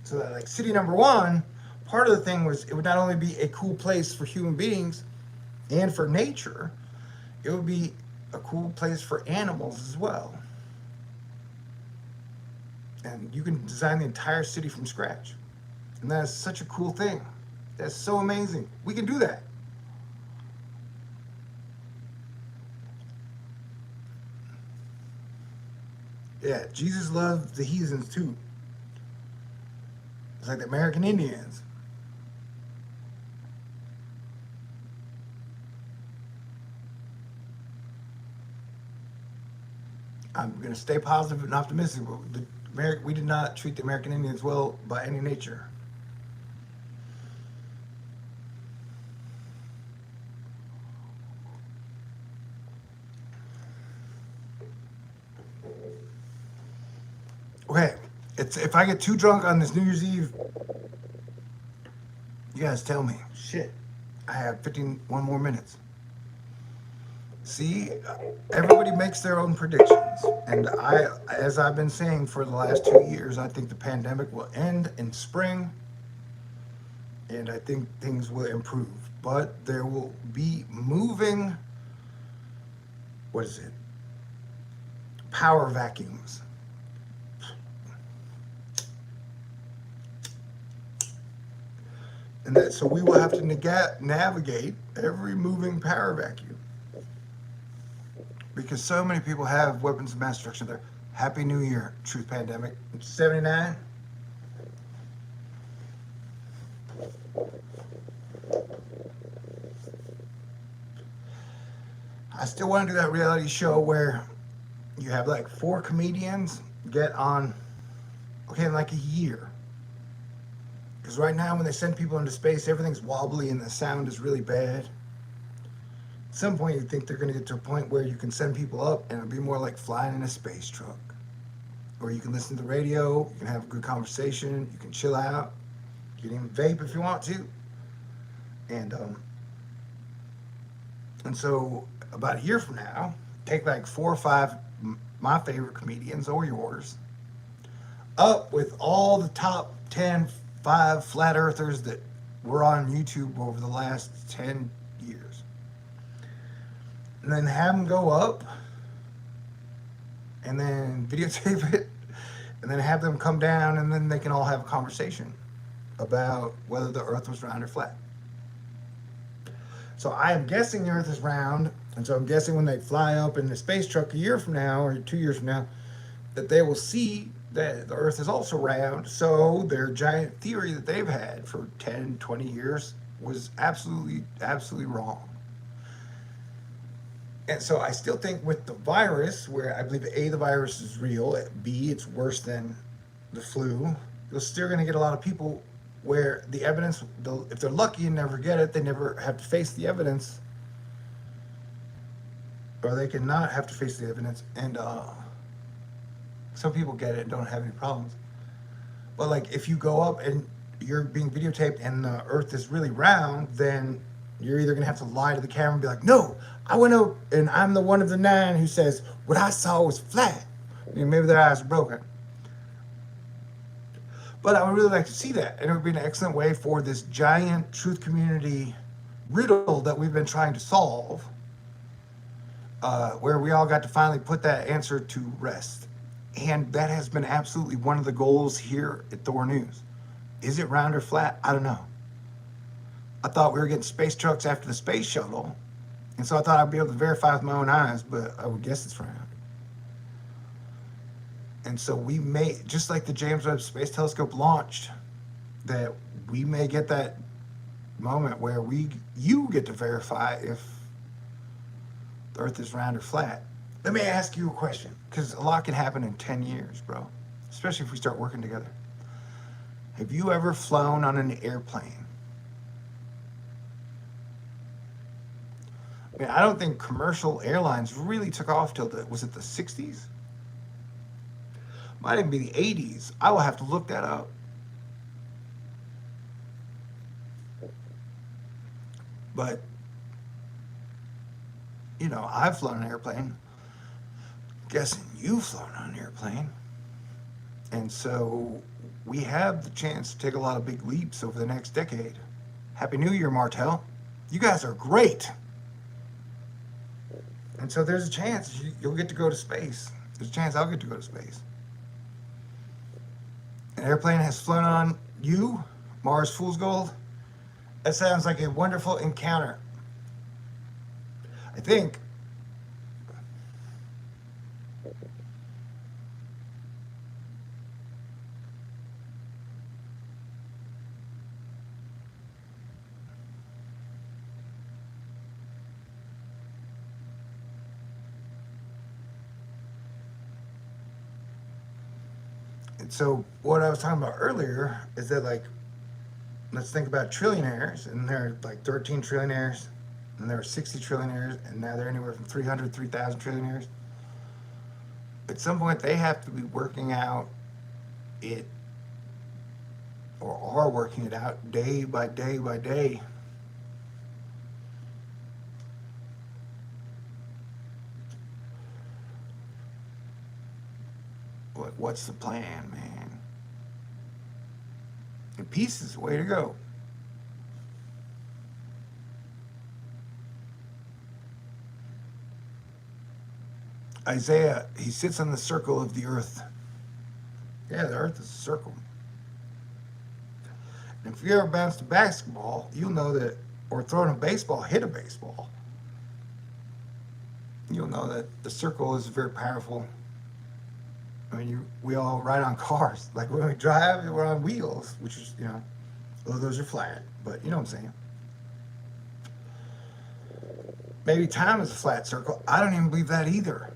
So that like city number one, part of the thing was it would not only be a cool place for human beings and for nature, it would be a cool place for animals as well. And you can design the entire city from scratch. And that is such a cool thing. That's so amazing. We can do that. Yeah, Jesus loved the heathens too. It's like the American Indians. I'm going to stay positive and optimistic. But we did not treat the American Indians well by any nature. Okay, it's if I get too drunk on this New Year's Eve, you guys tell me. Shit, I have 51 more minutes. See, everybody makes their own predictions, and as I've been saying for the last 2 years, I think the pandemic will end in spring, and I think things will improve. But there will be moving. What is it? Power vacuums. And that so we will have to navigate every moving power vacuum because so many people have weapons of mass destruction there. Happy New Year, Truth Pandemic. 79. I still want to do that reality show where you have like 4 comedians get on, okay, in like a year. Because right now, when they send people into space, everything's wobbly and the sound is really bad. At some point, you think they're going to get to a point where you can send people up and it'll be more like flying in a space truck. Or you can listen to the radio, you can have a good conversation, you can chill out, you can even vape if you want to. And so about a year from now, take like 4 or 5 my favorite comedians or yours up with all the top 5 flat earthers that were on YouTube over the last 10 years. And then have them go up and then videotape it and then have them come down and then they can all have a conversation about whether the earth was round or flat. So I am guessing the earth is round, and so I'm guessing when they fly up in the space truck a year from now or 2 years from now that they will see that the earth is also round. So their giant theory that they've had for 10, 20 years was absolutely wrong. And so I still think with the virus, where I believe A, the virus is real, B, it's worse than the flu, you're still going to get a lot of people where the evidence, if they're lucky and never get it, they never have to face the evidence, or they can not have to face the evidence. And some people get it and don't have any problems. But like if you go up and you're being videotaped and the earth is really round, then you're either going to have to lie to the camera and be like, no, I went up and I'm the one of the 9 who says what I saw was flat. Maybe their eyes are broken. But I would really like to see that. And it would be an excellent way for this giant truth community riddle that we've been trying to solve, where we all got to finally put that answer to rest. And that has been absolutely one of the goals here at Thor News. Is it round or flat? I don't know. I thought we were getting space trucks after the space shuttle, and so I thought I'd be able to verify with my own eyes, but I would guess it's round. And so we may, just like the James Webb Space Telescope launched, that we may get that moment where you get to verify if the Earth is round or flat. Let me ask you a question, because a lot can happen in 10 years, bro, especially if we start working together. Have you ever flown on an airplane? I mean, I don't think commercial airlines really took off till was it the 60s? Might even be the 80s. I will have to look that up. But, I've flown an airplane. Guessing you've flown on an airplane. And so we have the chance to take a lot of big leaps over the next decade. Happy New Year, Martel. You guys are great. And so there's a chance you'll get to go to space. There's a chance I'll get to go to space. An airplane has flown on you, Mars Fool's Gold. That sounds like a wonderful encounter. I think So what I was talking about earlier is that like let's think about trillionaires, and there are like 13 trillionaires, and there are 60 trillionaires, and now they're anywhere from 300, 3,000 trillionaires. At some point, they have to be working out it, or are working it out day by day by day. What's the plan, man? And peace is the way to go. Isaiah, he sits on the circle of the earth. Yeah, the earth is a circle. And if you ever bounced a basketball, you'll know that, or thrown a baseball, hit a baseball, you'll know that the circle is very powerful. I mean, we all ride on cars. Like when we drive, we're on wheels, which is, well, those are flat, but you know what I'm saying. Maybe time is a flat circle. I don't even believe that either.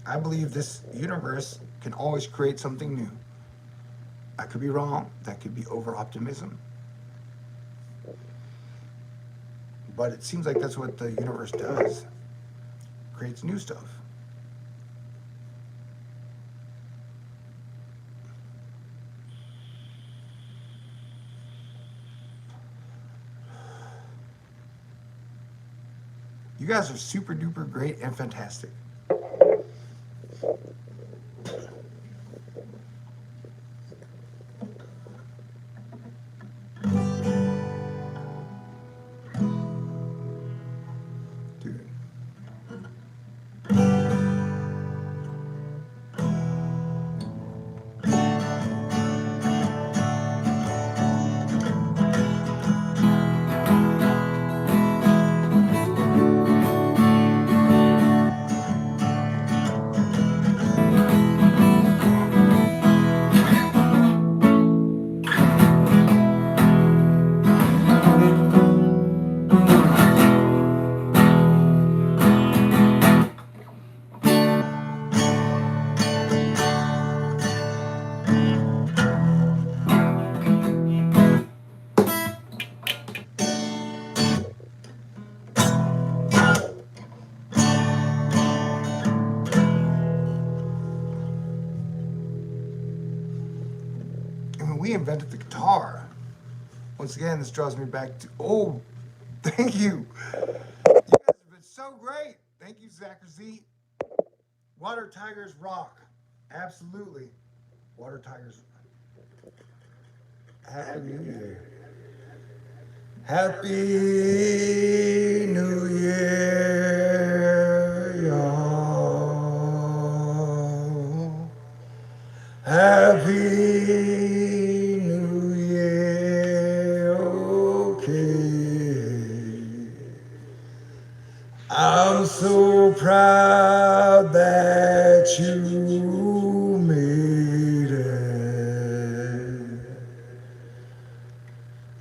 I believe this universe can always create something new. I could be wrong. That could be over optimism. But it seems like that's what the universe does. Creates new stuff. You guys are super duper great and fantastic. Dude. I mean, we invented the guitar. Once again, this draws me back to, oh, thank you. You guys have been so great. Thank you, Zachary Z. Water Tigers rock. Absolutely. Water Tigers. Happy New Year. Happy New Year, y'all. Happy New Year, okay. I'm so proud that you made it.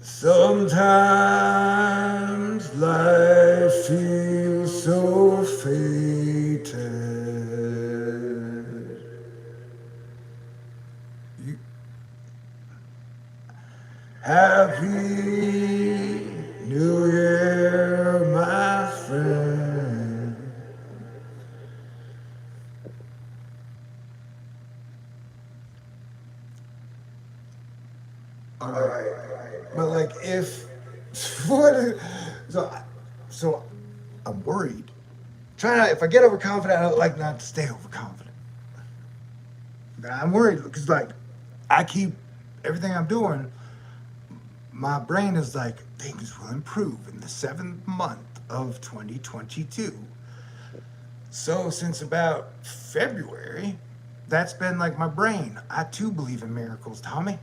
Sometimes life feels so fated. You, Happy New Year, my friend. All right. But like if what so so I'm worried. Try not if I get overconfident, I don't like not to stay overconfident. I'm worried because like I keep everything I'm doing, my brain is like things will improve in the 7th month of 2022. So since about February, that's been like my brain. I too believe in miracles, Tommy.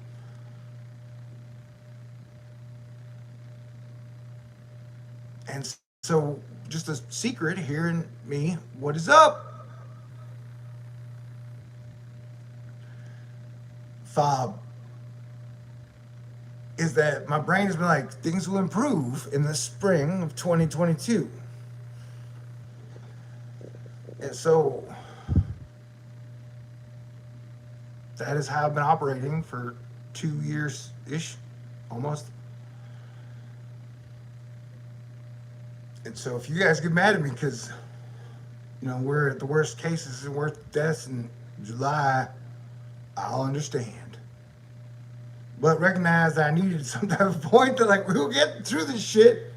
And so, just a secret hearing me, what is up? Fob, is that my brain has been like, things will improve in the spring of 2022. And so, that is how I've been operating for 2 years ish, almost. And so if you guys get mad at me because we're at the worst cases and worst deaths in July, I'll understand. But recognize that I needed some type of point that like we'll get through this shit.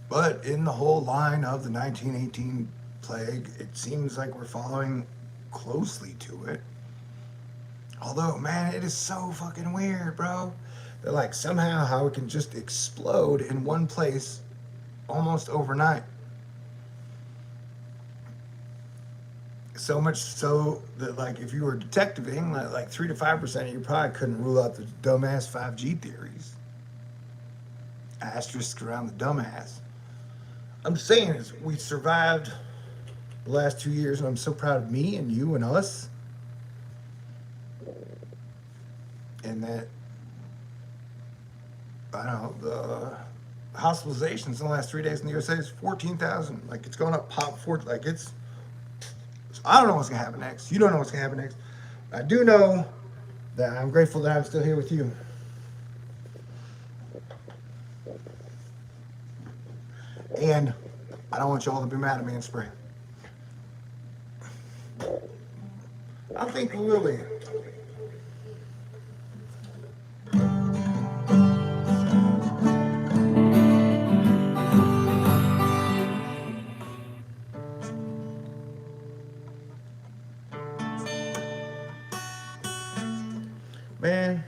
But in the whole line of the 1918 plague, it seems like we're following closely to it. Although, man, it is so fucking weird, bro. That like somehow how it can just explode in one place almost overnight. So much so that like if you were detectiving, like 3 to 5% you probably couldn't rule out the dumbass 5G theories. Asterisk around the dumbass. I'm just saying is we survived the last 2 years, and I'm so proud of me and you and us. And that I don't know the hospitalizations in the last 3 days in the USA is 14,000. Like it's going up pop 4. Like it's. I don't know what's gonna happen next. You don't know what's gonna happen next. I do know that I'm grateful that I'm still here with you. And I don't want y'all to be mad at me and spray. I think we will be. Man.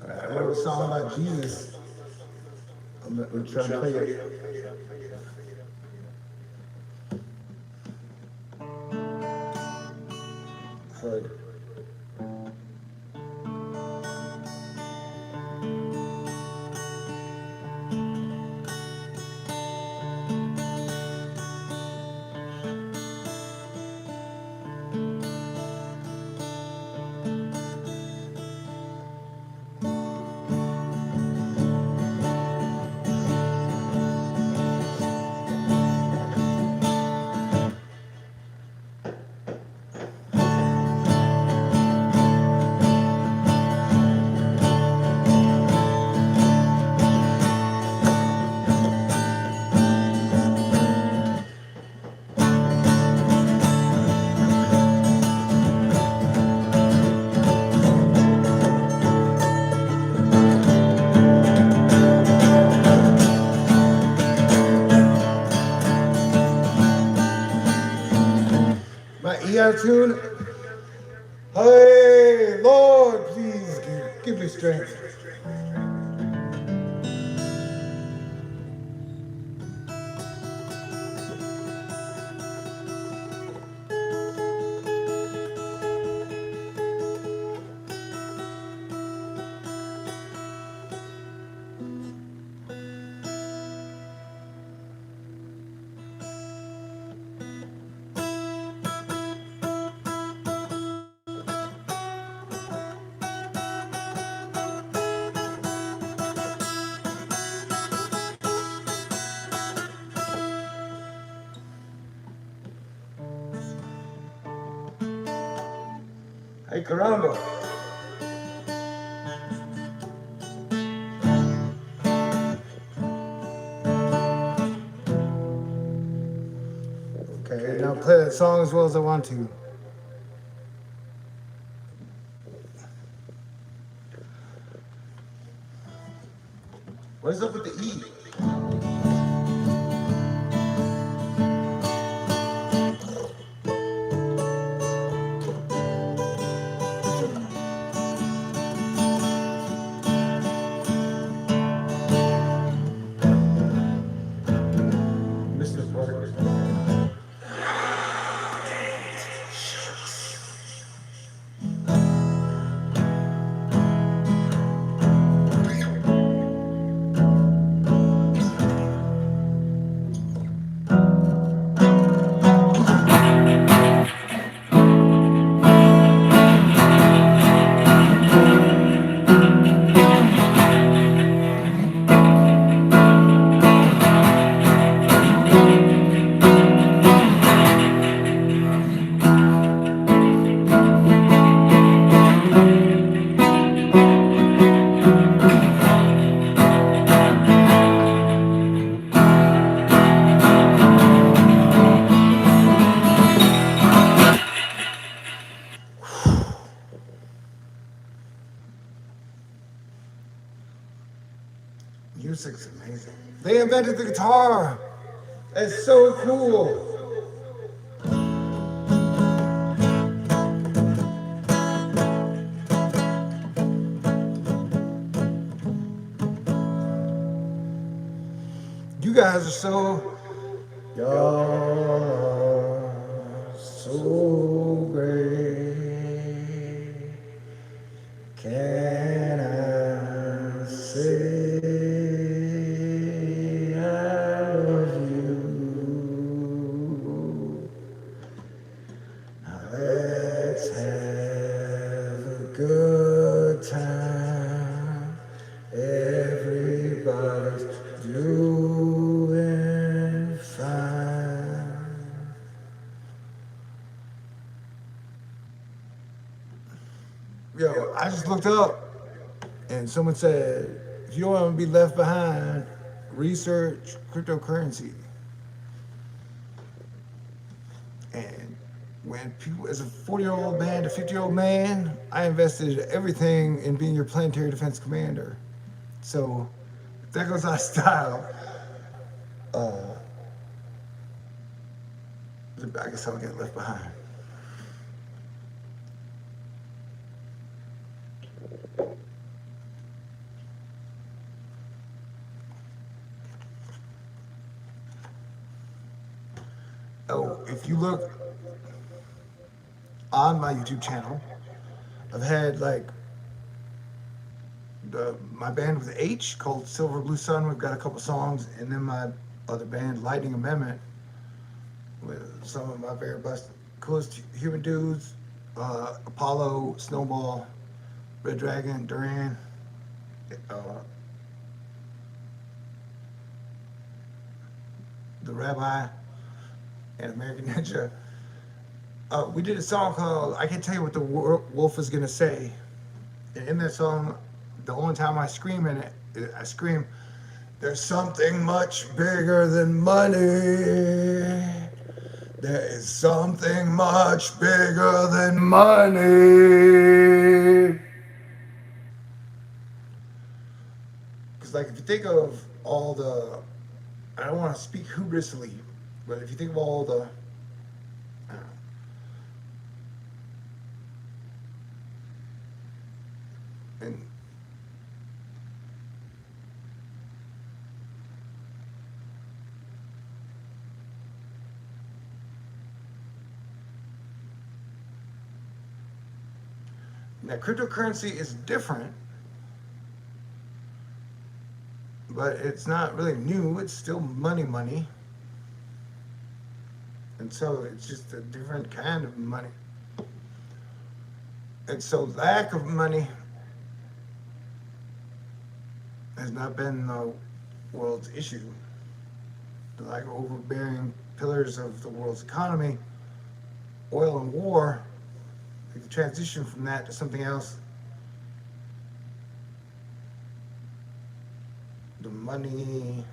I wrote a song about Jesus. I'm trying to play it. Sorry. My ER tune. Hey, Lord, please give me strength. Hey, caramba. Okay, now play that song as well as I want to. What is up with the E? Mr. Parker. They invented the guitar. That's so cool. You guys are so, y'all are so great. Can I say I love you? Now let's have a good time. Everybody's doing fine. Yo, I just looked up and someone said, if you don't want to be left behind, research cryptocurrency. And when people, as a 40-year-old man to 50-year-old man, I invested everything in being your planetary defense commander. So if that goes out of style, uh, I guess I'll get left behind. Oh, if you look on my YouTube channel, I've had like my band with H called Silver Blue Sun. We've got a couple songs, and then my other band, Lightning Amendment, with some of my very best, coolest human dudes, Apollo, Snowball, Red Dragon, Duran, uh, the Rabbi, and American Ninja. We did a song called "I Can't Tell You What the Wolf Is Gonna Say," and in that song, the only time I scream in it, I scream, "There's something much bigger than money. There is something much bigger than money." Because, like, if you think of all the, I don't want to speak hubrisly, but if you think of all the, and now cryptocurrency is different, but it's not really new. It's still money, and so it's just a different kind of money. And so lack of money has not been the world's issue. The lack of overbearing pillars of the world's economy, oil and war, like the transition from that to something else, the money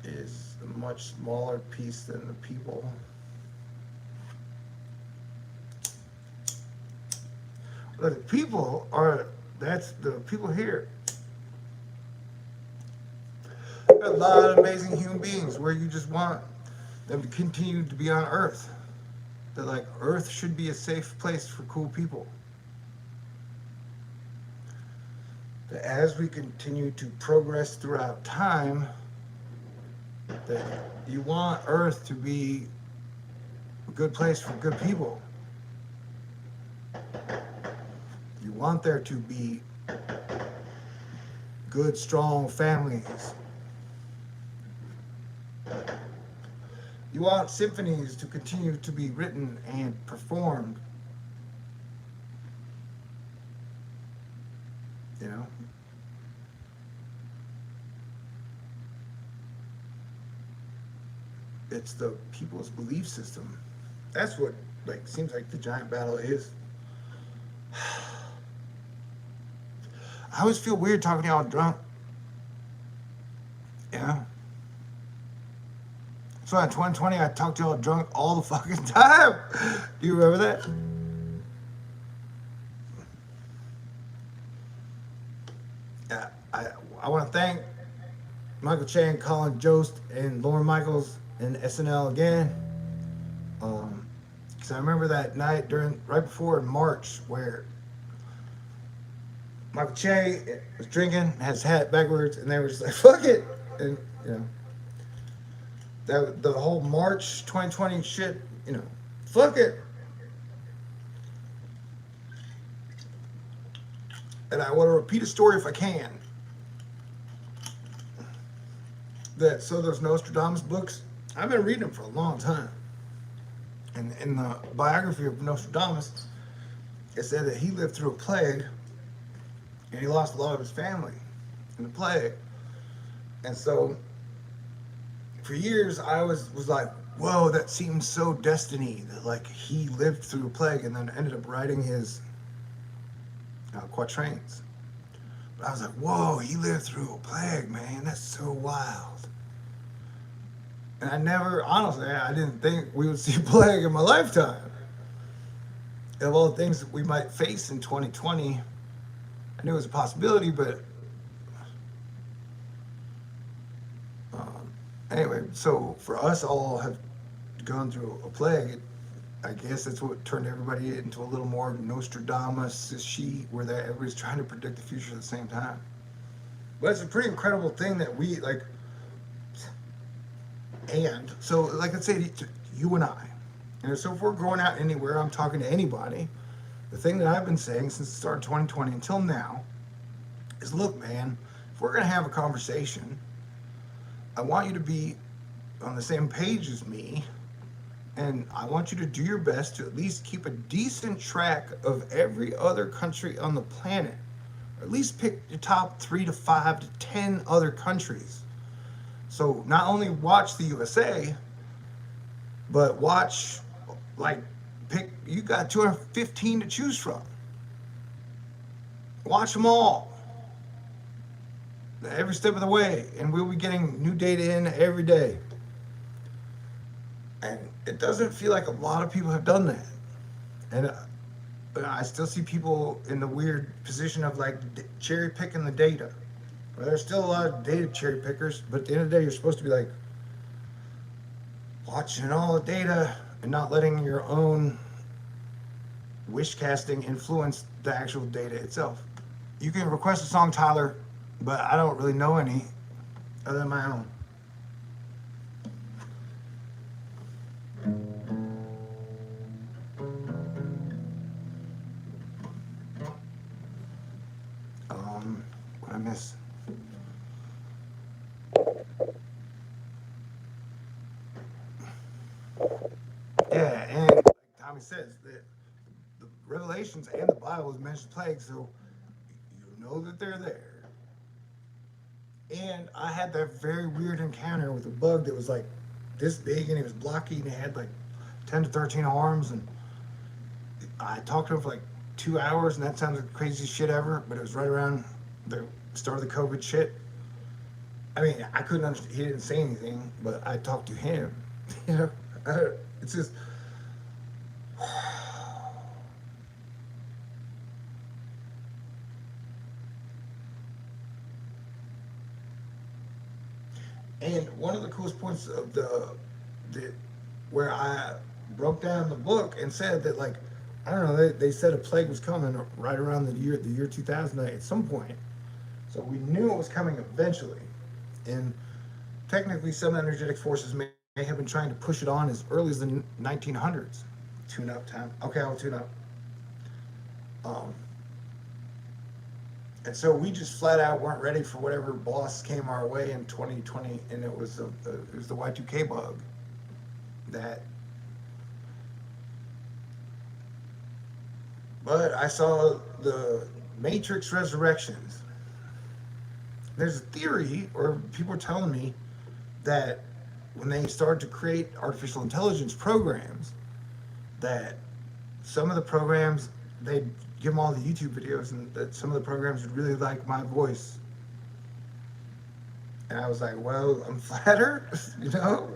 is a much smaller piece than the people. But the people are, that's the people here. A lot of amazing human beings where you just want them to continue to be on Earth. That like Earth should be a safe place for cool people. That as we continue to progress throughout time, that you want Earth to be a good place for good people. You want there to be good, strong families. You want symphonies to continue to be written and performed. You know? It's the people's belief system. That's what like seems like the giant battle is. I always feel weird talking to y'all drunk. Yeah. So in 2020, I talked to y'all drunk all the fucking time. Do you remember that? Uh, I I want to thank Michael Che, Colin Jost, and Lauren Michaels and SNL again. Because I remember that night during right before in March where Michael Che was drinking, had his hat backwards, and they were just like, "Fuck it," and you know that the whole March 2020 shit. You know, fuck it. And I want to repeat a story if I can. That so those Nostradamus books, I've been reading them for a long time. And in the biography of Nostradamus, it said that he lived through a plague and he lost a lot of his family in the plague. And so for years I was like, whoa, that seems so destiny that like he lived through a plague and then ended up writing his quatrains. But I was like, whoa, he lived through a plague, man. That's so wild. And I never, honestly, I didn't think we would see a plague in my lifetime. Of all the things that we might face in 2020, I knew it was a possibility, but anyway, so for us all have gone through a plague, I guess that's what turned everybody into a little more Nostradamus-y, where everybody's trying to predict the future at the same time. But it's a pretty incredible thing that we like. And so, like I say, to you and I, and so if we're going out anywhere, I'm talking to anybody. The thing that I've been saying since the start of 2020 until now is, look, man, if we're gonna have a conversation, I want you to be on the same page as me, and I want you to do your best to at least keep a decent track of every other country on the planet, or at least pick the top 3 to 5 to 10 other countries. So not only watch the USA, but watch, like, pick, you got 215 to choose from. Watch them all every step of the way, and we'll be getting new data in every day. And it doesn't feel like a lot of people have done that. And I still see people in the weird position of like cherry picking the data. Well, there's still a lot of data cherry pickers, but at the end of the day, you're supposed to be like watching all the data and not letting your own wish casting influence the actual data itself. You can request a song, Tyler, but I don't really know any other than my own. What I miss? Yeah, and like Tommy says, the Revelations and the Bible has mentioned plagues, so you know that they're there. And I had that very weird encounter with a bug that was like this big and it was blocky and it had like 10 to 13 arms. And I talked to him for like 2 hours, and that sounds like the craziest shit ever, but it was right around the start of the COVID shit. I mean, I couldn't understand, he didn't say anything, but I talked to him. You know, it's just, and one of the coolest points of the where I broke down the book and said that like I don't know they said a plague was coming right around the year 2000 at some point, so we knew it was coming eventually, and technically some energetic forces may have been trying to push it on as early as the 1900s. Tune up time. Okay, I'll tune up. Um, and so we just flat out weren't ready for whatever boss came our way in 2020, and it was the Y2K bug that. But I saw the Matrix Resurrections. There's a theory, or people are telling me that when they started to create artificial intelligence programs, that some of the programs they'd give them all the YouTube videos, and that some of the programs would really like my voice. And I was like, well, I'm flattered, you know.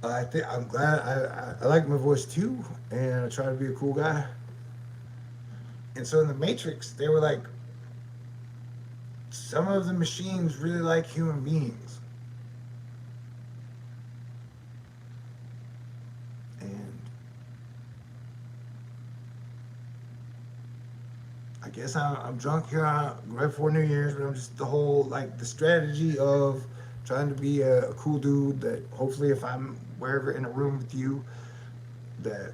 I'm glad I like my voice too, and I try to be a cool guy. And so in the Matrix, they were like some of the machines really like human beings. And I guess I'm drunk here right before New Year's, but I'm just the whole, like, the strategy of trying to be a cool dude that hopefully if I'm wherever in a room with you, that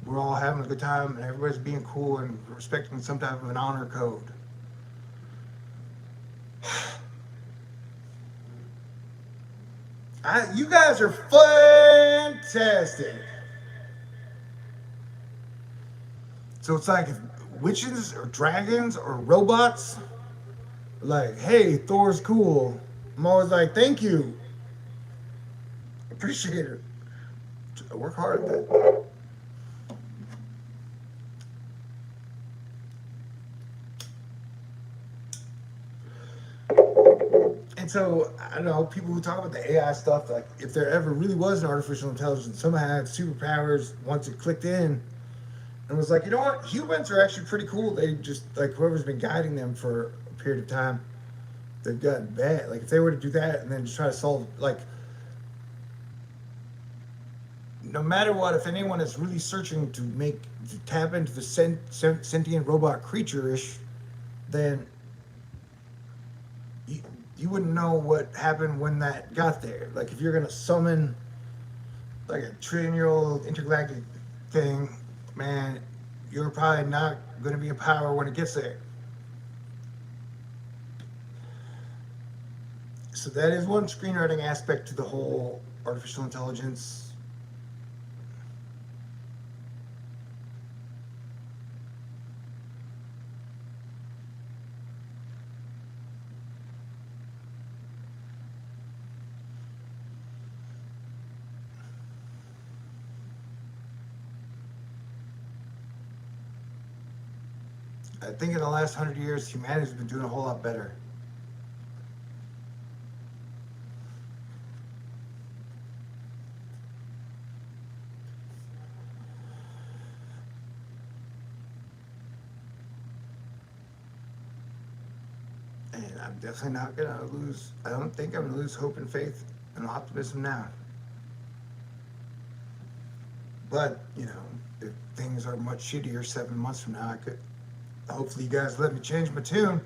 we're all having a good time and everybody's being cool and respecting some type of an honor code. You guys are fantastic. So it's like if witches or dragons or robots, like, hey, Thor's cool. I'm always like, thank you, appreciate it. I work hard at that. And so I don't know, people who talk about the AI stuff, like if there ever really was an artificial intelligence, somehow had superpowers once it clicked in, and was like, you know what, humans are actually pretty cool. They just, like, whoever's been guiding them for a period of time, they've gotten bad. Like if they were to do that and then just try to solve, like, no matter what, if anyone is really searching to tap into the sentient robot creature ish, then you, you wouldn't know what happened when that got there. Like if you're gonna summon like a trillion-year-old intergalactic thing, man, you're probably not gonna be in power when it gets there. So that is one screenwriting aspect to the whole artificial intelligence. I think in the last 100 years, humanity's been doing a whole lot better. And I'm definitely not gonna lose. I don't think I'm gonna lose hope and faith and optimism now. But if things are much shittier 7 months from now, I could. Hopefully, you guys let me change my tune.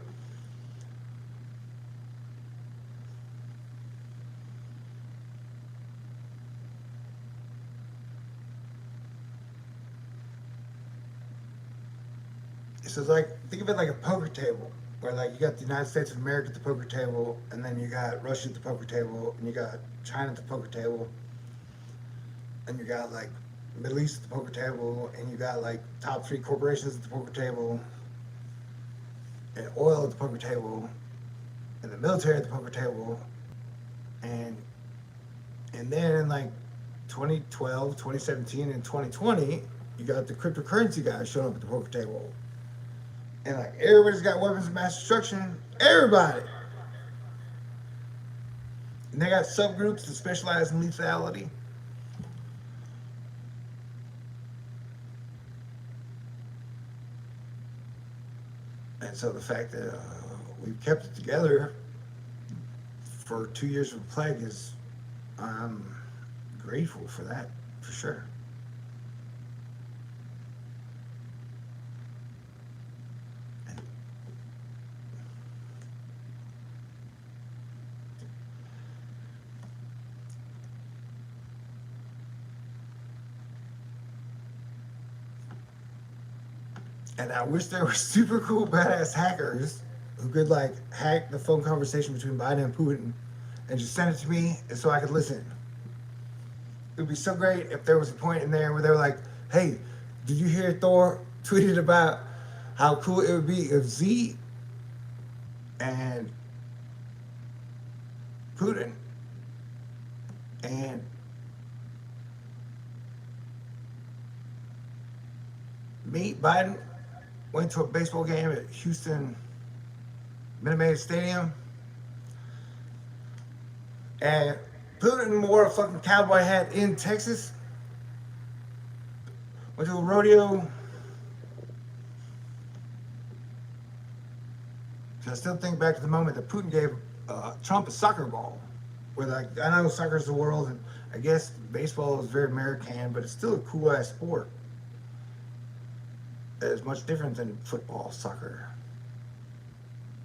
So it's like, think of it like a poker table, where like you got the United States of America at the poker table, and then you got Russia at the poker table, and you got China at the poker table, and you got like Middle East at the poker table, and you got like top three corporations at the poker table, and oil at the poker table, and the military at the poker table, and then in like 2012, 2017, and 2020, you got the cryptocurrency guys showing up at the poker table. And like everybody's got weapons of mass destruction. Everybody. And they got subgroups that specialize in lethality. And so the fact that we've kept it together for 2 years of a plague is, I'm grateful for that, for sure. And I wish there were super cool badass hackers who could like hack the phone conversation between Biden and Putin and just send it to me so I could listen. It would be so great if there was a point in there where they were like, hey, did you hear Thor tweeted about how cool it would be if Z and Putin and me, Biden, went to a baseball game at Houston Minute Maid Stadium, and Putin wore a fucking cowboy hat in Texas, went to a rodeo, So I still think back to the moment that Putin gave Trump a soccer ball. Where like I know soccer's the world, and I guess baseball is very American, but it's still a cool ass sport. It's much different than football, soccer,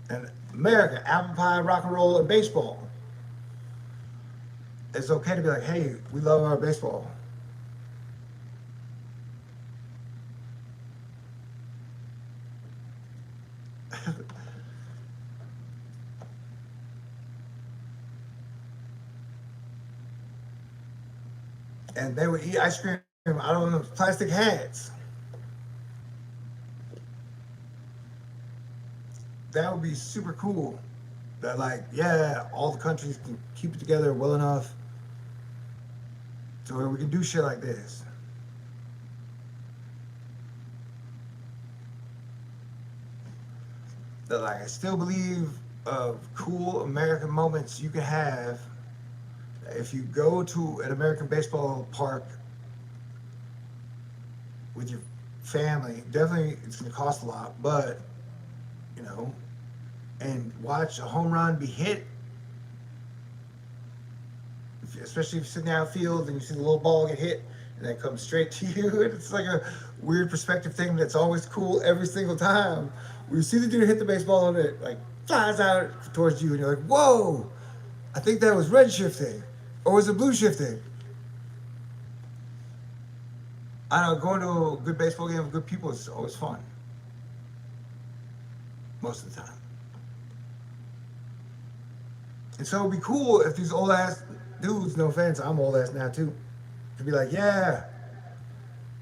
and America, apple pie, rock and roll, and baseball. It's okay to be like, hey, we love our baseball. And they would eat ice cream out of those plastic hats. That would be super cool. That like, yeah, all the countries can keep it together well enough to where we can do shit like this. That like I still believe of cool American moments you can have if you go to an American baseball park with your family. Definitely, it's going to cost a lot, but you know, and watch a home run be hit, especially if you're sitting outfield and you see the little ball get hit and then comes straight to you. It's like a weird perspective thing that's always cool every single time. When you see the dude hit the baseball and it like flies out towards you, and you're like, "Whoa! I think that was red shifting, or was it blue shifting?" I don't know. Going to a good baseball game with good people is always fun, most of the time. And so it'd be cool if these old ass dudes, no offense, I'm old ass now too, to be like, yeah,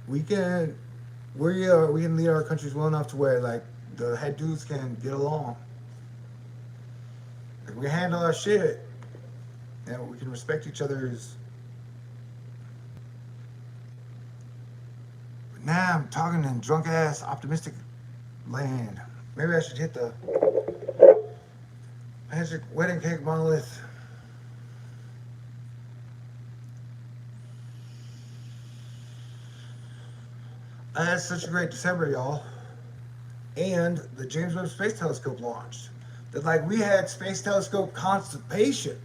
we can, we can lead our countries well enough to where like the head dudes can get along. Like, we handle our shit, and we can respect each other's. But now I'm talking in drunk ass optimistic land. Maybe I should hit the magic wedding cake monolith. I had such a great December, y'all. And the James Webb Space Telescope launched. That like we had space telescope constipation.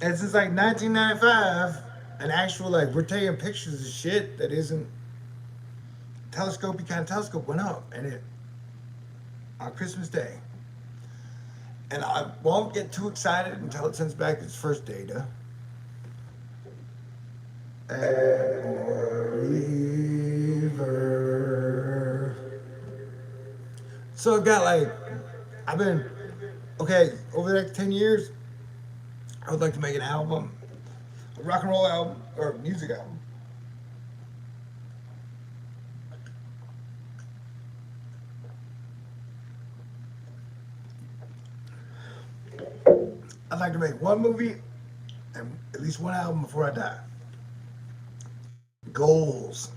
And since like 1995, an actual like we're taking pictures of shit that isn't telescopy kind of telescope went up, and it on Christmas Day. And I won't get too excited until it sends back its first data. And more reverb. So I've got like, I've been, okay, over the next 10 years, I would like to make an album, a rock and roll album, or music album. I'd like to make one movie and at least one album before I die. Goals.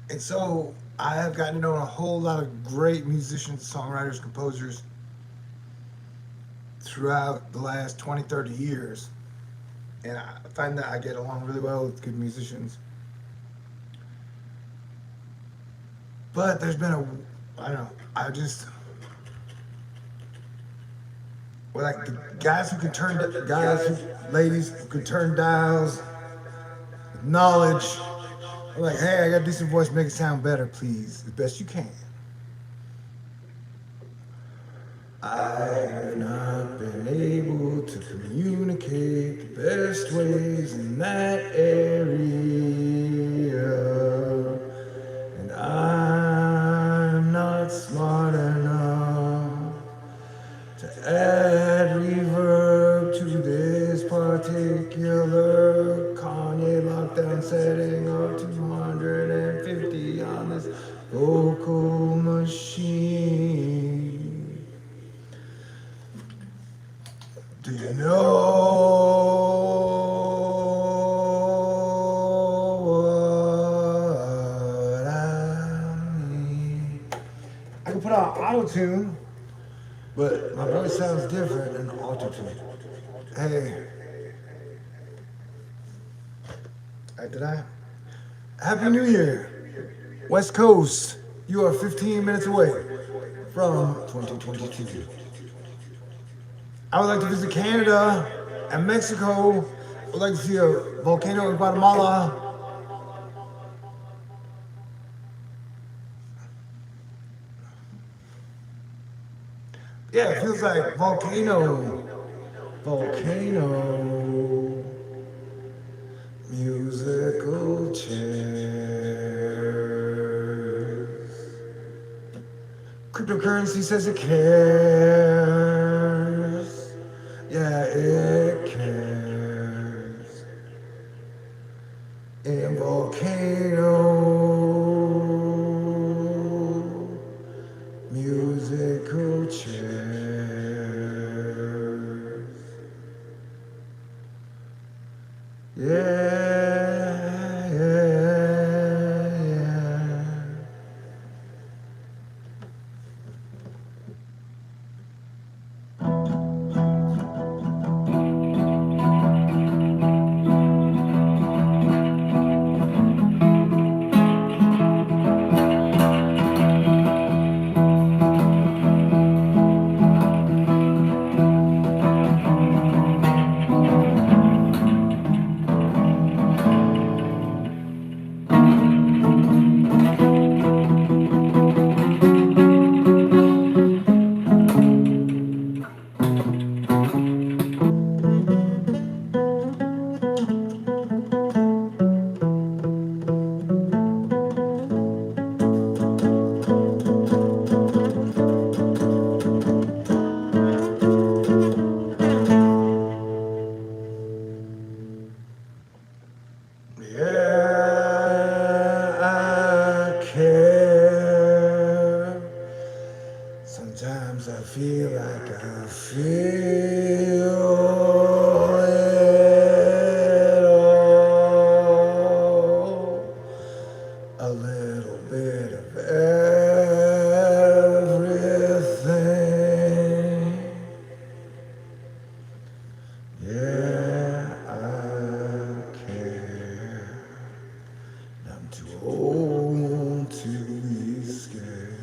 And so I have gotten to know a whole lot of great musicians, songwriters, composers throughout the last 20, 30 years. And I find that I get along really well with good musicians. But there's been I don't know, I just, well, like the guys who can turn, ladies who can turn dials, knowledge. I'm like, hey, I got a decent voice, make it sound better, please, as best you can. I have not been able to communicate the best ways in that area, and I'm not smart enough to add reverb to this particular Kanye lockdown setting of 250 on this vocal machine. Do you know what I mean? I can put on auto tune, but my voice sounds different in auto tune. Hey, did I? Happy New Year, West Coast. You are 15 minutes away from 2022. I would like to visit Canada and Mexico. I would like to see a volcano in Guatemala. Yeah, it feels like volcano. Volcano. Musical chairs. Cryptocurrency says it cares. Yeah, it cares. In volcano. Musical chairs. Yeah, yeah, yeah. Yeah, I care. Sometimes I feel like I feel it all. A little bit of everything. Yeah, I care. I'm too old to be scared.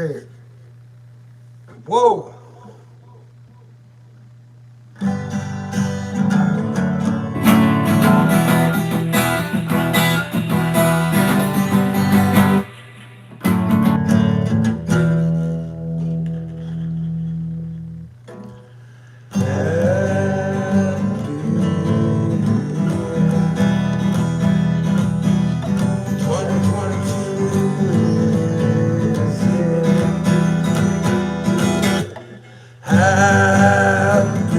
Okay. Whoa. Happy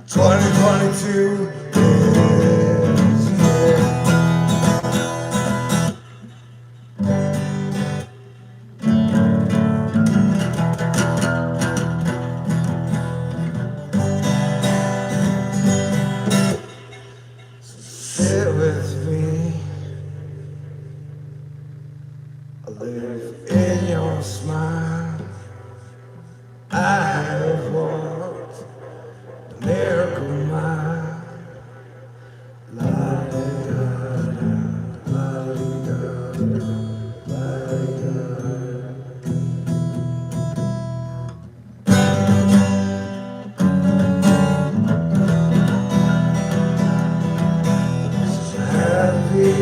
2022 is here. Sit with me, live in your smile. I have walked the miracle mile. La di da da, la di da da, la di da. Happy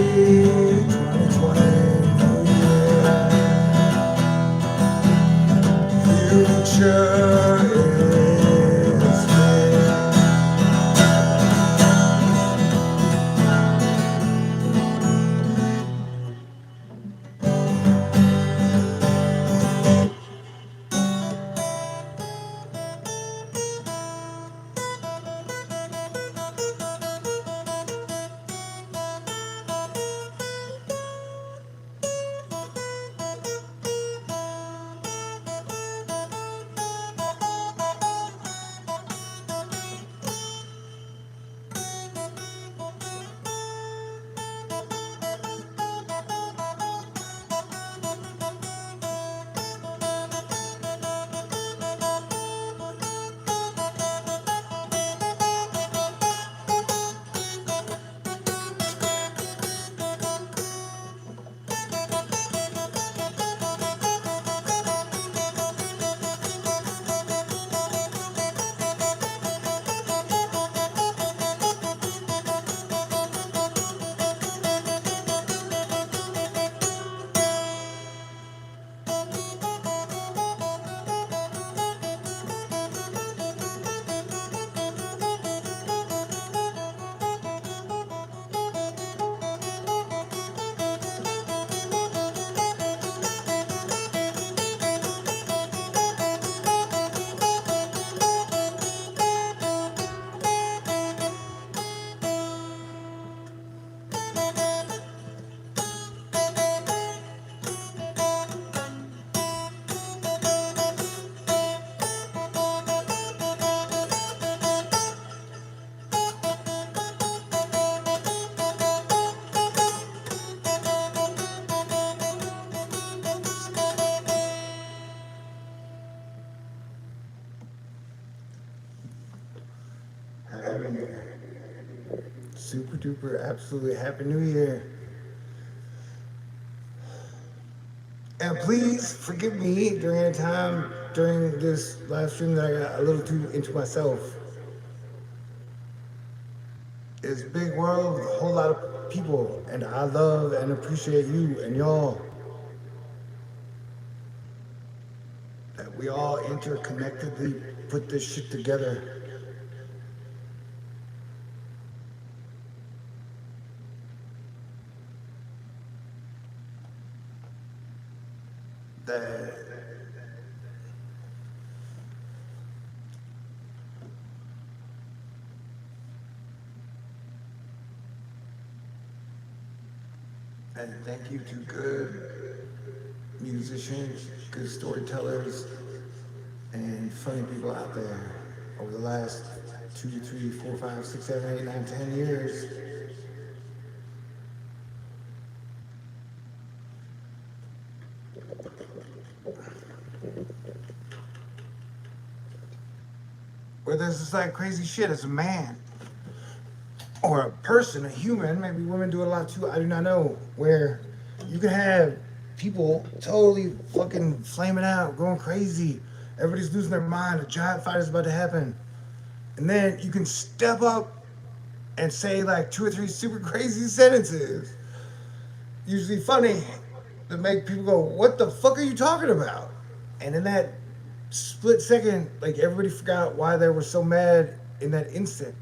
2020 future is here. Happy New Year. Super duper, absolutely happy New Year. And please forgive me during a time during this live stream that I got a little too into myself. It's a big world with a whole lot of people, and I love and appreciate you and y'all. That we all interconnectedly put this shit together. That and thank you to good musicians, good storytellers, and funny people out there over the last 2, 3, 4, 5, 6, 7, 8, 9, 10 years. Where there's just like crazy shit as a man. or a person, a human, maybe women do it a lot too, I do not know, where you can have people totally fucking flaming out, going crazy. Everybody's losing their mind. A giant fight is about to happen. And then you can step up and say like two or three super crazy sentences, usually funny, to make people go, "What the fuck are you talking about?" And in that split second, like everybody forgot why they were so mad in that instant.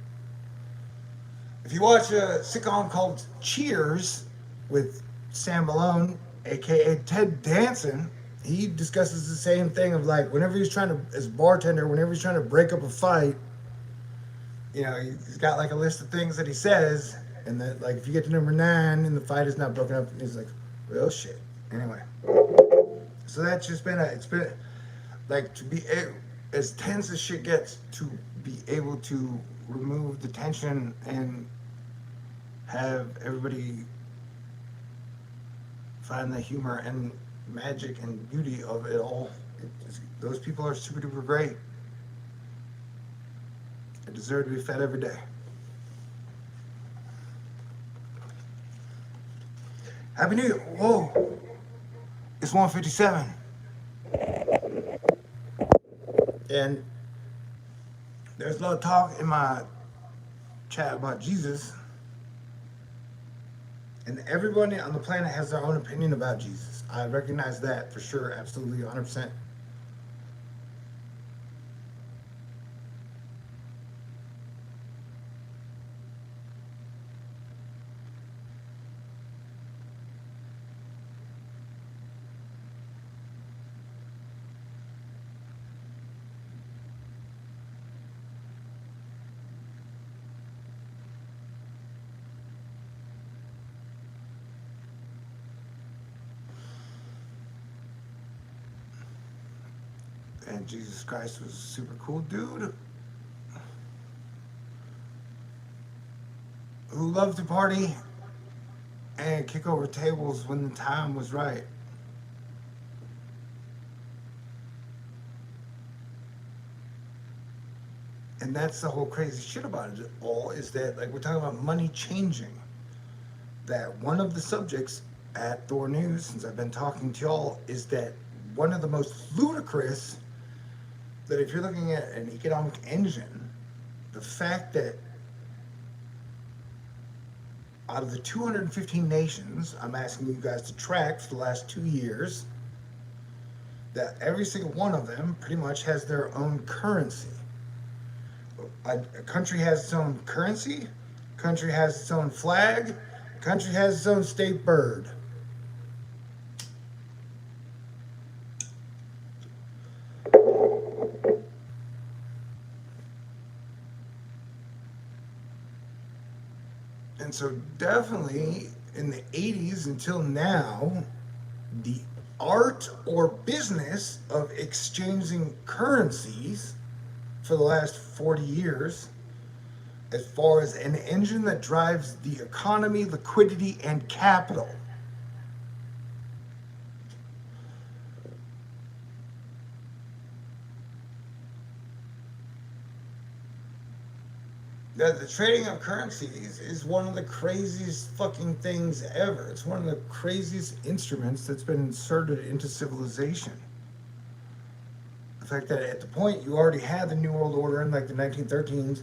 If you watch a sitcom called Cheers with Sam Malone, aka Ted Danson, he discusses the same thing of like whenever he's trying to, as bartender, whenever he's trying to break up a fight, he's got like a list of things that he says, and that like if you get to number 9 and the fight is not broken up, he's like, well, shit. Anyway, so that's just been it's been like to be as tense as shit gets, to be able to remove the tension and have everybody find the humor and magic and beauty of it all. Those people are super duper great. I deserve to be fed every day. Happy New Year. Whoa. It's 1:57. And there's a lot of talk in my chat about Jesus. And everybody on the planet has their own opinion about Jesus. I recognize that for sure, absolutely, 100%. And Jesus Christ was a super cool dude who loved to party and kick over tables when the time was right. And that's the whole crazy shit about it all, is that like we're talking about money changing. That one of the subjects at Thor News, since I've been talking to y'all, is that one of the most ludicrous, that if you're looking at an economic engine, the fact that out of the 215 nations I'm asking you guys to track for the last 2 years, that every single one of them pretty much has their own currency. A country has its own currency, a country has its own flag, a country has its own state bird. And so definitely in the 80s until now, the art or business of exchanging currencies for the last 40 years, as far as an engine that drives the economy, liquidity, and capital. The trading of currencies is one of the craziest fucking things ever. It's one of the craziest instruments that's been inserted into civilization. The fact that at the point you already had the New World Order in like the 1913s,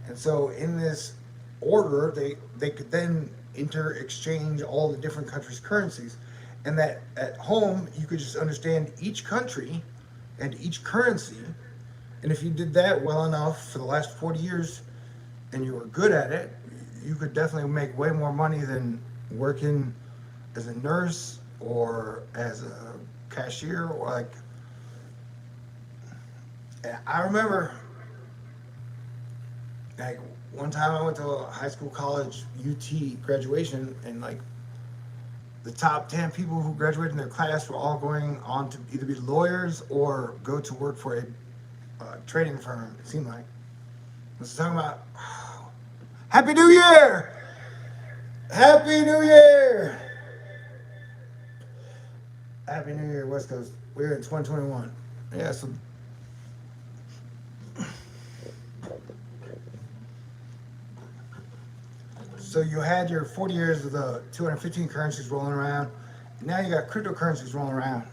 and so in this order they could then inter-exchange all the different countries' currencies, and that at home you could just understand each country and each currency, and if you did that well enough for the last 40 years, and you were good at it, you could definitely make way more money than working as a nurse or as a cashier or like. I remember like one time I went to a high school, college, UT graduation, and like the top 10 people who graduated in their class were all going on to either be lawyers or go to work for a trading firm, it seemed like. I was talking about Happy New Year! Happy New Year! Happy New Year, West Coast. We're in 2021. Yeah, so So you had your 40 years of the 215 currencies rolling around. Now you got cryptocurrencies rolling around.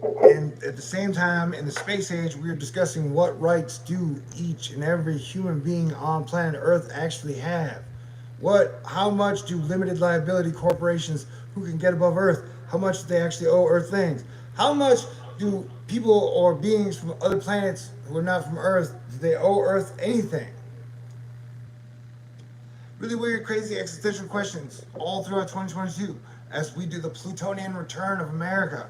And at the same time, in the space age, we are discussing what rights do each and every human being on planet Earth actually have. How much do limited liability corporations who can get above Earth, how much do they actually owe Earth things? How much do people or beings from other planets who are not from Earth, do they owe Earth anything? Really weird, crazy existential questions all throughout 2022 as we do the Plutonian return of America.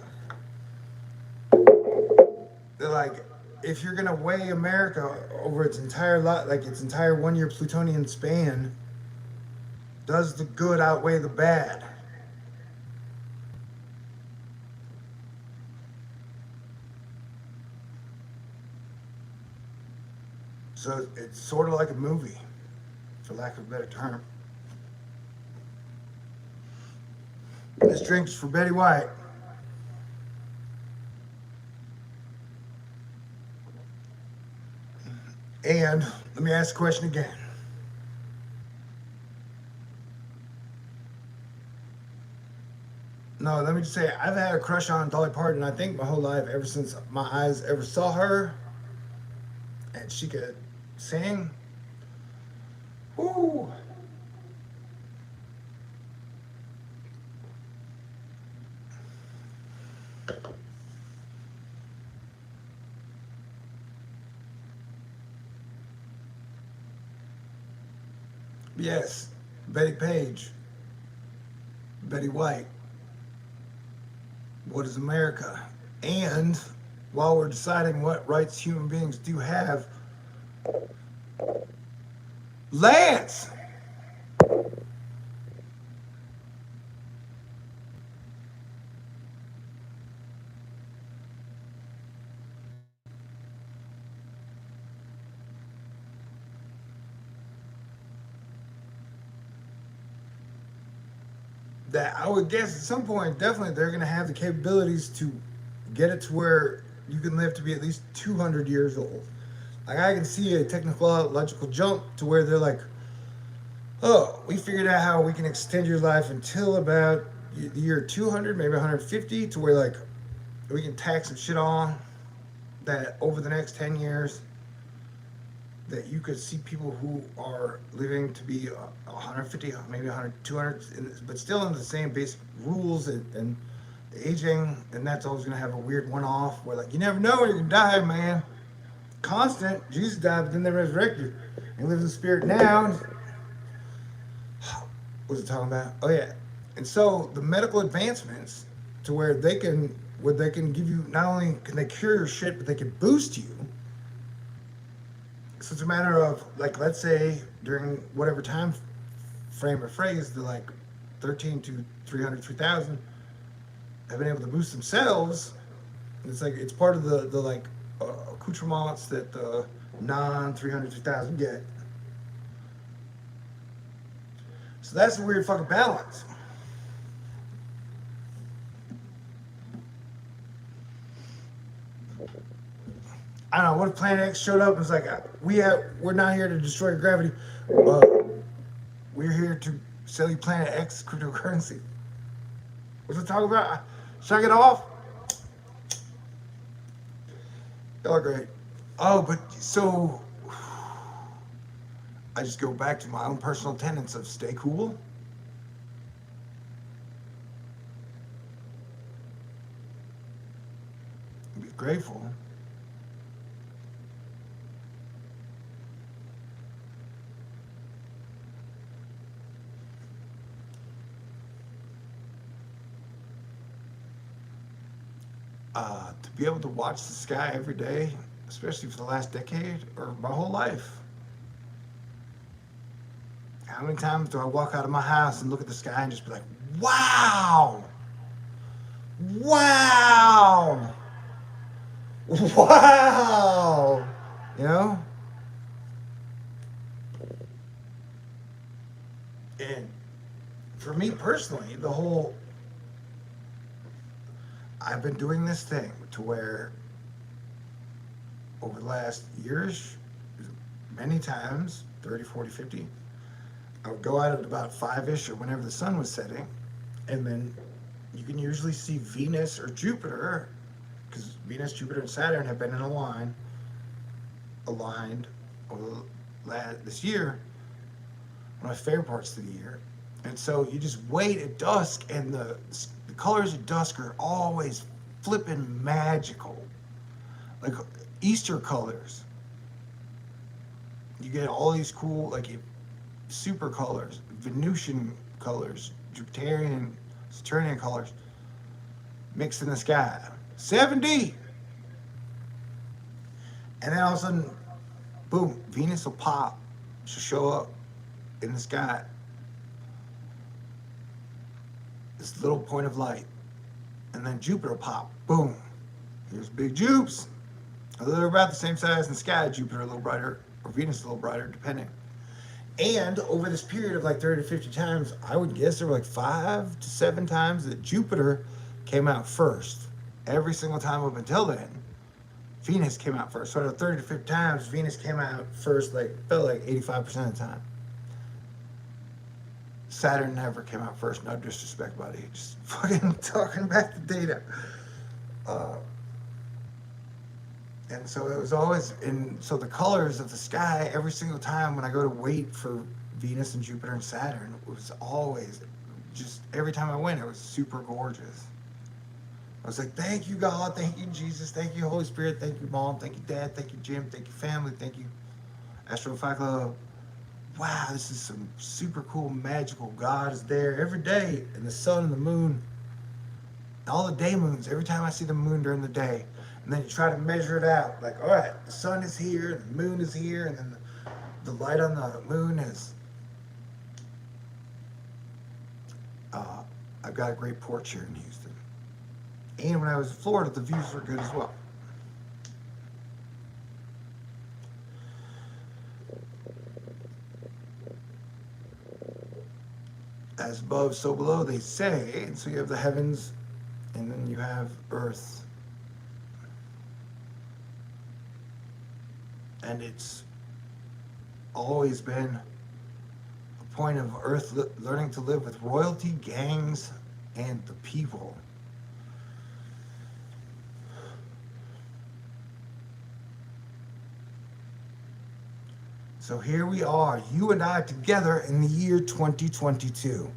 They're like, if you're gonna weigh America over its entire lot, like its entire 1 year Plutonian span, does the good outweigh the bad? So it's sort of like a movie, for lack of a better term. This drink's for Betty White. And let me ask the question again. No, let me just say, I've had a crush on Dolly Parton, I think my whole life, ever since my eyes ever saw her, and she could sing. Woo! Yes, Betty Page, Betty White, what is America? And while we're deciding what rights human beings do have, Lance! That I would guess at some point, definitely they're going to have the capabilities to get it to where you can live to be at least 200 years old. Like, I can see a technological jump to where they're like, oh, we figured out how we can extend your life until about the year 200, maybe 150, to where like we can tack some shit on that over the next 10 years that you could see people who are living to be 150, maybe 100, 200, but still under the same basic rules and aging, and that's always going to have a weird one-off where like you never know when you're going to die, man. Constant. Jesus died, but then they resurrected. He lives in spirit now. What was it talking about? Oh yeah. And so the medical advancements to where they can give you, not only can they cure your shit, but they can boost you. So it's a matter of like, let's say during whatever time frame or phrase, the like 13 to 300, 3000 have been able to boost themselves. It's like it's part of the like accoutrements that the non 300, 3000 get. So that's a weird fucking balance. I don't know. What if Planet X showed up and was like, we're not here to destroy your gravity. Uh, we're here to sell you Planet X cryptocurrency. What's it talking about? Should I get off? Y'all are great. Oh, but so I just go back to my own personal tenets of stay cool. Be grateful. To be able to watch the sky every day, especially for the last decade or my whole life. How many times do I walk out of my house and look at the sky and just be like, wow, wow, wow, you know? And for me personally, I've been doing this thing to where over the last years, many times, 30, 40, 50, I would go out at about 5-ish or whenever the sun was setting, and then you can usually see Venus or Jupiter, because Venus, Jupiter, and Saturn have been in a line, aligned over this year, one of my favorite parts of the year. And so you just wait at dusk, and the colors at dusk are always flipping magical, like Easter colors. You get all these cool, like super colors, Venusian colors, Jupiterian, Saturnian colors mixed in the sky. 7D! And then all of a sudden, boom, Venus will pop. She'll show up in the sky. This little point of light. And then Jupiter will pop. Boom. Here's big Jupes. They're about the same size in the sky. Jupiter a little brighter, or Venus a little brighter, depending. And over this period of like 30 to 50 times, I would guess there were like 5 to 7 times that Jupiter came out first. Every single time up until then, Venus came out first. So out of 30 to 50 times, Venus came out first, like, felt like 85% of the time. Saturn never came out first. No disrespect, buddy. Just fucking talking back the data. And so it was always, so the colors of the sky, every single time when I go to wait for Venus and Jupiter and Saturn, it was always, just every time I went, it was super gorgeous. I was like, thank you, God, thank you, Jesus, thank you, Holy Spirit, thank you, Mom, thank you, Dad, thank you, Jim, thank you, family, thank you, Astro Fight Club. Wow, this is some super cool, magical. God is there every day, and the sun and the moon, all the day moons, every time I see the moon during the day. And then you try to measure it out, like, all right, the sun is here, the moon is here, and then the light on the moon is, I've got a great porch here in Houston. And when I was in Florida, the views were good as well. As above, so below, they say. And so you have the heavens, and then you have earth. And it's always been a point of earth learning to live with royalty, gangs, and the people. So here we are, you and I together in the year 2022.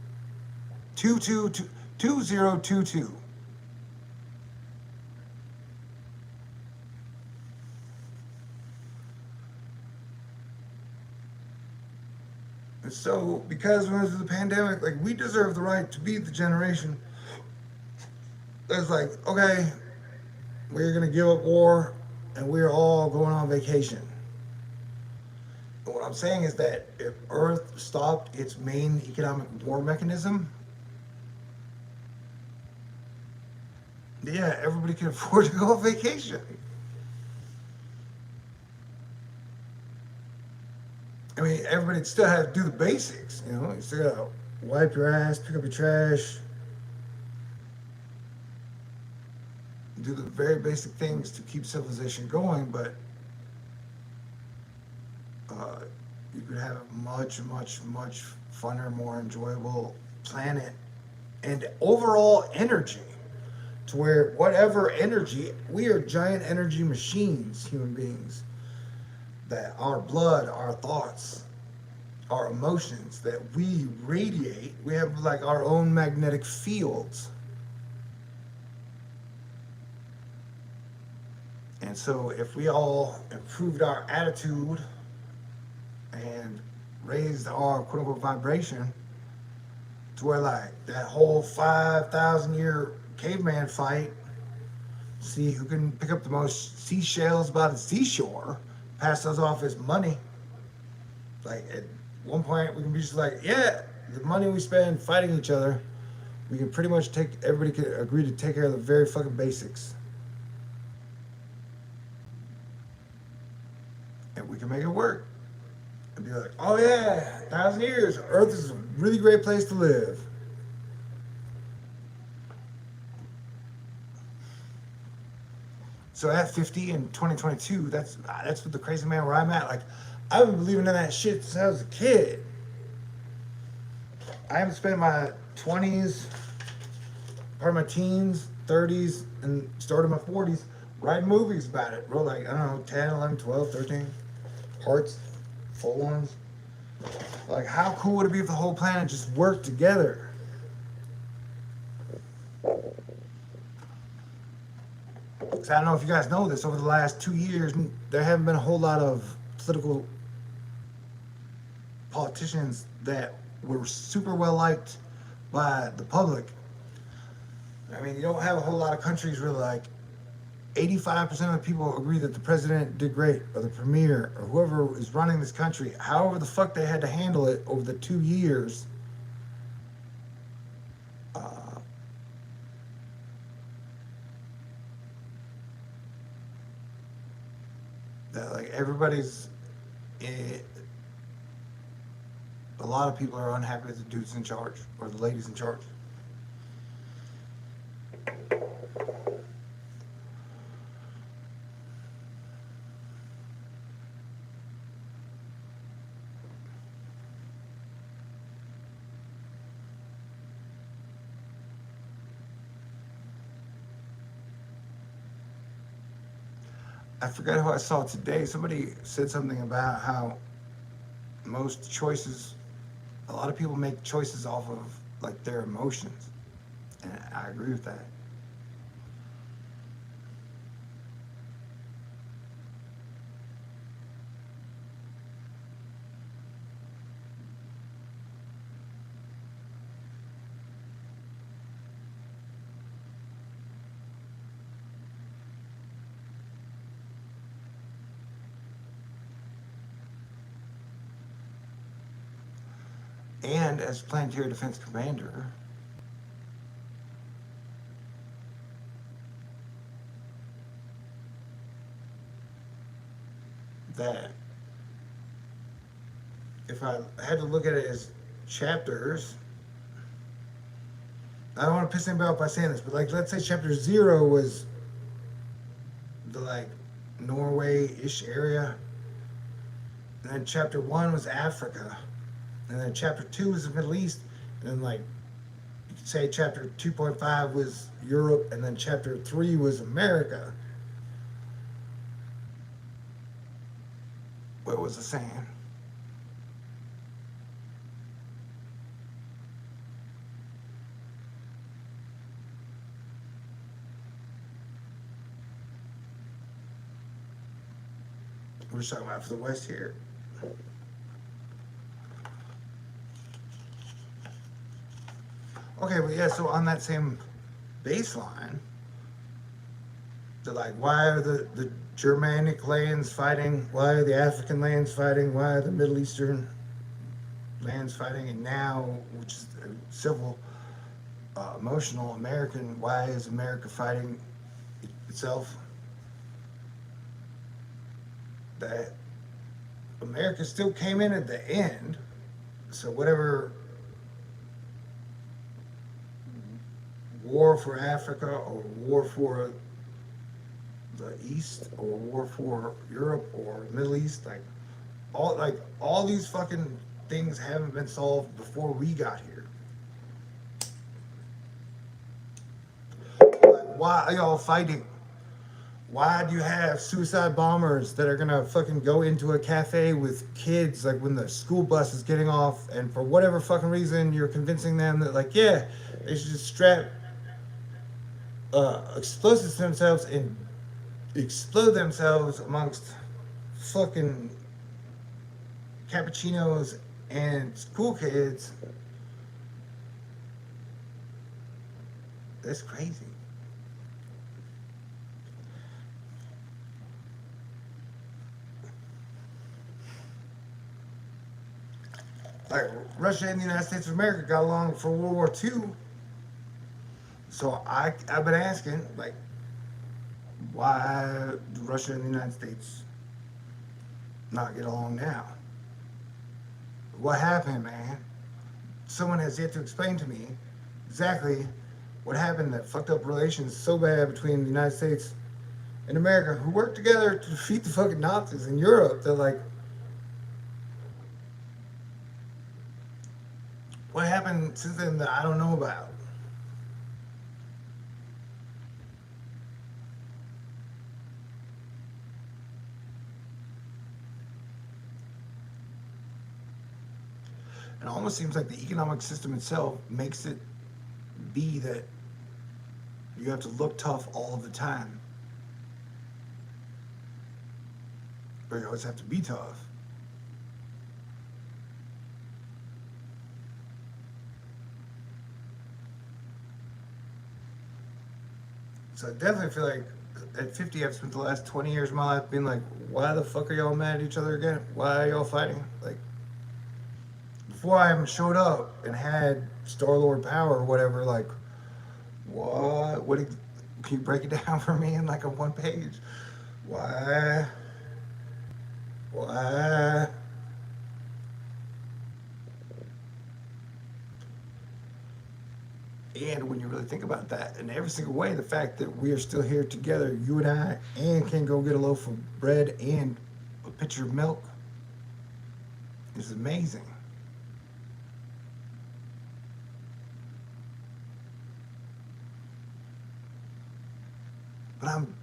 2022. And so, because when it was the pandemic, like, we deserve the right to be the generation that's like, okay, we're going to give up war and we're all going on vacation. And what I'm saying is that if Earth stopped its main economic war mechanism, yeah, everybody can afford to go on vacation. I mean, everybody still has to do the basics, you know? You still gotta wipe your ass, pick up your trash, do the very basic things to keep civilization going, but you could have a much, much, much funner, more enjoyable planet and overall energy, to where whatever energy, we are giant energy machines, human beings, that our blood, our thoughts, our emotions that we radiate, we have like our own magnetic fields. And so if we all improved our attitude and raised our quote unquote vibration to where, like, that whole 5,000 year caveman fight, see who can pick up the most seashells by the seashore, pass those off as money. Like, at one point we can be just like, yeah, the money we spend fighting each other, we can pretty much everybody can agree to take care of the very fucking basics. And we can make it work. And be like, oh yeah, 1,000 years, Earth is a really great place to live. So at 50 in 2022, that's what the crazy man where I'm at. Like, I've been believing in that shit since I was a kid. I haven't spent my 20s, part of my teens, 30s, and start of my 40s writing movies about it. Bro, like, I don't know, 10, 11, 12, 13 parts, full ones. Like, how cool would it be if the whole planet just worked together? Because I don't know if you guys know this, over the last 2 years, there haven't been a whole lot of political politicians that were super well liked by the public. I mean, you don't have a whole lot of countries where like 85% of the people agree that the president did great, or the premier, or whoever is running this country, however the fuck they had to handle it over the 2 years. Uh, that like everybody's, eh, a lot of people are unhappy with the dudes in charge or the ladies in charge. I forgot who I saw today. Somebody said something about how most choices, a lot of people make choices off of like their emotions, and I agree with that. And as planetary defense commander, that if I had to look at it as chapters, I don't want to piss anybody off by saying this, but like let's say chapter 0 was the like Norway-ish area, and then chapter 1 was Africa, and then chapter 2 was the Middle East, and then like you could say chapter 2.5 was Europe, and then chapter 3 was America. What was I saying? We're just talking about for the West here. Okay, but yeah, so on that same baseline, they're like, why are the Germanic lands fighting? Why are the African lands fighting? Why are the Middle Eastern lands fighting? And now, which is civil, emotional American, why is America fighting itself? That America still came in at the end, so whatever war for Africa or war for the East or war for Europe or Middle East, like all these fucking things haven't been solved before we got here. Like, why are y'all fighting? Why do you have suicide bombers that are gonna fucking go into a cafe with kids, like when the school bus is getting off, and for whatever fucking reason you're convincing them that like, yeah, they should just strap explosives to themselves and explode themselves amongst fucking cappuccinos and school kids. That's crazy. Like Russia and the United States of America got along for World War II. So I've been asking, like, why do Russia and the United States not get along now? What happened, man? Someone has yet to explain to me exactly what happened that fucked up relations so bad between the United States and America, who worked together to defeat the fucking Nazis in Europe. They're like, What happened since then that I don't know about? It almost seems like the economic system itself makes it be that you have to look tough all of the time, or you always have to be tough. So I definitely feel like at 50, I've spent the last 20 years of my life being like, why the fuck are y'all mad at each other again? Why are y'all fighting? Like, before I even showed up and had Star Lord power or whatever, like, what? Can you break it down for me in like a one page? Why? Why? And when you really think about that, in every single way, the fact that we are still here together, you and I, and can go get a loaf of bread and a pitcher of milk is amazing. But I'm,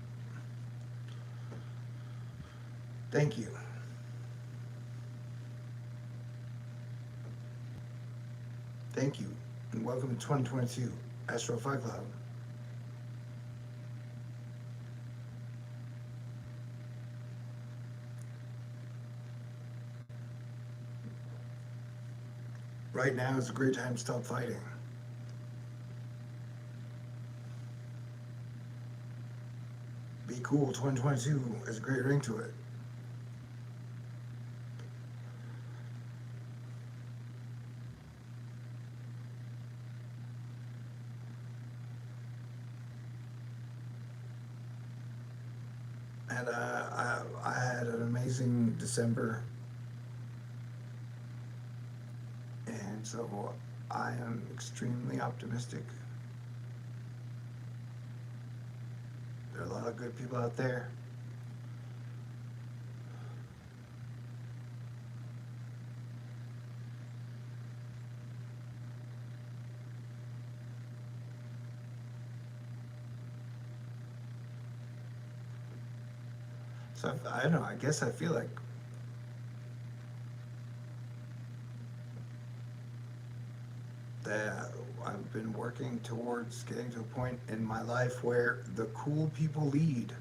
thank you. Thank you. And welcome to 2022 Astro Fight Club. Right now is a great time to stop fighting. Be cool 2022 has a great ring to it. And I had an amazing December, and so I am extremely optimistic. There are a lot of good people out there. So I don't know. I guess I feel like that I've been working towards getting to a point in my life where the cool people lead.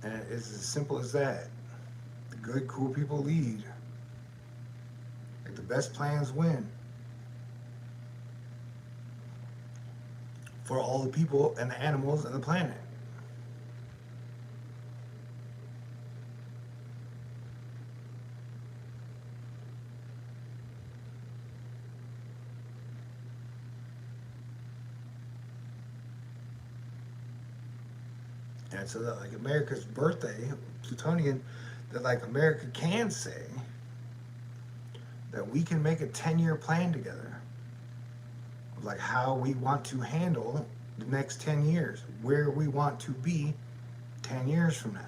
And it's as simple as that. The good, cool people lead. Like the best plans win for all the people and the animals and the planet. And so that like America's birthday, Plutonian, that like America can say that we can make a 10-year plan together of like how we want to handle the next 10 years, where we want to be 10 years from now.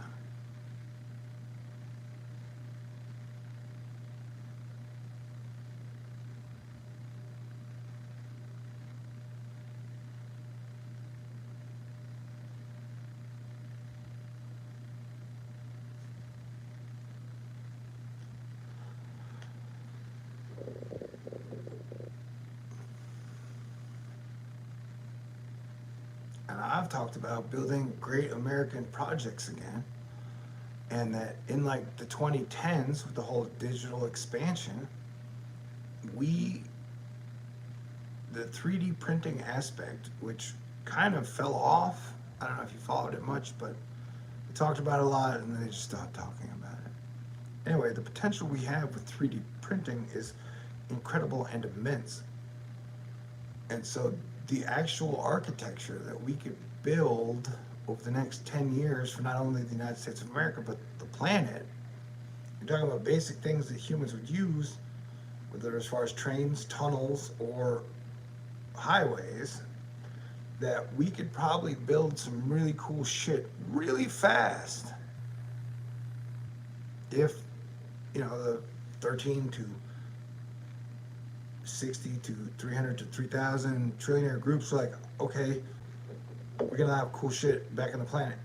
And I've talked about building great American projects again, and that in like the 2010s with the whole digital expansion, we the 3D printing aspect, which kind of fell off. I don't know if you followed it much, but we talked about it a lot and then they just stopped talking about it. Anyway, the potential we have with 3D printing is incredible and immense. And so the actual architecture that we could build over the next 10 years for not only the United States of America, but the planet, you're talking about basic things that humans would use, whether as far as trains, tunnels, or highways, that we could probably build some really cool shit really fast if the 13 to 60 to 300 to 3,000 trillionaire groups are like, okay, we're gonna have cool shit back on the planet.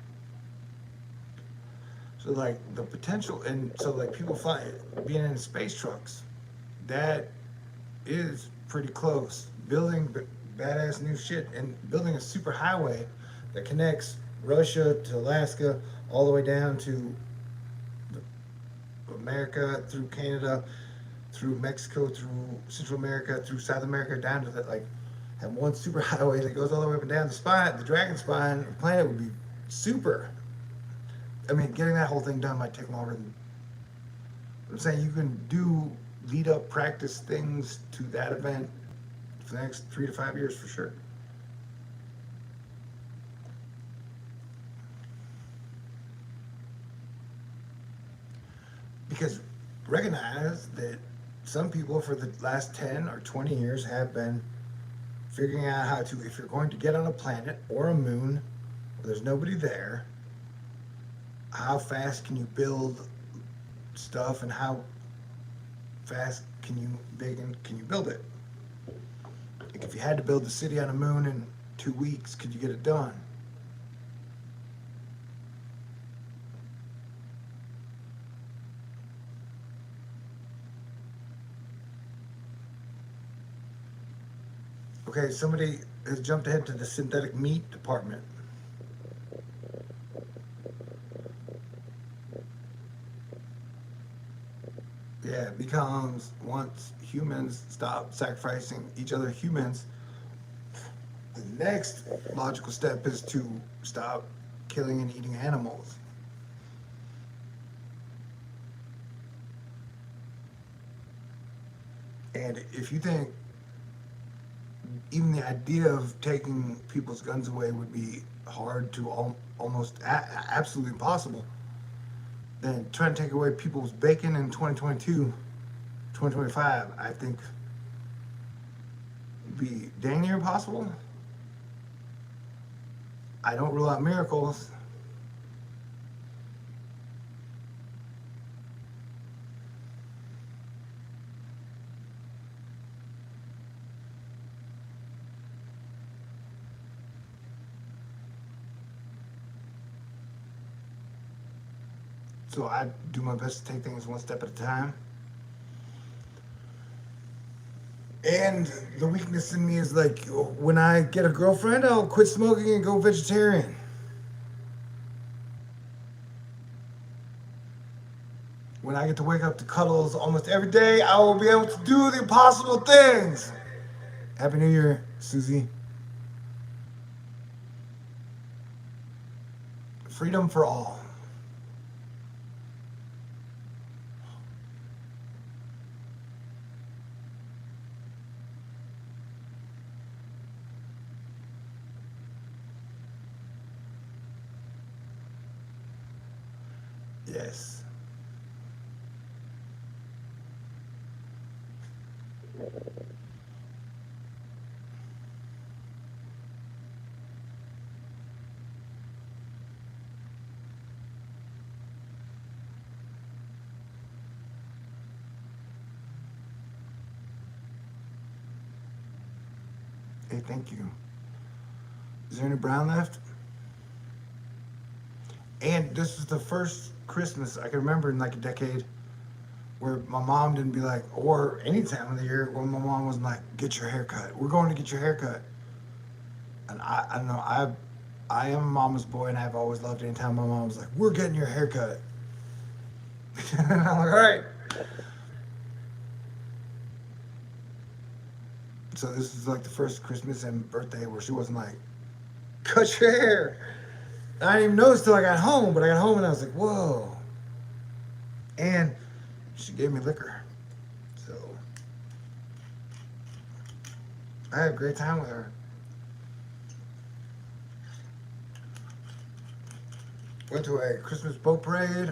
So like the potential, and so like people fly being in space trucks, that is pretty close. Building badass new shit and building a super highway that connects Russia to Alaska all the way down to America, through Canada, through Mexico, through Central America, through South America, down to that, like, have one super highway that goes all the way up and down the spine, the dragon spine of the planet would be super. I mean, getting that whole thing done might take longer than I'm saying. You can do lead up practice things to that event for the next 3 to 5 years for sure. Because recognize that some people for the last 10 or 20 years have been figuring out how to, if you're going to get on a planet or a moon where there's nobody there, how fast can you build stuff and how fast can you big and can you build it? Like if you had to build the city on a moon in 2 weeks, could you get it done? Okay, somebody has jumped ahead to the synthetic meat department. Yeah, it becomes once humans stop sacrificing each other humans, the next logical step is to stop killing and eating animals. And if you think even the idea of taking people's guns away would be hard to almost absolutely impossible, then trying to take away people's bacon in 2022, 2025, I think would be dang near impossible. I don't rule out miracles. So I do my best to take things one step at a time. And the weakness in me is like when I get a girlfriend, I'll quit smoking and go vegetarian. When I get to wake up to cuddles almost every day, I will be able to do the impossible things. Happy New Year, Susie. Freedom for all. Yes. Hey, thank you. Is there any brown left? And this is the first Christmas I can remember in like a decade where my mom didn't be like, or any time of the year when my mom wasn't like, get your hair cut. We're going to get your hair cut. And I don't know, I am a mama's boy and I've always loved anytime my mom was like, we're getting your hair cut. And I'm like, all right. So this is like the first Christmas and birthday where she wasn't like, cut your hair. I didn't even notice till I got home, but I got home and I was like, whoa. And she gave me liquor. So I had a great time with her. Went to a Christmas boat parade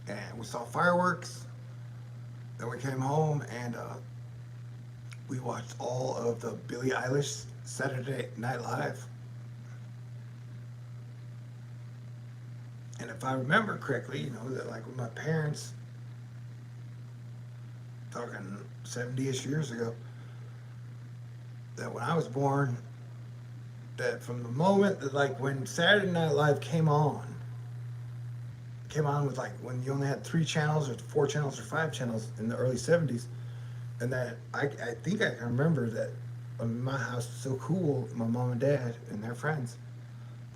and we saw fireworks. Then we came home and we watched all of the Billie Eilish Saturday Night Live. And if I remember correctly, that like with my parents, talking 70-ish years ago, that when I was born, that from the moment that like when Saturday Night Live came on with like when you only had 3 channels or 4 channels or 5 channels in the early 70s, and that I think I can remember that my house was so cool, my mom and dad and their friends,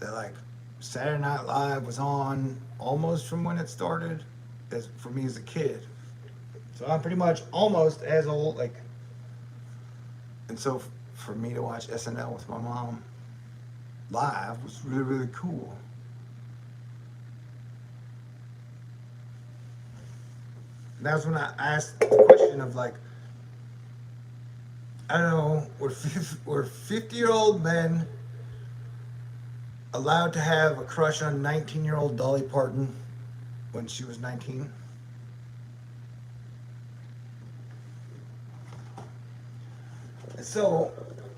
that like Saturday Night Live was on almost from when it started as for me as a kid. So I'm pretty much almost as old, like, and so for me to watch SNL with my mom live was really, really cool. And that was when I asked the question of like, I don't know, were 50-year-old men allowed to have a crush on 19-year-old Dolly Parton when she was 19? And so,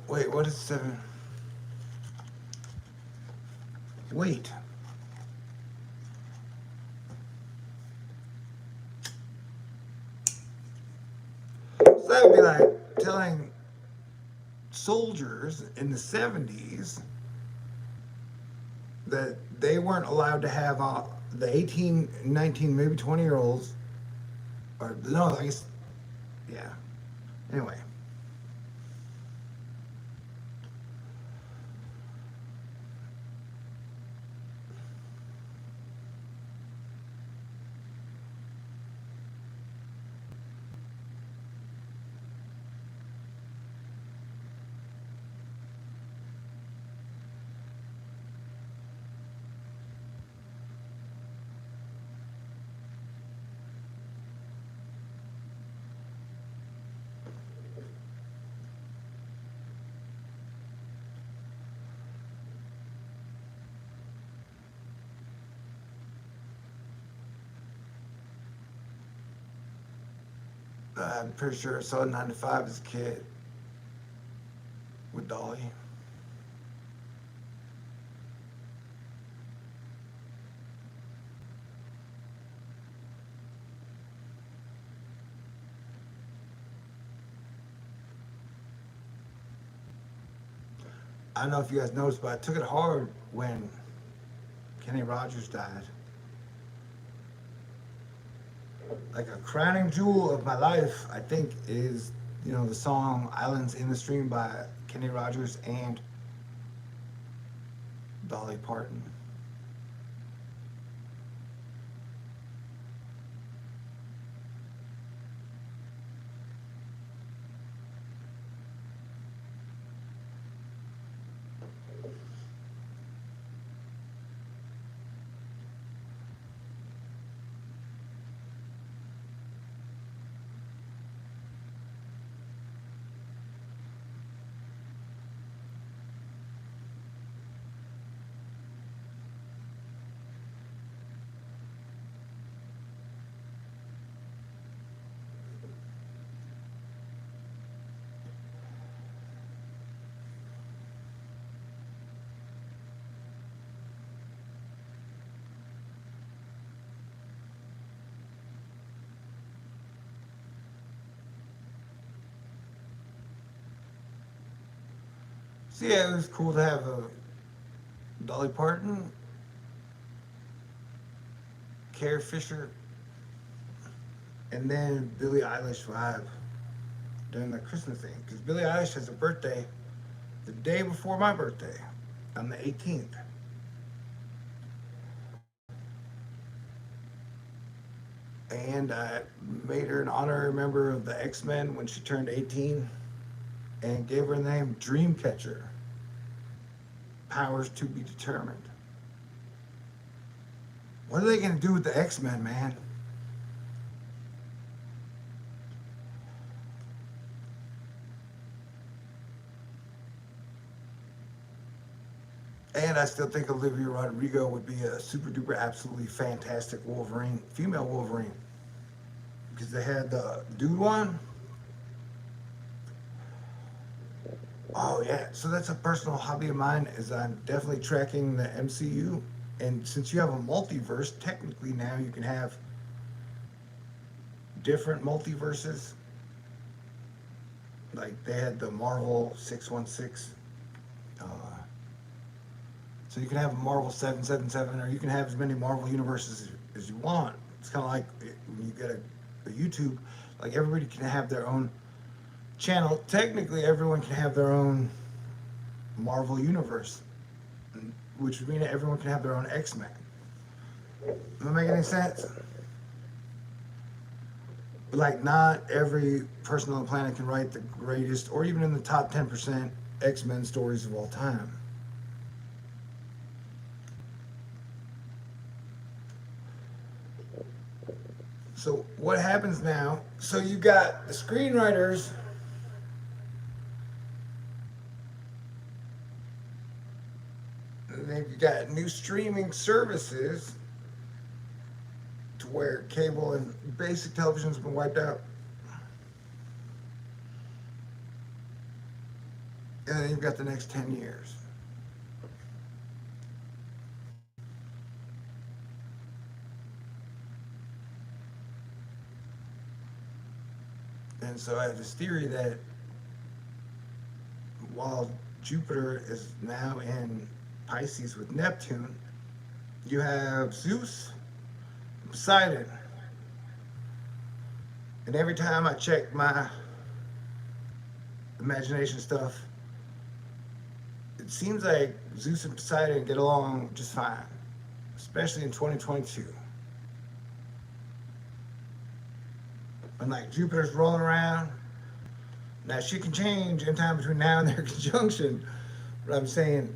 wait, what is 7? Wait. So that would be like telling soldiers in the 70s that they weren't allowed to have the 18, 19, maybe 20 year olds, or no, I guess, yeah. Anyway, I'm pretty sure I saw 9 to 5 as a kid with Dolly. I don't know if you guys noticed, but I took it hard when Kenny Rogers died. Like a crowning jewel of my life, I think, is the song "Islands in the Stream" by Kenny Rogers and Dolly Parton. So yeah, it was cool to have a Dolly Parton, Carrie Fisher, and then Billie Eilish vibe during the Christmas thing. Because Billie Eilish has a birthday the day before my birthday, on the 18th. And I made her an honorary member of the X-Men when she turned 18 and gave her the name Dreamcatcher. Powers to be determined. What are they going to do with the X-Men, man? And I still think Olivia Rodrigo would be a super duper absolutely fantastic Wolverine, female Wolverine. Because they had the dude one. Oh yeah, so that's a personal hobby of mine is I'm definitely tracking the MCU And since you have a multiverse, technically now you can have different multiverses. Like they had the Marvel 616. Uh, so you can have a Marvel 777, or you can have as many Marvel universes as you want. It's kind of like when you get a YouTube, like everybody can have their own channel. Technically, everyone can have their own Marvel universe, which would mean that everyone can have their own X-Men. Does that make any sense? But like, not every person on the planet can write the greatest, or even in the top 10% X-Men stories of all time. So what happens now? So you got the screenwriters, and then you got new streaming services to where cable and basic television's been wiped out. And then you've got the next 10 years. And so I have this theory that while Jupiter is now in Pisces with Neptune, you have Zeus, Poseidon. And every time I check my imagination stuff, it seems like Zeus and Poseidon get along just fine, especially in 2022. When like Jupiter's rolling around, now shit can change in time between now and their conjunction, but I'm saying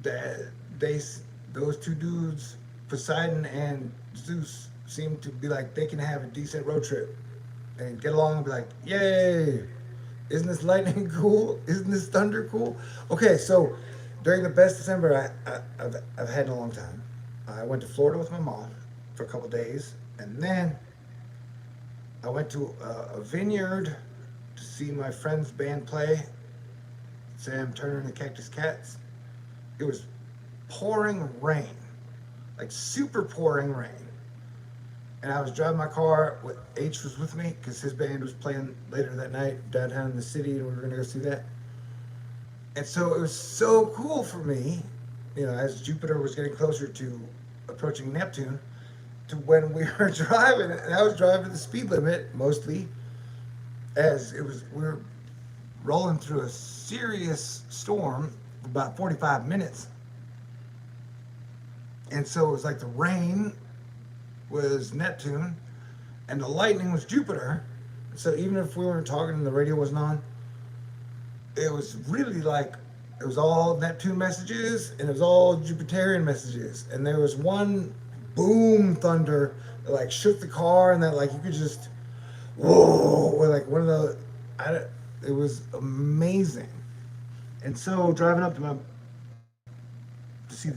that those two dudes, Poseidon and Zeus, seem to be like they can have a decent road trip and get along and be like, yay, isn't this lightning cool? Isn't this thunder cool? Okay, so during the best December I've had in a long time, I went to Florida with my mom for a couple days, and then I went to a vineyard to see my friend's band play, Sam Turner and the Cactus Cats. It was pouring rain, like super pouring rain. And I was driving my car. H was with me because his band was playing later that night downtown in the city, and we were going to go see that. And so it was so cool for me, as Jupiter was getting closer to approaching Neptune, to when we were driving, and I was driving the speed limit mostly, as we were rolling through a serious storm for about 45 minutes. And so it was like the rain was Neptune and the lightning was Jupiter. So even if we weren't talking and the radio wasn't on, it was really like it was all Neptune messages and it was all Jupiterian messages. And there was one boom thunder that like shook the car, and that like you could just whoa, or like one of the it was amazing. And so driving up to see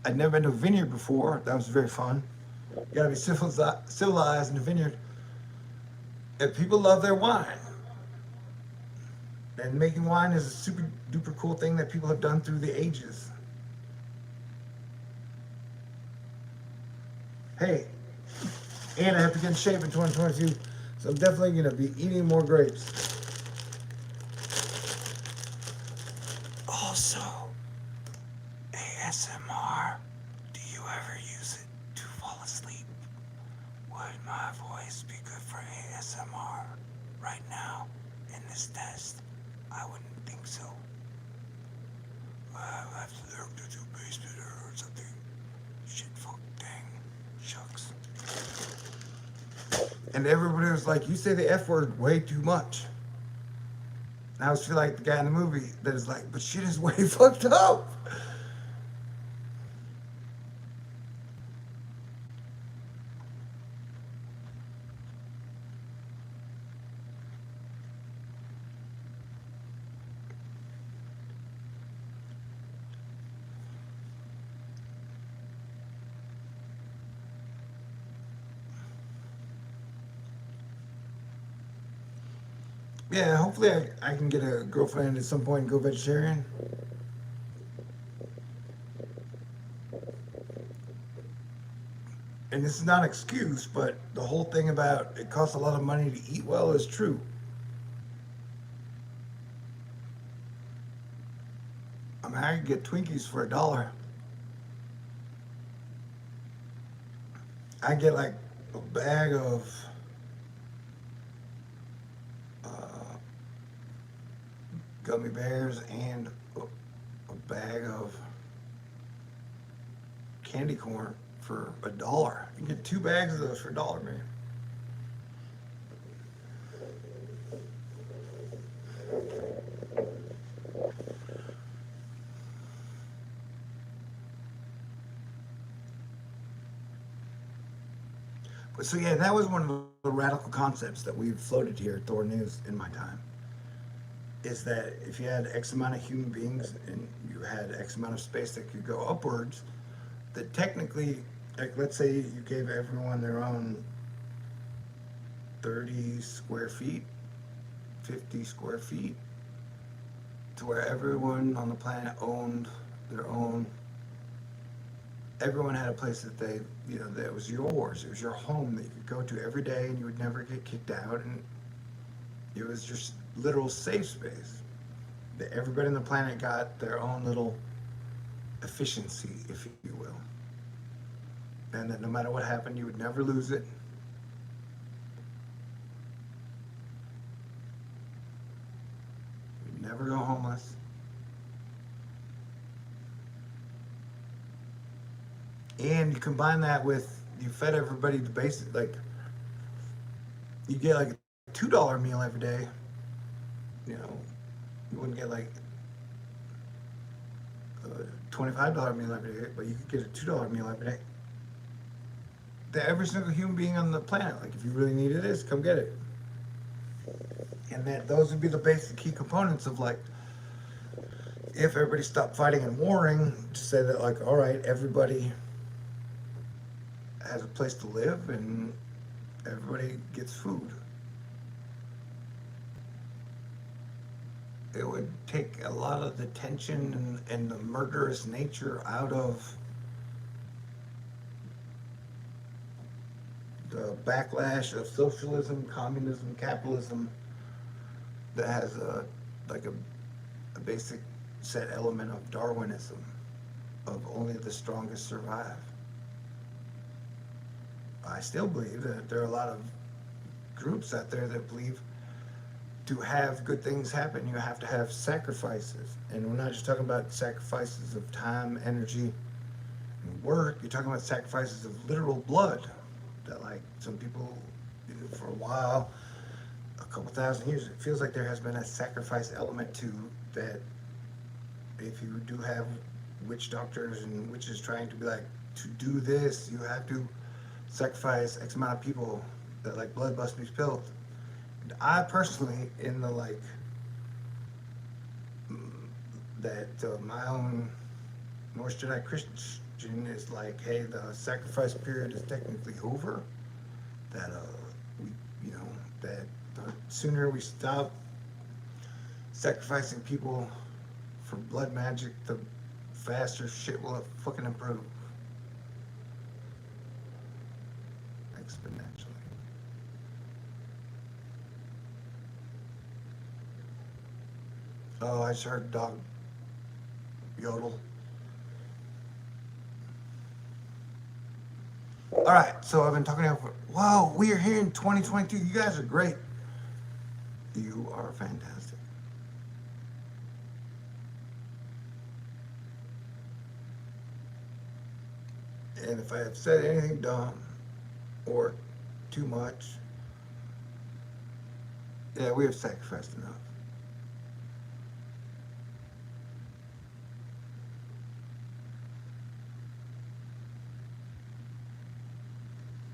I'd never been to a vineyard before. That was very fun. You gotta be civilized in a vineyard. And people love their wine. And making wine is a super duper cool thing that people have done through the ages. Hey, and I have to get in shape in 2022, so I'm definitely gonna be eating more grapes. Also, ASMR. Do you ever use it to fall asleep? Would my voice be good for ASMR right now in this test? I wouldn't think so. I have to learn to do basement or something. Shit, fuck, dang, shucks. And everybody was like, you say the F word way too much. And I was feel like the guy in the movie that is like, but shit is way fucked up. Yeah, hopefully I can get a girlfriend at some point and go vegetarian. and this is not an excuse, but the whole thing about it costs a lot of money to eat well is true. I mean, I could get Twinkies for $1. I get like a bag of uh, gummy bears and a bag of candy corn for $1. You can get 2 bags of those for $1, man. But so yeah, that was one of the radical concepts that we've floated here at Thor News in my time. Is that if you had X amount of human beings and you had X amount of space that could go upwards, that technically, like let's say you gave everyone their own 30 square feet, 50 square feet, to where everyone on the planet owned their own. Everyone had a place that they, that was yours. It was your home that you could go to every day, and you would never get kicked out. And it was just literal safe space. That everybody on the planet got their own little efficiency, if you will, and that no matter what happened, you would never lose it. You'd never go homeless. And you combine that with you fed everybody the basic, like you get like a $2 meal every day. You know, you wouldn't get like a $25 meal every day, but you could get a $2 meal every day. That every single human being on the planet, like if you really needed this, come get it. And that those would be the basic key components of like if everybody stopped fighting and warring, to say that like, all right, everybody has a place to live and everybody gets food. It would take a lot of the tension and the murderous nature out of the backlash of socialism, communism, capitalism that has a basic set element of Darwinism, of only the strongest survive. I still believe that there are a lot of groups out there that believe to have good things happen, you have to have sacrifices. And we're not just talking about sacrifices of time, energy, and work. You're talking about sacrifices of literal blood. That like some people, for a while, a couple thousand years, it feels like there has been a sacrifice element to that. If you do have witch doctors and witches trying to be like, to do this, you have to sacrifice X amount of people, that like blood must be spilled. And I personally, in the like, that my own North Jedi Christian is like, hey, the sacrifice period is technically over. That we, that the sooner we stop sacrificing people for blood magic, the faster shit will fucking improve exponentially. Oh, I just heard a dog yodel. All right, so I've been talking about. Whoa, we are here in 2022. You guys are great. You are fantastic. And if I have said anything dumb or too much, yeah, we have sacrificed enough.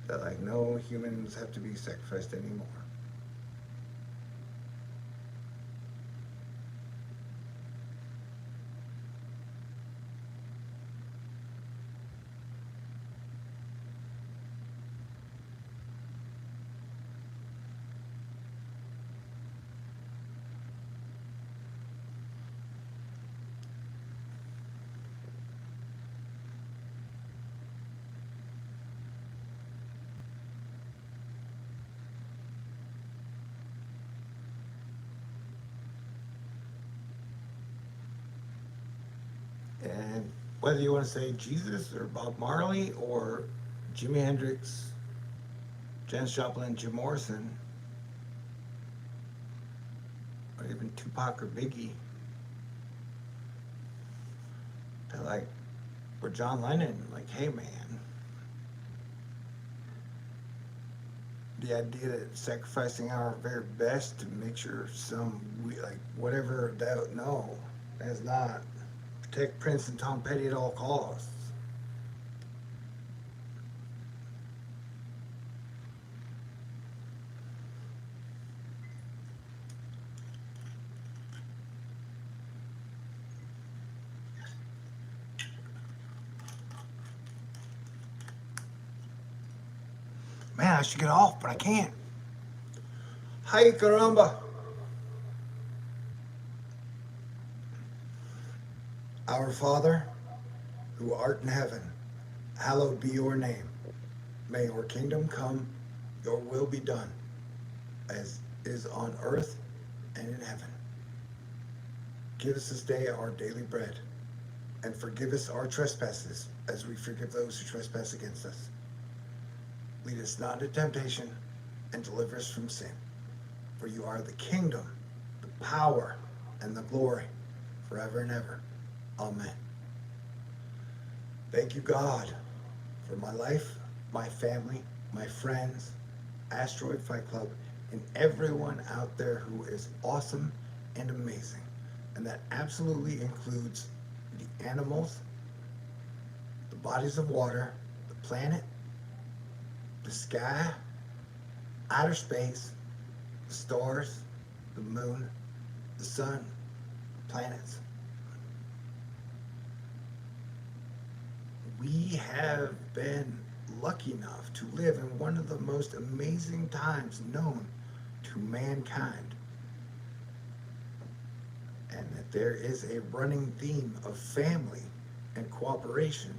That like no humans have to be sacrificed anymore. Whether you want to say Jesus or Bob Marley or Jimi Hendrix, Janis Joplin, Jim Morrison, or even Tupac or Biggie, to like, or John Lennon, like, hey man, the idea that sacrificing our very best to make sure like whatever that, no, that's not. Protect Prince and Tom Petty at all costs. Man, I should get off, but I can't. Hi, caramba. Our Father, who art in heaven, hallowed be your name. May your kingdom come, your will be done, as is on earth and in heaven. Give us this day our daily bread, and forgive us our trespasses, as we forgive those who trespass against us. Lead us not into temptation, and deliver us from sin. For you are the kingdom, the power, and the glory, forever and ever. Amen. Thank you, God, for my life, my family, my friends, Asteroid Fight Club, and everyone out there who is awesome and amazing. And that absolutely includes the animals, the bodies of water, the planet, the sky, outer space, the stars, the moon, the sun, the planets. We have been lucky enough to live in one of the most amazing times known to mankind. And that there is a running theme of family and cooperation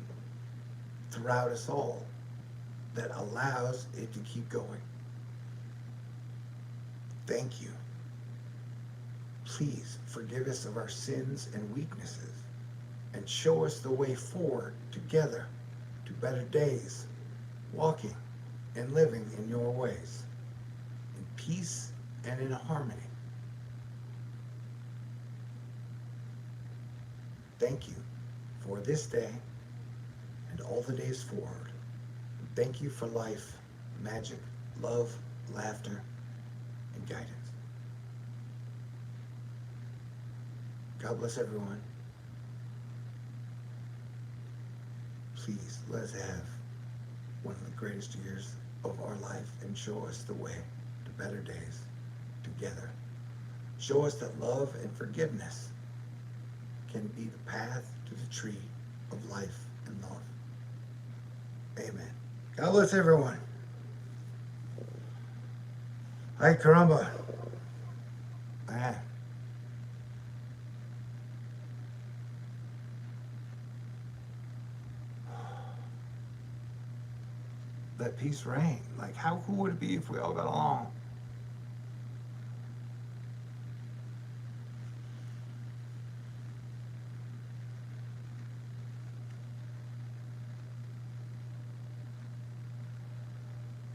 throughout us all that allows it to keep going. Thank you. Please forgive us of our sins and weaknesses and show us the way forward together to better days, walking and living in your ways, in peace and in harmony. Thank you for this day and all the days forward. Thank you for life, magic, love, laughter, and guidance. God bless everyone. Please let us have one of the greatest years of our life and show us the way to better days together. Show us that love and forgiveness can be the path to the tree of life and love. Amen. God bless everyone. Ay, caramba. Man. Let peace reign. Like, how cool would it be if we all got along?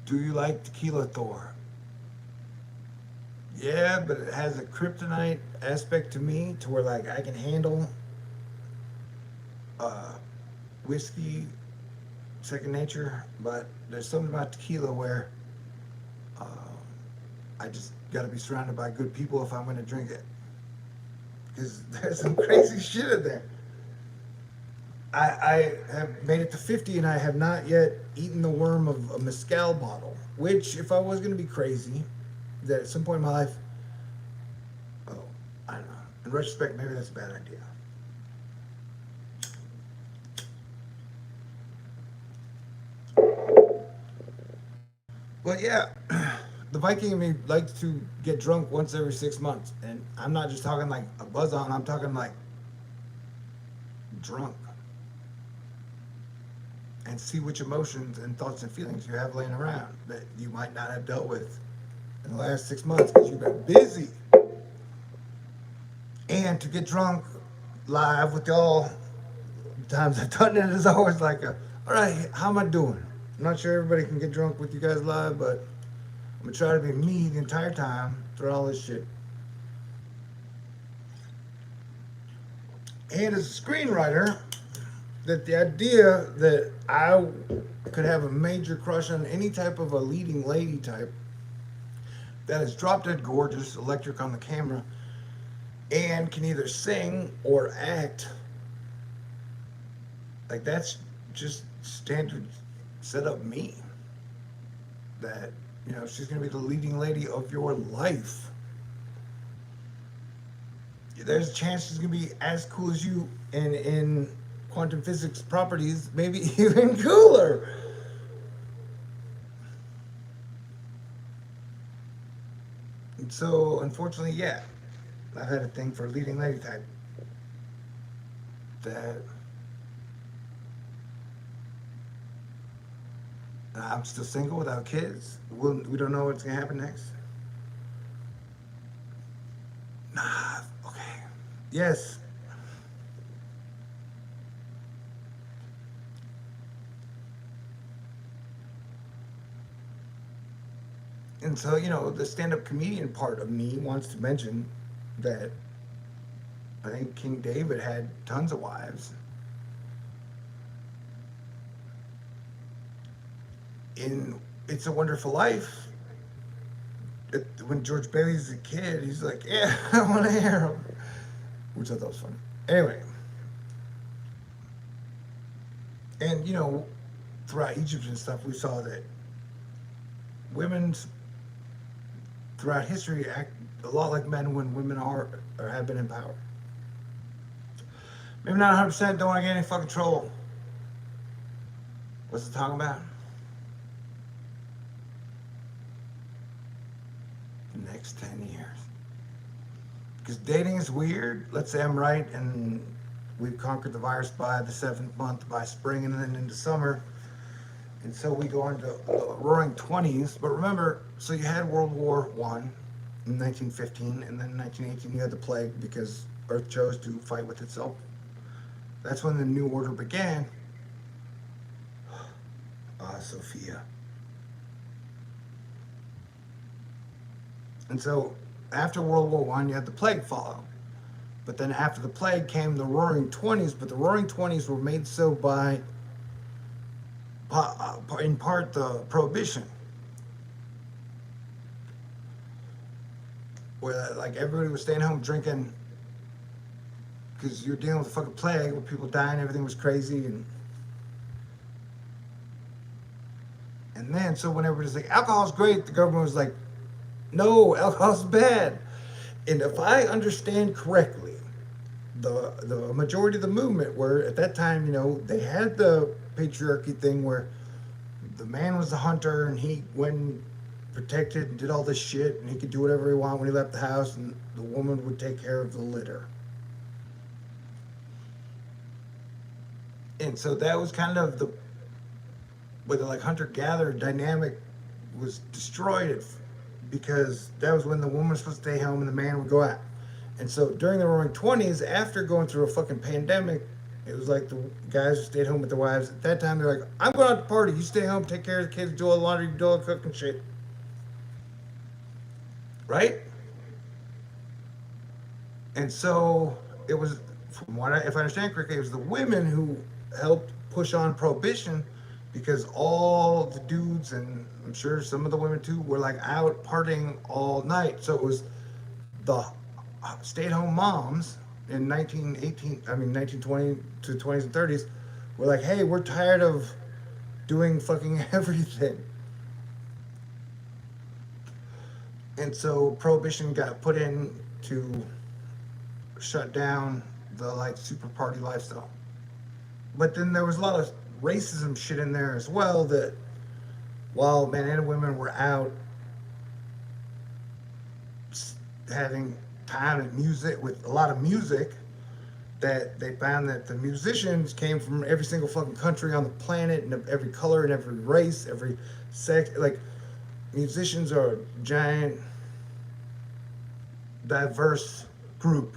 Do you like tequila, Thor? Yeah, but it has a kryptonite aspect to me to where, like, I can handle uh, whiskey second nature, but there's something about tequila where uh, I just got to be surrounded by good people if I'm going to drink it, because there's some crazy shit in there. I have made it to 50 and I have not yet eaten the worm of a mezcal bottle, which, if I was going to be crazy, that at some point in my life, oh, I don't know. In retrospect, maybe that's a bad idea. But yeah, the Viking in me likes to get drunk once every 6 months. And I'm not just talking like a buzz on, I'm talking like drunk. And see which emotions and thoughts and feelings you have laying around that you might not have dealt with in the last 6 months because you've been busy. And to get drunk live with y'all times I've done it is always like, all right, how am I doing? I'm not sure everybody can get drunk with you guys live, but I'm gonna try to be me the entire time through all this shit. And as a screenwriter, that the idea that I could have a major crush on any type of a leading lady type that is drop dead gorgeous, electric on the camera, and can either sing or act, like that's just standard set up me. That, she's gonna be the leading lady of your life. There's a chance she's gonna be as cool as you, and in quantum physics properties, maybe even cooler. And so, unfortunately, yeah, I've had a thing for leading lady type. That I'm still single without kids. We don't know what's gonna happen next. Nah, okay. Yes. And so, the stand up comedian part of me wants to mention that I think King David had tons of wives. In It's a Wonderful Life, when George Bailey's a kid, he's like, yeah, I want to hear him. Which I thought was funny. Anyway, and throughout Egypt and stuff, we saw that women throughout history act a lot like men when women are or have been in power. Maybe not 100%, don't want to get any fucking troll. What's it talking about? The next 10 years. Because dating is weird. Let's say I'm right and we've conquered the virus by the 7th month, by spring and then into summer. And so we go into the roaring 20s. But remember, so you had World War One in 1915, and then in 1918 you had the plague because Earth chose to fight with itself. That's when the New Order began. Ah, Sophia. And so after World War One, you had the plague follow. But then after the plague came the Roaring Twenties. But the Roaring Twenties were made so by, in part, the Prohibition, where like everybody was staying home drinking because you're dealing with a fucking plague where people dying, everything was crazy, and then so when everybody's like alcohol's great, the government was like, no, alcohol's bad. And if I understand correctly, the majority of the movement were at that time, they had the patriarchy thing where the man was the hunter and he went and protected and did all this shit and he could do whatever he wanted when he left the house, and the woman would take care of the litter. And so that was kind of the where the like hunter-gatherer dynamic was destroyed because that was when the woman was supposed to stay home and the man would go out. And so during the Roaring Twenties, after going through a fucking pandemic, it was like the guys who stayed home with their wives. At that time, they're like, "I'm going out to party. You stay home, take care of the kids, do all the laundry, do all the cooking shit." Right? And so it was, if I understand correctly, it was the women who helped push on prohibition because all the dudes, and I'm sure some of the women too, were like out partying all night. So it was the stay-at-home moms in 1920 to 20s and 30s were like, hey, we're tired of doing fucking everything. And so prohibition got put in to shut down the like super party lifestyle. But then there was a lot of racism shit in there as well, that while men and women were out having time and music with a lot of music, that they found that the musicians came from every single fucking country on the planet and of every color and every race, every sex. Like, musicians are a giant, diverse group.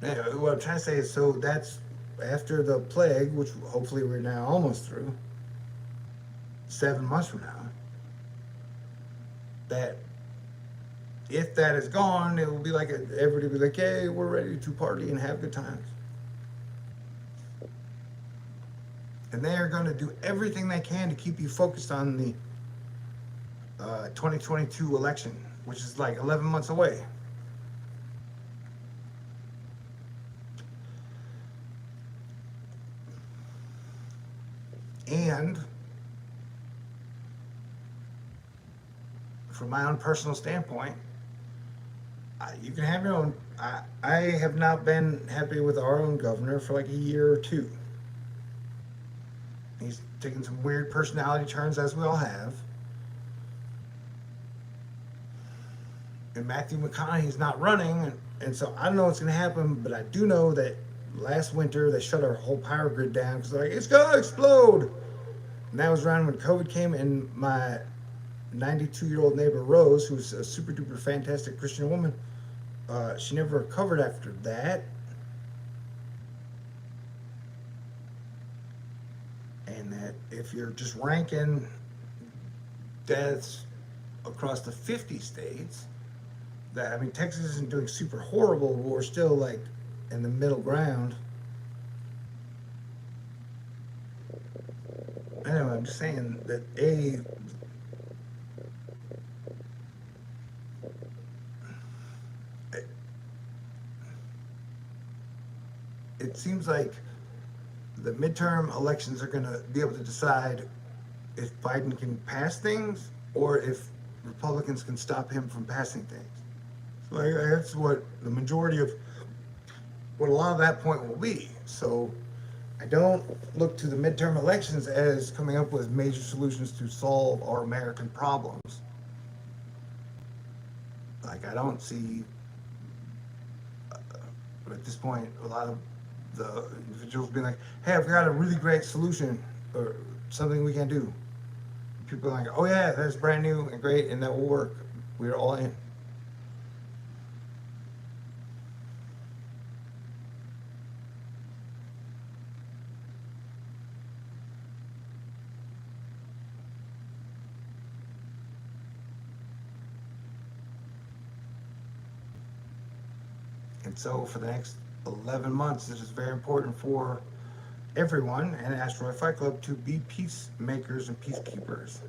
Yeah, what I'm trying to say is, so that's after the plague, which hopefully we're now almost through, 7 months from now, that if that is gone, it will be like everybody will be like, hey, we're ready to party and have good times. And they are going to do everything they can to keep you focused on the 2022 election, which is like 11 months away. And from my own personal standpoint, you can have your own. I have not been happy with our own governor for like a year or two. He's taken some weird personality turns, as we all have. And Matthew McConaughey's not running, and so I don't know what's going to happen, but I do know that last winter they shut our whole power grid down because they're like, it's going to explode. And that was around when COVID came, and my 92-year-old neighbor Rose, who's a super duper fantastic Christian woman, she never recovered after that. And that if you're just ranking deaths across the 50 states, that I mean, Texas isn't doing super horrible, but we're still like in the middle ground. Anyway, I'm just saying that it seems like the midterm elections are going to be able to decide if Biden can pass things or if Republicans can stop him from passing things. So that's what the majority of what a lot of that point will be. So I don't look to the midterm elections as coming up with major solutions to solve our American problems. Like I don't see at this point a lot of the individuals being like, "Hey, I've got a really great solution or something we can do." People are like, "Oh yeah, that's brand new and great, and that will work. We're all in." And so for the next 11 months, it is very important for everyone in Asteroid Fight Club to be peacemakers and peacekeepers.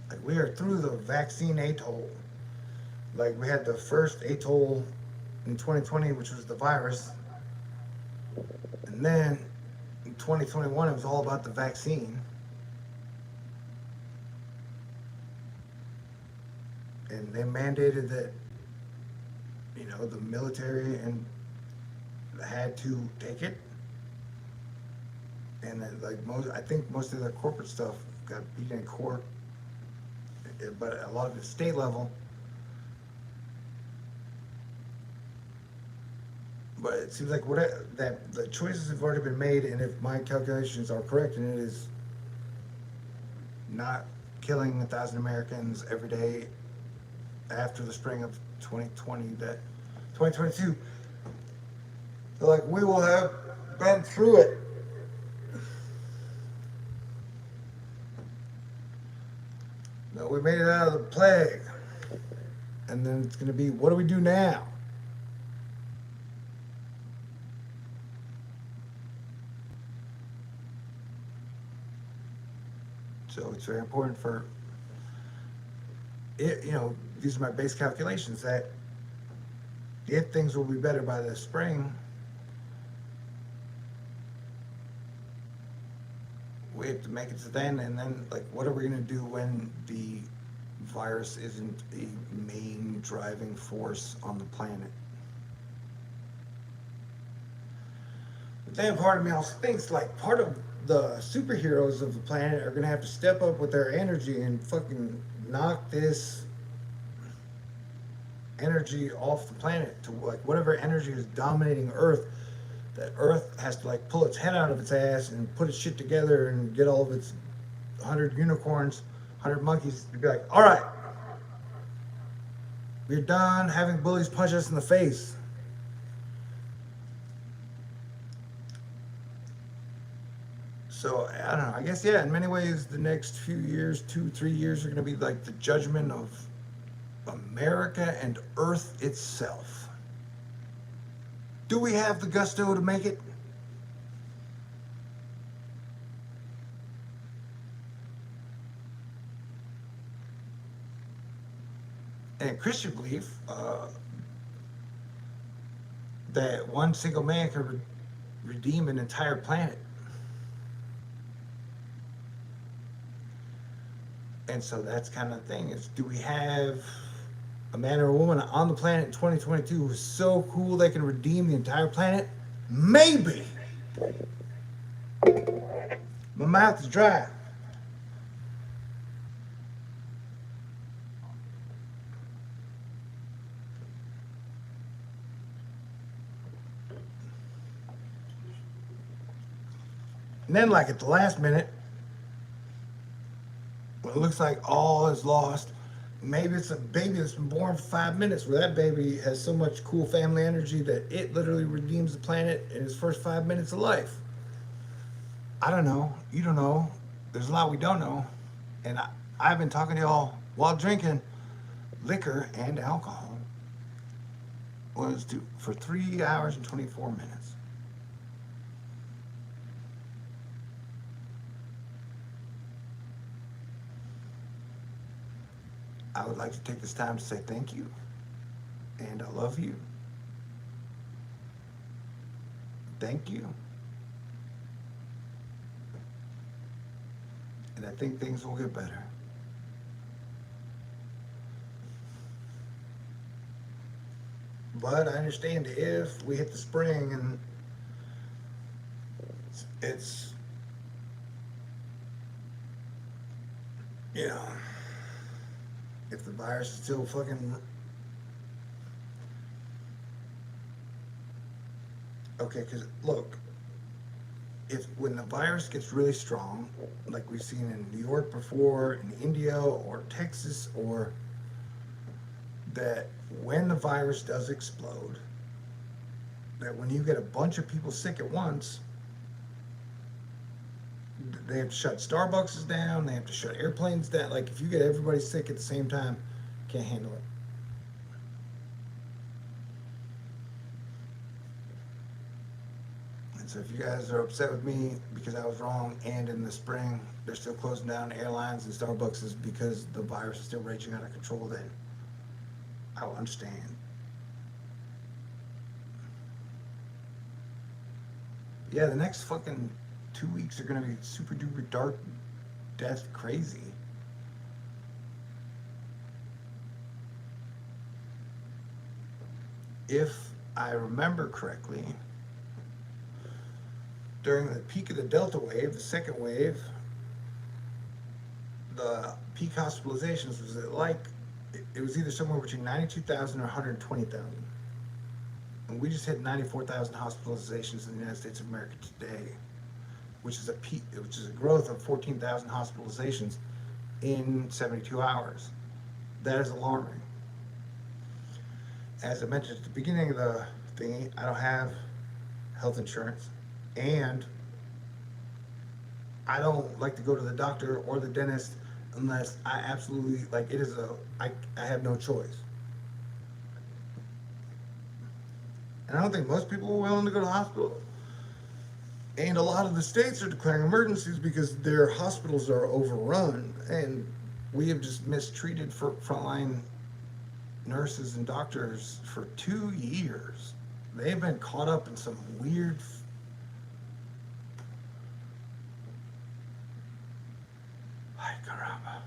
Like we are through the vaccine atoll. Like we had the first atoll in 2020, which was the virus, and then in 2021 it was all about the vaccine. And they mandated that the military and had to take it, and then like I think most of the corporate stuff got beat in court, but a lot of it state level. But it seems like that the choices have already been made, and if my calculations are correct, and it is not killing 1,000 Americans every day after the spring of 2020, that 2022, so like we will have been through it. No, we made it out of the plague, and then it's going to be, what do we do now? So it's very important for it. These are my base calculations that if things will be better by the spring, we have to make it to then. And then, like, what are we going to do when the virus isn't a main driving force on the planet? But then part of me also thinks, like, part of the superheroes of the planet are going to have to step up with their energy and fucking knock this energy off the planet to like whatever energy is dominating Earth. that Earth has to like pull its head out of its ass and put its shit together and get all of its 100 unicorns, 100 monkeys to be like, all right, we're done having bullies punch us in the face. So I don't know. I guess yeah. In many ways, the next few years, 2, 3 years, are going to be like the judgment of America and Earth itself. Do we have the gusto to make it? And Christian belief that one single man could redeem an entire planet. And so that's kind of the thing is, do we have a man or a woman on the planet in 2022 who's so cool they can redeem the entire planet? Maybe. My mouth is dry. And then, like at the last minute, when it looks like all is lost, maybe it's a baby that's been born for 5 minutes, where that baby has so much cool family energy that it literally redeems the planet in its first 5 minutes of life. I don't know. You don't know. There's a lot we don't know. And I've been talking to y'all while drinking liquor and alcohol for 3 hours and 24 minutes. I would like to take this time to say thank you, and I love you. Thank you. And I think things will get better. But I understand if we hit the spring and it's, you know, if the virus is still fucking. Okay, because look, if when the virus gets really strong, like we've seen in New York before, in India or Texas, or that when the virus does explode, that when you get a bunch of people sick at once, they have to shut Starbucks down, they have to shut airplanes down. Like if you get everybody sick at the same time, can't handle it. And so if you guys are upset with me because I was wrong, and in the spring they're still closing down airlines and Starbucks is because the virus is still raging out of control, then I will understand. Yeah, the next fucking 2 weeks are gonna be super duper dark, death crazy. If I remember correctly, during the peak of the Delta wave, the second wave, the peak hospitalizations was it was either somewhere between 92,000 or 120,000. And we just hit 94,000 hospitalizations in the United States of America today, which is a growth of 14,000 hospitalizations in 72 hours. That is alarming. As I mentioned at the beginning of the thingy, I don't have health insurance, and I don't like to go to the doctor or the dentist unless I absolutely I have no choice. And I don't think most people are willing to go to the hospital. And a lot of the states are declaring emergencies because their hospitals are overrun, and we have just mistreated for frontline nurses and doctors for 2 years. They've been caught up in some weird. Ay, caramba.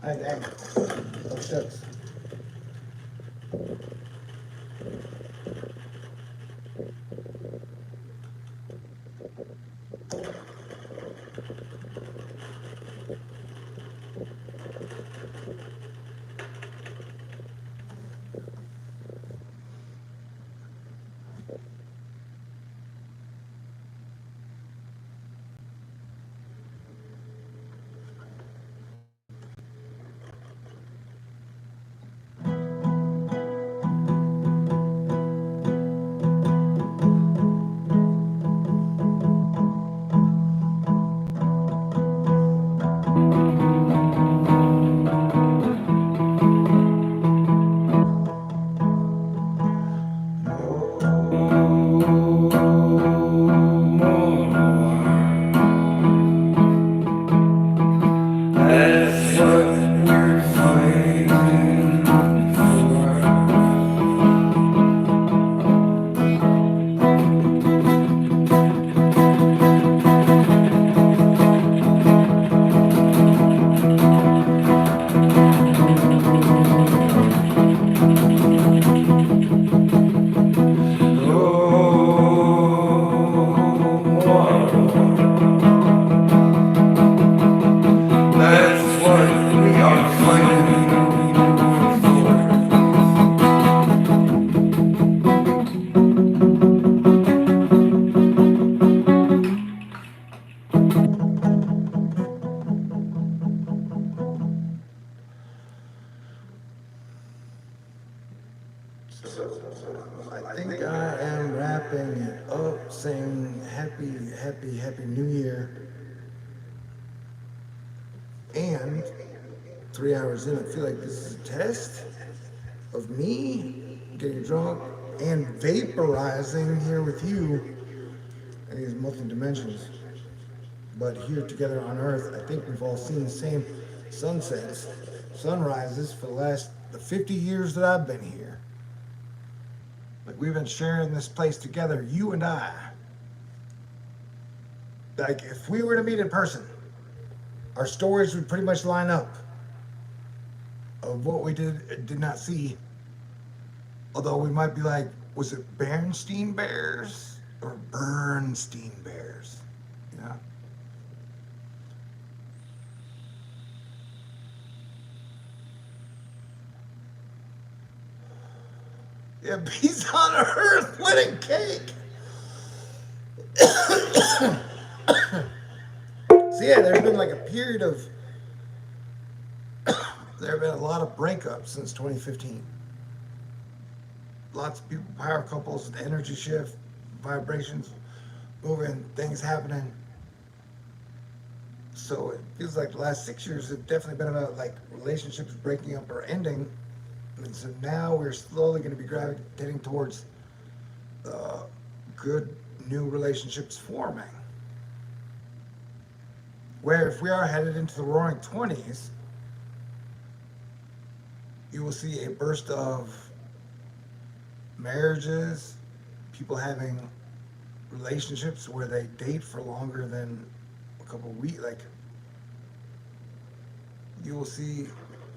I dang. Oh, shucks. That's what we're fighting for. That's what we are fighting for. I think I am wrapping it up, saying happy New Year. And 3 hours in, I feel like this is a test of me getting drunk and vaporizing here with you in these multi dimensions. But here together on Earth, I think we've all seen the same sunsets, sunrises for the 50 years that I've been here. Like we've been sharing this place together, you and I. Like if we were to meet in person, our stories would pretty much line up of what we did not see. Although we might be like, was it Bernstein Bears or Bernstein Bears? You know? Yeah, peace on earth, wedding cake. So yeah, there's been like a period of there have been a lot of breakups since 2015. Lots of people, power couples, energy shift, vibrations moving, things happening. So it feels like the last 6 years have definitely been about like relationships breaking up or ending. And so now we're slowly going to be gravitating towards good new relationships forming. Where if we are headed into the roaring 20s, you will see a burst of marriages, people having relationships where they date for longer than a couple of weeks. Like you will see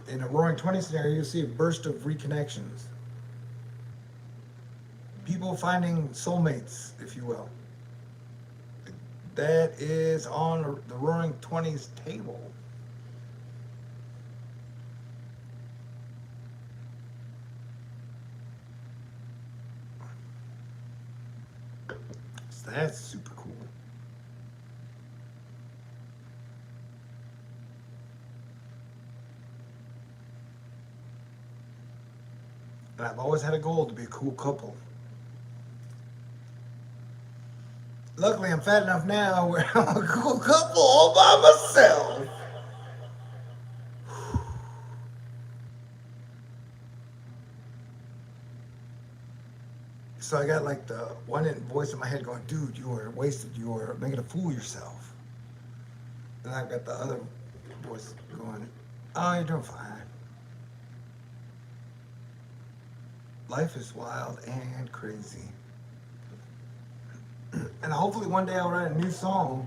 in a roaring 20 scenario, you'll see a burst of reconnections. People finding soulmates, if you will. That is on the roaring 20s table. So that's super cool. And I've always had a goal to be a cool couple. Luckily, I'm fat enough now where I'm a cool couple all by myself. So I got like the one voice in my head going, dude, you are wasted. You are making a fool of yourself. And I've got the other voice going, oh, you're doing fine. Life is wild and crazy. And hopefully one day I'll write a new song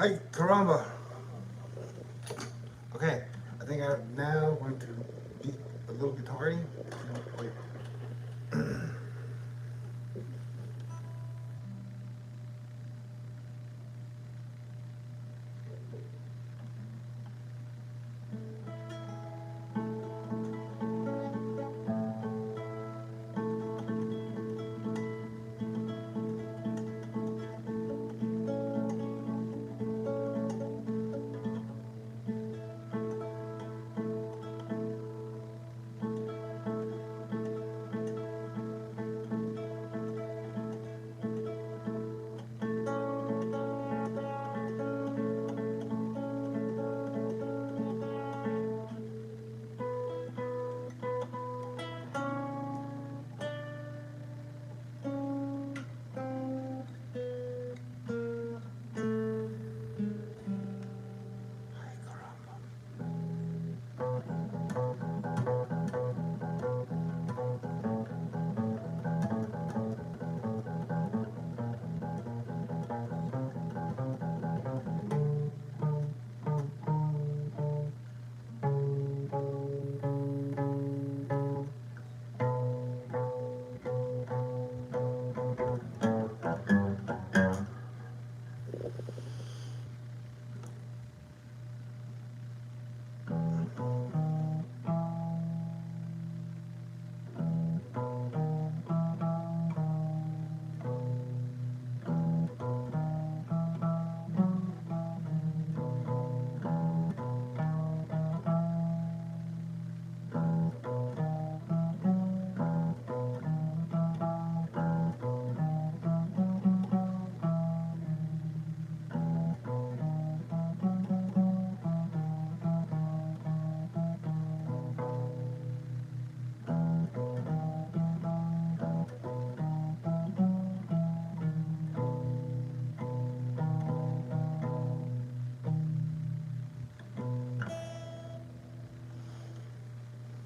Hi, caramba. Okay, I think I now want to be a little guitar-y. Wait. Ay, caramba.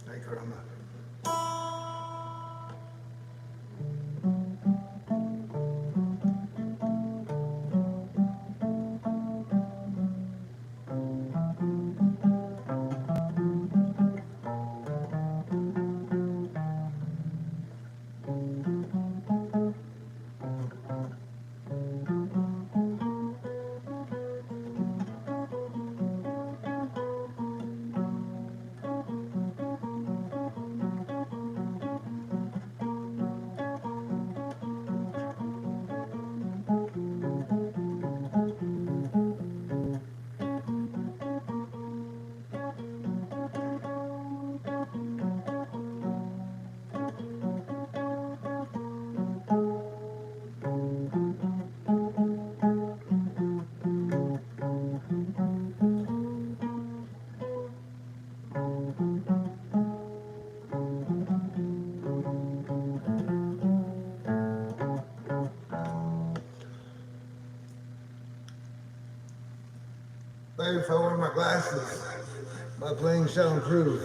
Ay, caramba. Maybe if I wear my glasses, my playing shall improve.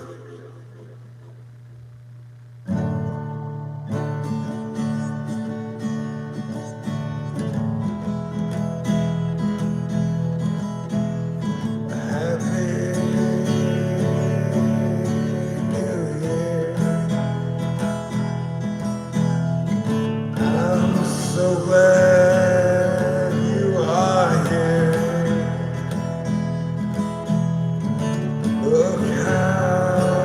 Happy New Year. I'm so glad you are here. Look how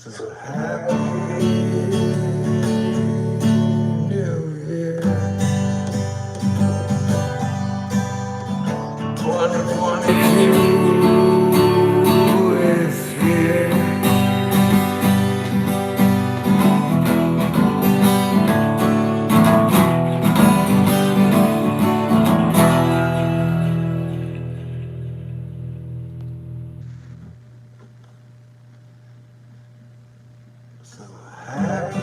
So happy New Year 2022 is here. So happy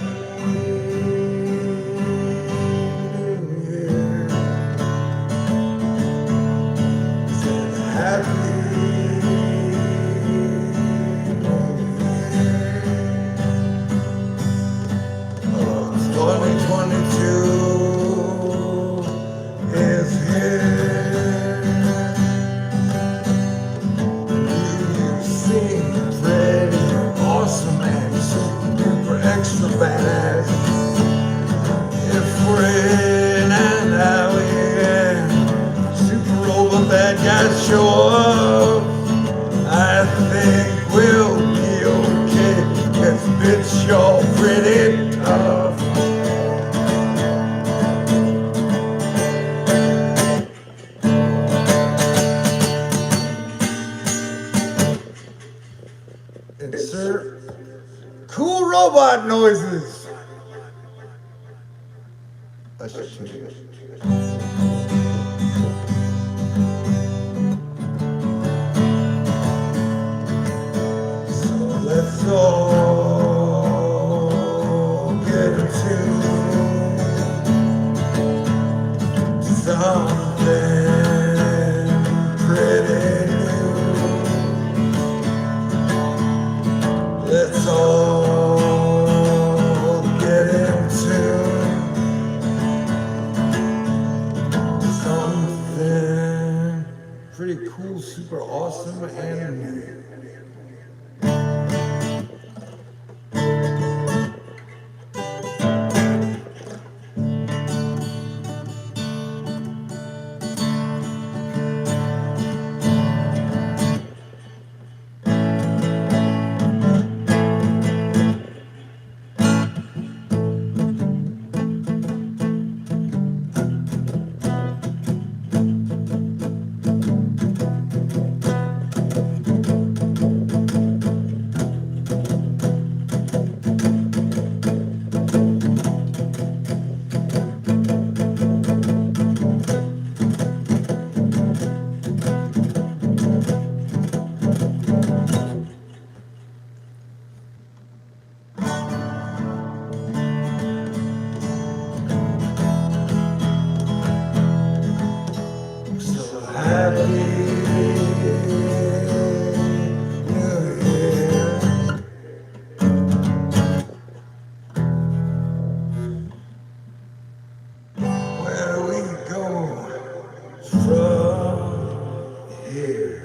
New Year. Said happy New Year. Oh, 2022 is here. You seem pretty awesome and super duper extra badass. If we're in and out here, super rolling bad guys show up, I think we'll be okay. Cause bitch, you're pretty tough. Insert cool robot noises. I should change it. So let's all get attuned to something pretty new. Let's all get into something pretty cool, super awesome, and new. So happy New Year. Where do we go from here?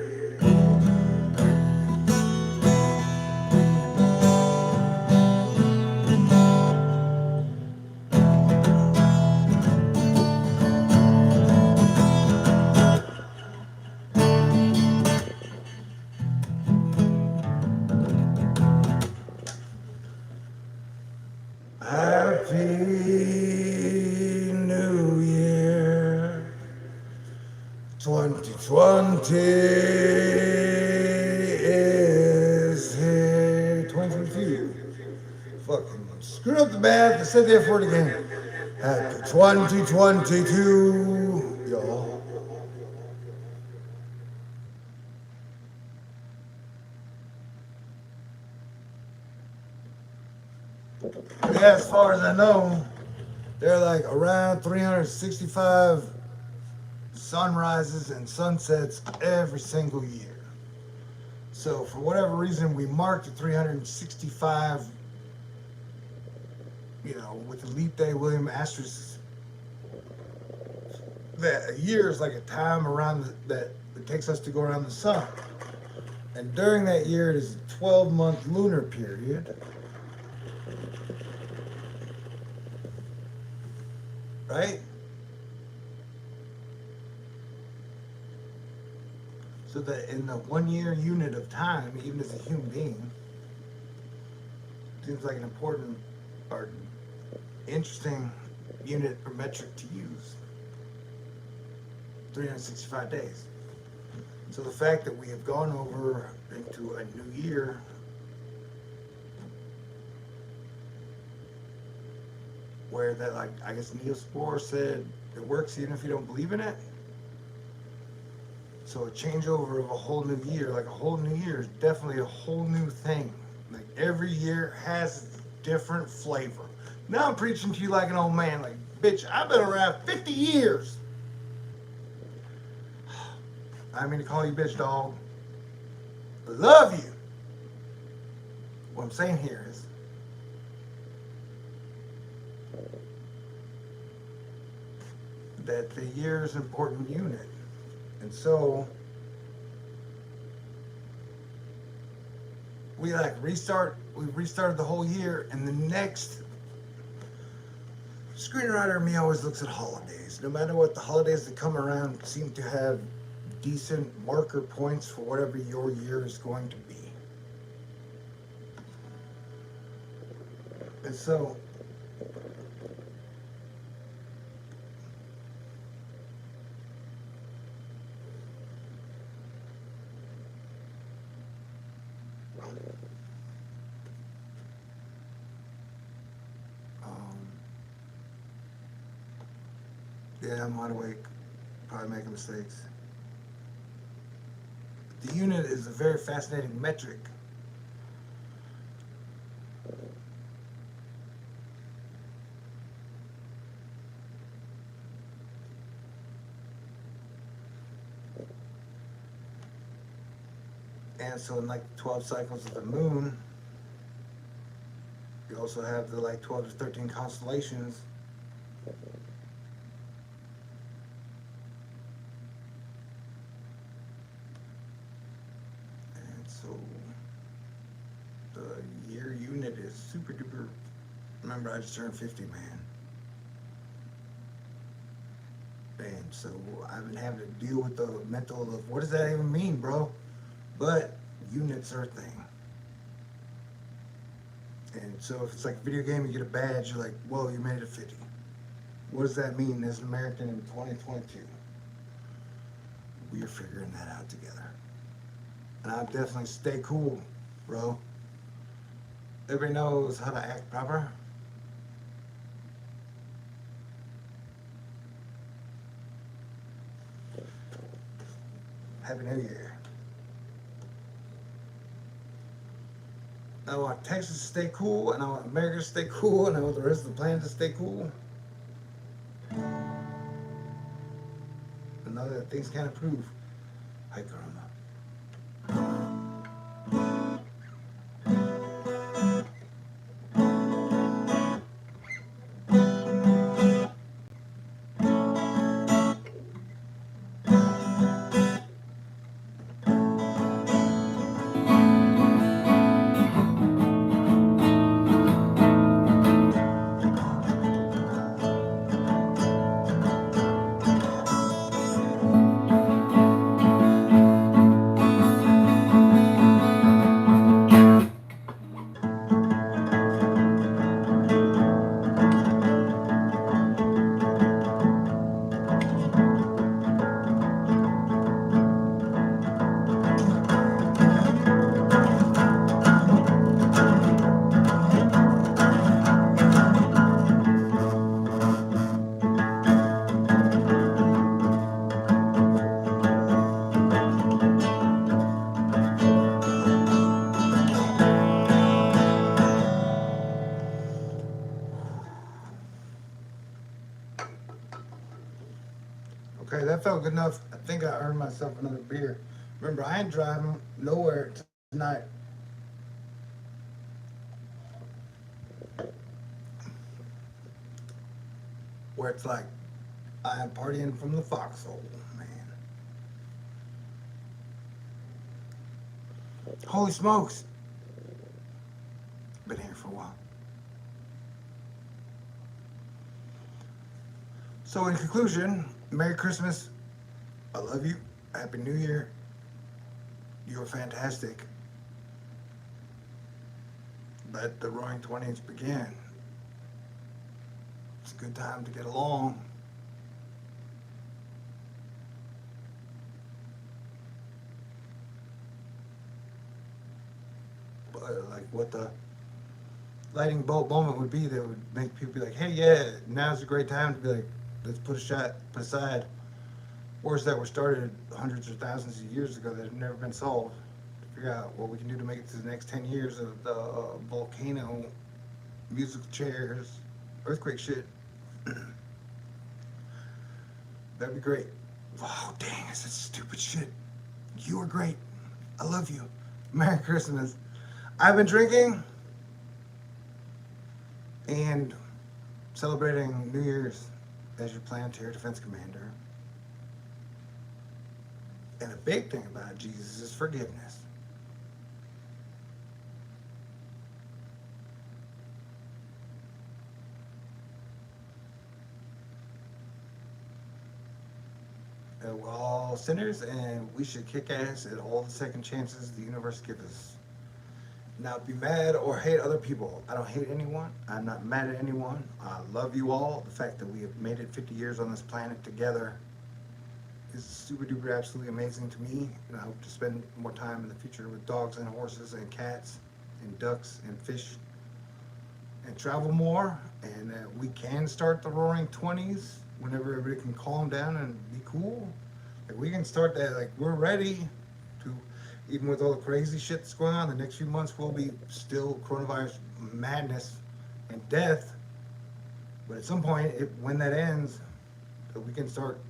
Happy New Year 2020 is here. 2022. Fucking screwed up the math. I said the F word again. Happy 2022, y'all. Yeah, as far as I know, they're like around 365 sunrises and sunsets every single year. So for whatever reason, we marked the 365, with the leap day, William asterisk. That a year is like a time around that it takes us to go around the sun. And during that year, it is a 12-month lunar period. Right? So that in the 1 year unit of time, even as a human being, seems like an important or interesting unit or metric to use. 365 days. So the fact that we have gone over into a new year where that, like, I guess Neil Spore said it works even if you don't believe in it. So a changeover of a whole new year, like a whole new year is definitely a whole new thing. Like every year has different flavor. Now I'm preaching to you like an old man, like, bitch, I've been around 50 years. I mean to call you bitch, dog. I love you. What I'm saying here is that the year is an important unit. And so we restarted the whole year, and the next screenwriter in me always looks at holidays. No matter what, the holidays that come around seem to have decent marker points for whatever your year is going to be. And so yeah, I'm wide awake, probably making mistakes. The unit is a very fascinating metric. And so in like 12 cycles of the moon, you also have the like 12 to 13 constellations. And so the year unit is super duper. Remember, I just turned 50, man. And so I've been having to deal with the mental of what does that even mean, bro? But units are a thing. And so if it's like a video game, you get a badge, you're like, whoa, you made it 50. What does that mean as an American in 2022? We're figuring that out together. And I'll definitely stay cool, bro. Everybody knows how to act proper. Happy New Year. I want Texas to stay cool, and I want America to stay cool, and I want the rest of the planet to stay cool. And know that things can't improve. Hi, Karma. Okay, that felt good enough. I think I earned myself another beer. Remember, I ain't driving nowhere tonight. Where it's like, I am partying from the foxhole, man. Holy smokes. Been here for a while. So in conclusion, Merry Christmas. I love you. Happy New Year. You're fantastic. Let the Roaring Twenties begin. It's a good time to get along. But like what the lighting bulb moment would be that would make people be like, hey, yeah, now's a great time to be like, let's put aside wars that were started hundreds or thousands of years ago that have never been solved. To figure out what we can do to make it to the next 10 years of the volcano, musical chairs, earthquake shit. That'd be great. Wow, dang, I said stupid shit. You are great. I love you. Merry Christmas. I've been drinking and celebrating New Year's as your planetary defense commander. And the big thing about Jesus is forgiveness. We're all sinners and we should kick ass at all the second chances the universe gives us. Not be mad or hate other people. I don't hate anyone. I'm not mad at anyone. I love you all. The fact that we have made it 50 years on this planet together is super duper absolutely amazing to me. And I hope to spend more time in the future with dogs and horses and cats and ducks and fish and travel more. And that we can start the Roaring Twenties whenever everybody can calm down and be cool. Like we can start that. Like we're ready to, even with all the crazy shit that's going on. The next few months will be still coronavirus madness and death. But at some point, when that ends, that we can start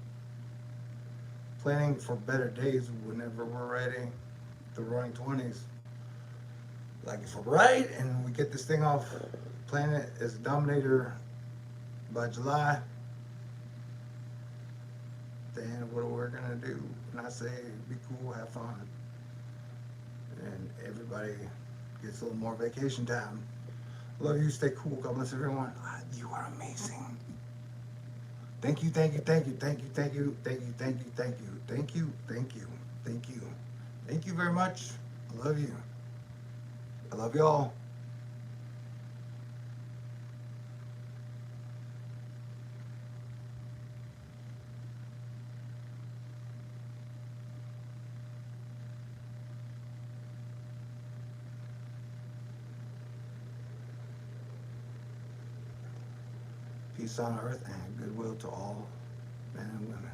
planning for better days whenever we're ready. The Roaring Twenties. Like if we're right and we get this thing off planet as a dominator by July, then what we're gonna do? And I say, be cool, have fun, and everybody gets a little more vacation time. Love you. Stay cool. God bless everyone. You are amazing. Thank you, thank you, thank you, thank you, thank you, thank you, thank you, thank you, thank you, thank you, thank you, thank you very much. I love you. I love y'all. Peace on earth and goodwill to all men and women.